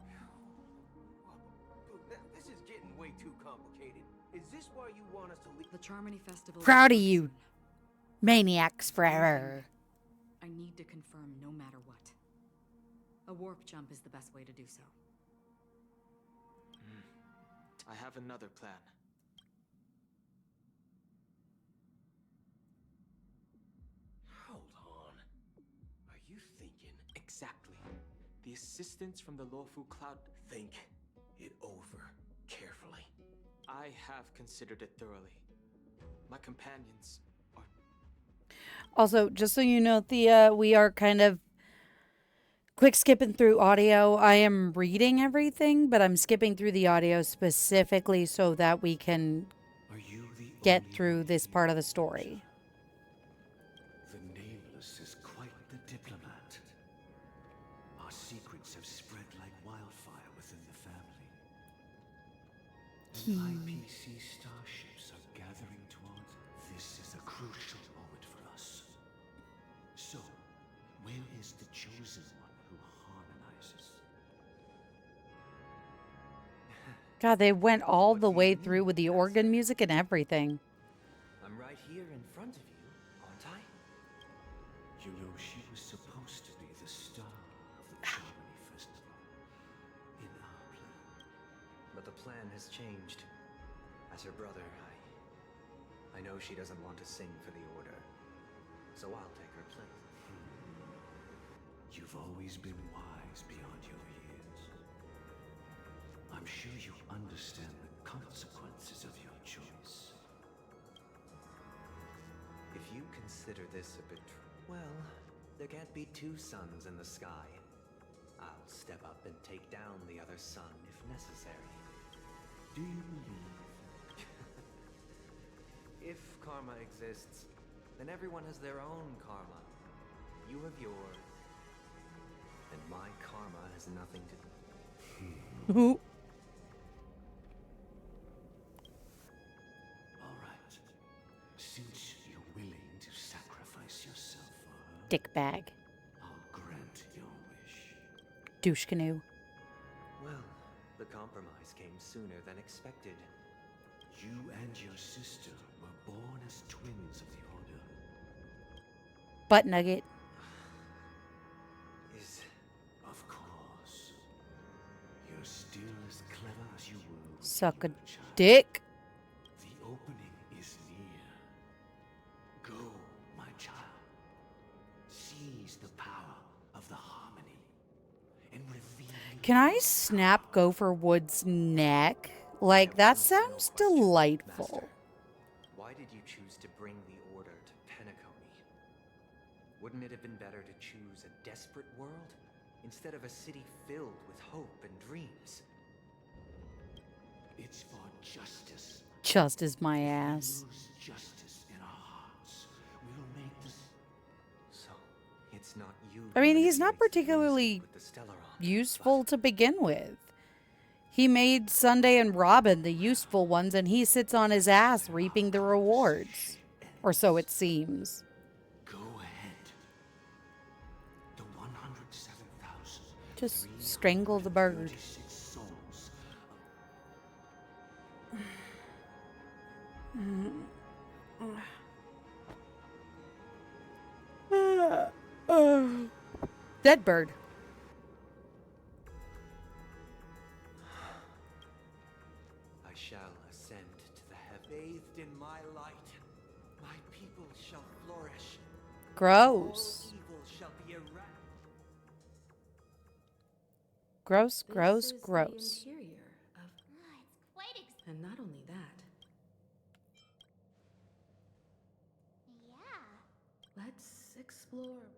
This is getting way too complicated. Is this why you want us to leave? The Charmony Festival... Proud of you. Maniacs forever. I need to confirm no matter what. A warp jump is the best way to do so. I have another plan. Hold on. Are you thinking... Exactly. The assistance from the Lawfu Cloud... Think it over carefully. I have considered it thoroughly. My companions are... Also, just so you know, Thea, we are kind of quick skipping through audio. I am reading everything, but I'm skipping through the audio specifically so that we can get through this part of the story. The Nameless is quite the diplomat. Our secrets have spread like wildfire within the family. And IPC starships are gathering towards... This is a crucial moment for us. So, where is the chosen one who harmonizes? God, they went all the way through with the organ music and everything. I'm right here in front of you, aren't I? You know, she was supposed to be the star of the Charmony Festival. In our plan. But the plan has changed. As her brother, I know she doesn't want to sing for the Order. So I'll take her place. You've always been wise beyond your years. I'm sure you understand the consequences of your choice. If you consider this a bit... Well, there can't be two suns in the sky. I'll step up and take down the other sun if necessary. Do you believe? If karma exists, then everyone has their own karma. You have yours, and my karma has nothing to do. All right. Since you're willing to sacrifice yourself for her, Dick bag. I'll grant your wish. Douche canoe. Well, the compromise came sooner than expected. You and your sister were born as twins of the Order. Butt nugget. Is... Of course. You're still as clever as you were. Suck a dick. The opening is near. Go, my child. Seize the power of the harmony and reveal. Can I snap Gopher Wood's neck? Like, that sounds delightful. Why did you choose to bring the Order to Penacony? Wouldn't it have been better to choose a desperate world instead of a city filled with hope and dreams? It's for justice. Justice, my ass. Lose justice in our hearts. We'll make this. So, it's not you. I mean, he's not particularly useful to begin with. He made Sunday and Robin the useful ones, and he sits on his ass reaping the rewards. Or so it seems. Go ahead. The 107,000. Just strangle the bird. Souls. Dead bird. I shall ascend to the heavens. Bathed in my light, my people shall flourish. Gross. All evil shall be erased. Gross, gross, This is gross. the interior of... It's quite And not only that, yeah. let's explore.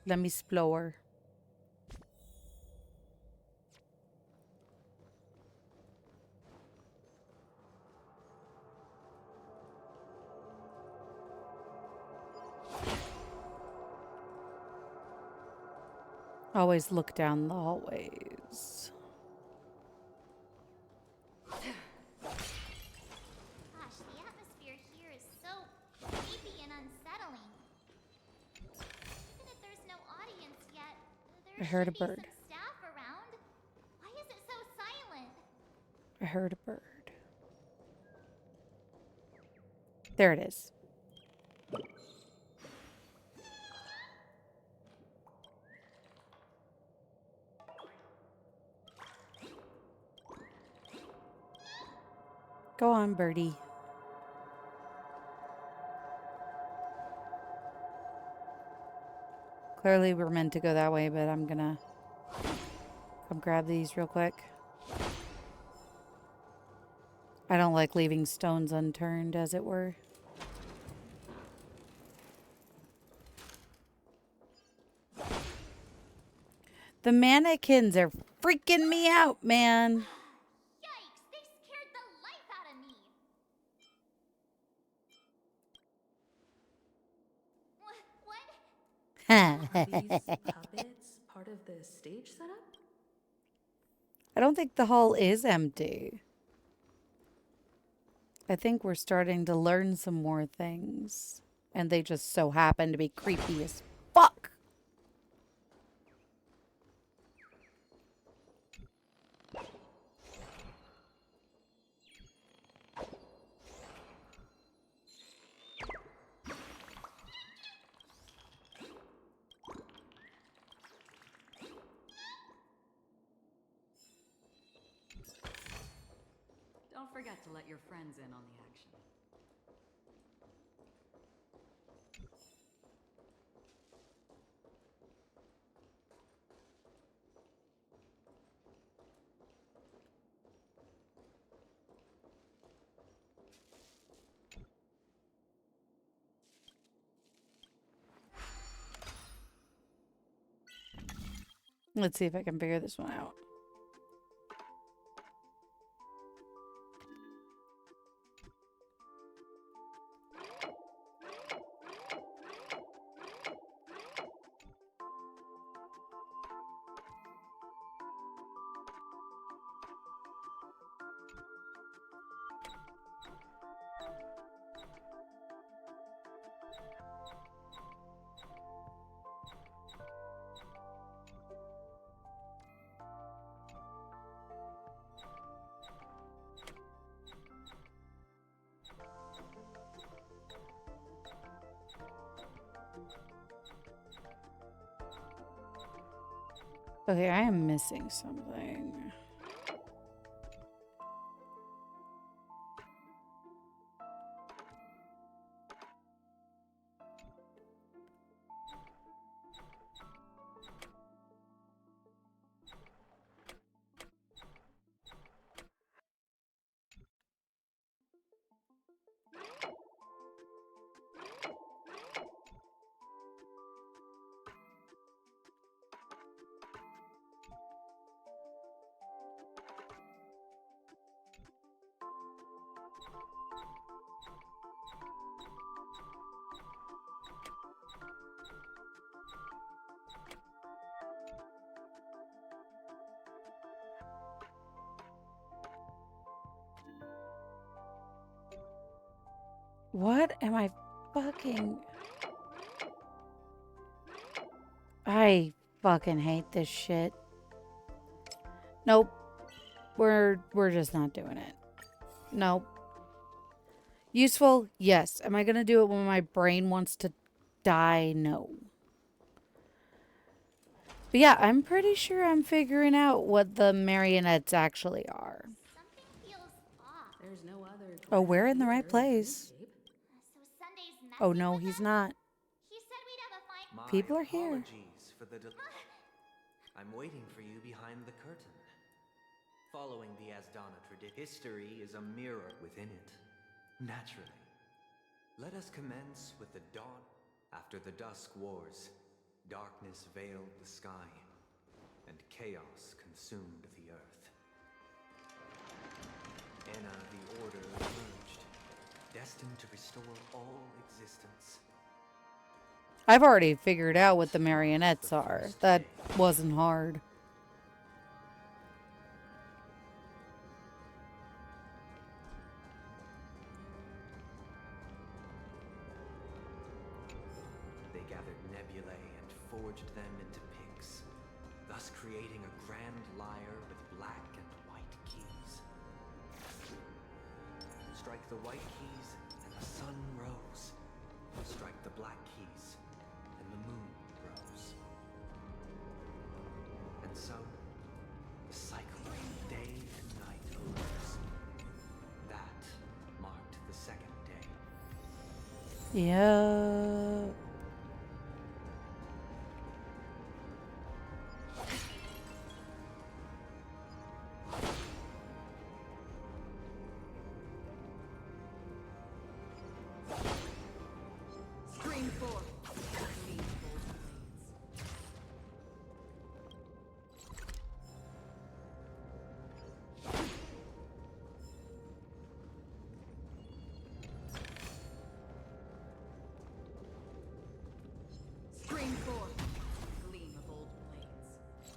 Let me explore. Always look down the hallways. Gosh, the atmosphere here is so creepy and unsettling. Even if there's no audience yet, I there heard a should be bird. some staff around. Why is it so silent? I heard a bird. There it is. Go on, birdie. Clearly we're meant to go that way, but I'm gonna come grab these real quick. I don't like leaving stones unturned, as it were. The mannequins are freaking me out, man. Yikes, they scared the life out of me. What? Are these puppets part of the stage setup? I don't think the hall is empty. I think we're starting to learn some more things. And they just so happen to be creepy as fuck. Don't forget to let your friends in on the action. Let's see if I can figure this one out. Okay, I am missing something. What am I fucking... I fucking hate this shit. Nope. We're just not doing it. Nope. Useful? Yes. Am I gonna do it when my brain wants to die? No. But yeah, I'm pretty sure I'm figuring out what the marionettes actually are. There's no other. Oh, we're in the right place. Oh, no, he's not. My People are here. apologies for the I'm waiting for you behind the curtain. Following the Asdana tradition, history is a mirror within it. Naturally. Let us commence with the dawn. After the Dusk Wars, darkness veiled the sky, and chaos consumed the earth. Enna the Order emerged, destined to restore all existence. I've already figured out what the marionettes are. That wasn't hard. They gathered nebulae and forged them into picks, thus creating a grand lyre with black and white keys. Strike the white keys and the sun rose. Strike the black keys and the moon rose. And so, the cycle of day and night arose. That marked the second day. Yeah. Scream 4. Scream 4. Gleam of old blades.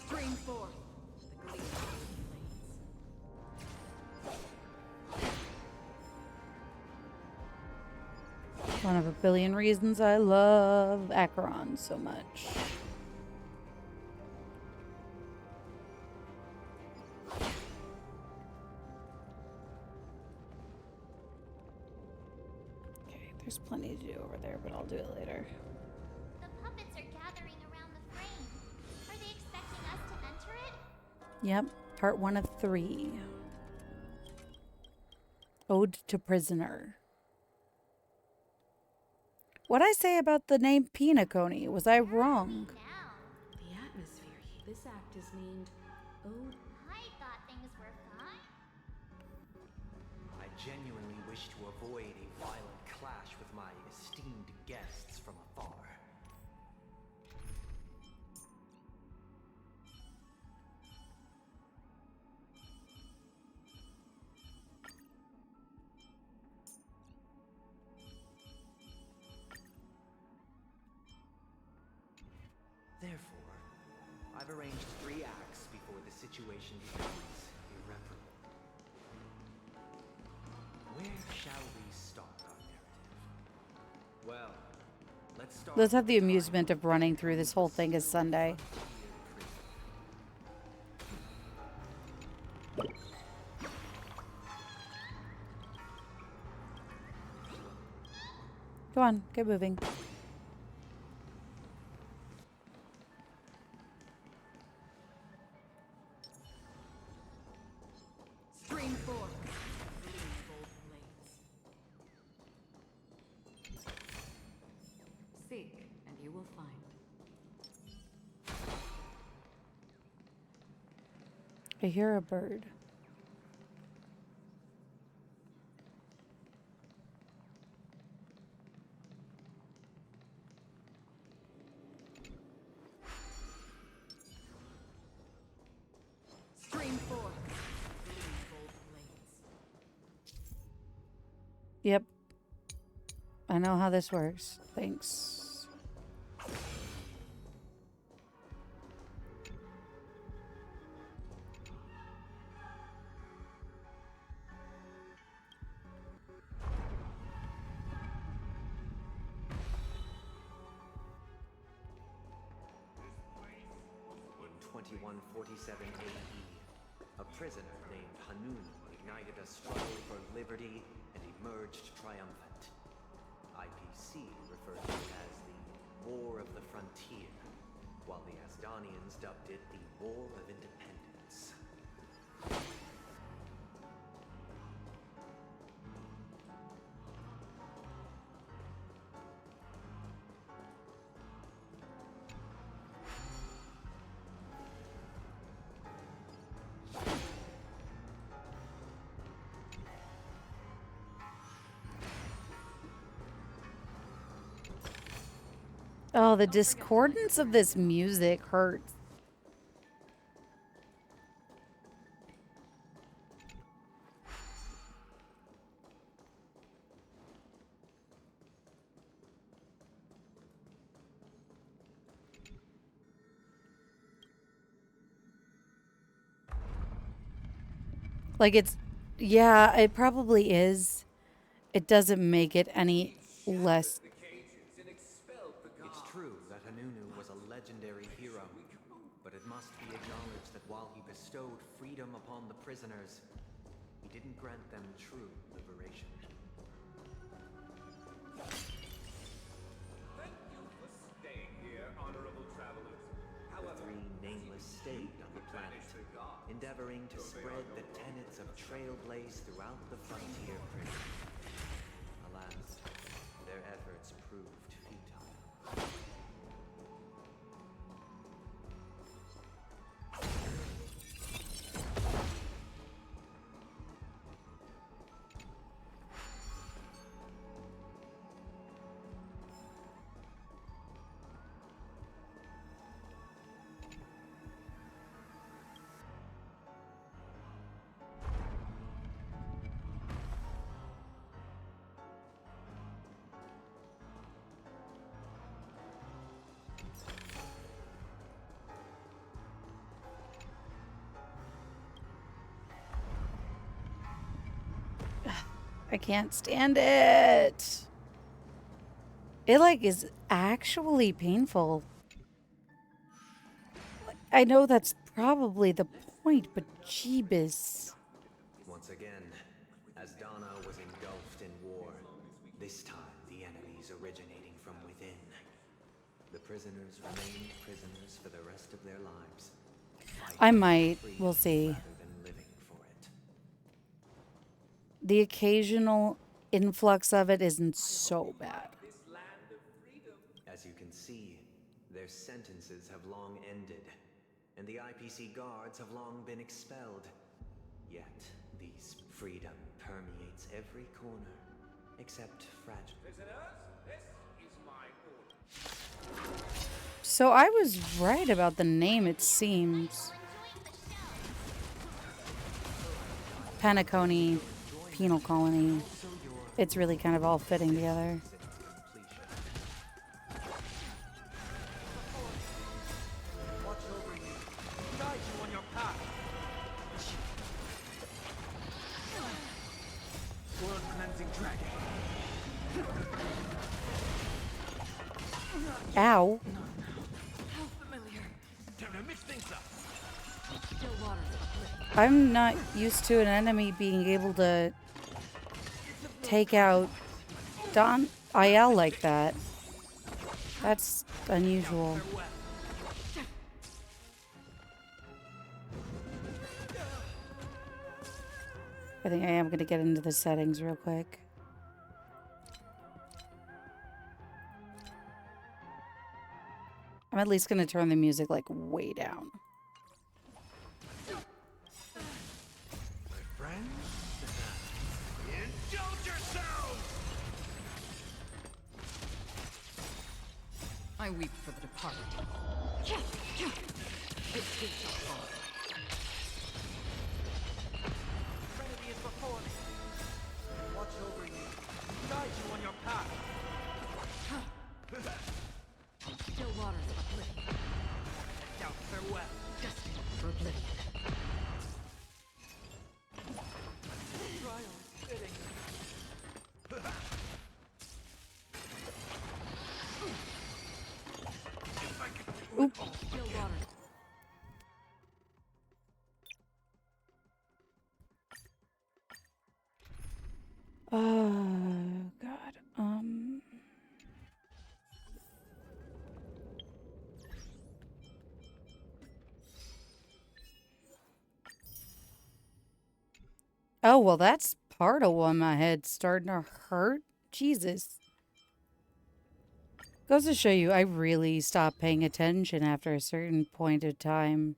Scream 4. The gleam of old blades. One of a billion reasons I love Acheron so much. Okay, there's plenty to do over there, but I'll do it later. The puppets are gathering around the frame. Are they expecting us to enter it? Yep. Part 1 of 3. Ode to Prisoner. What'd I say about the name Penacony? Was I wrong? The atmosphere. This act is named Ode. I thought things were fine. I genuinely wish to avoid a violent clash with my esteemed guests from afar. Therefore, I've arranged 3 acts before the situation becomes irreparable. Where shall we start our narrative? Well, let's start. Let's have the amusement of running through this whole thing as Sunday. Go on, get moving. Stream 4. Seek, and you will find. I hear a bird. Stream 4. Yep. I know how this works. Thanks. In 2147 AE, a prisoner named Hanun ignited a struggle for liberty and emerged triumphant. IPC referred to it as the War of the Frontier, while the Asdanians dubbed it the War of Independence. Oh, the discordance of this music hurts. Like yeah, it probably is. It doesn't make it any less. It's true that Hanunu was a legendary hero, but it must be acknowledged that while he bestowed freedom upon the prisoners, he didn't grant them true liberation. Thank you for staying here, honorable travelers. The 3 nameless stayed on the planet, endeavoring to spread the tenets of trailblaze throughout the frontier prison. Alas, their efforts proved futile. I can't stand it. It like is actually painful. I know that's probably the point, but jeebus. Once again, Asdana was engulfed in war. This time, the enemies originating from within. The prisoners remained prisoners for the rest of their lives. I might. We'll see. The occasional influx of it isn't so bad. As you can see, their sentences have long ended, and the IPC guards have long been expelled. Yet, these freedom permeates every corner, except fragile. So I was right about the name, it seems. Penacony, Penal Colony. It's really kind of all fitting together. Watch over you, guide you on your path. World cleansing dragon. Ow. How familiar. Time to mix things up. I'm not used to an enemy being able to take out Don IL like that. That's unusual. I think I am going to get into the settings real quick. I'm at least going to turn the music like way down. I weep for the departed. It too shall fall. Trinity is before me. Watch over you, guide you on your path. Still waters of oblivion. Doubt farewell. Destined for oblivion. Trial is fitting. Oop. Still waters. Oh, God. Oh, well, that's part of why my head's starting to hurt. Jesus. Goes to show you, I really stopped paying attention after a certain point of time.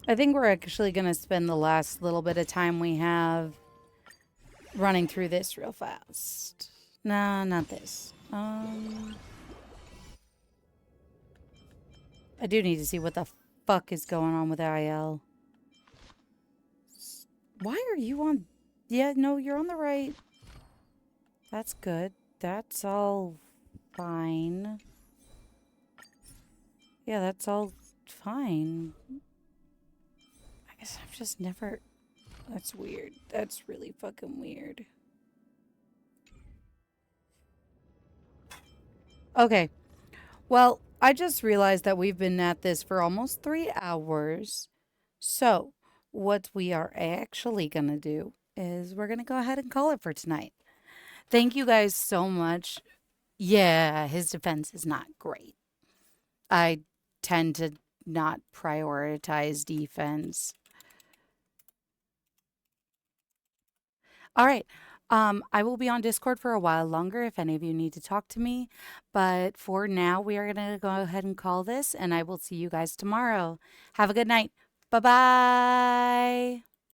I think we're actually going to spend the last little bit of time we have running through this real fast. Nah, not this. I do need to see what the fuck is going on with IL. Why are you on... Yeah, no, you're on the right. That's good. That's all fine. Yeah, that's all fine. I guess I've just never... That's weird. That's really fucking weird. Okay. Well, I just realized that we've been at this for almost 3 hours. So, what we are actually going to do is we're going to go ahead and call it for tonight. Thank you guys so much. Yeah, his defense is not great. I tend to not prioritize defense. All right. I will be on Discord for a while longer if any of you need to talk to me. But for now, we are going to go ahead and call this, and I will see you guys tomorrow. Have a good night. Bye-bye.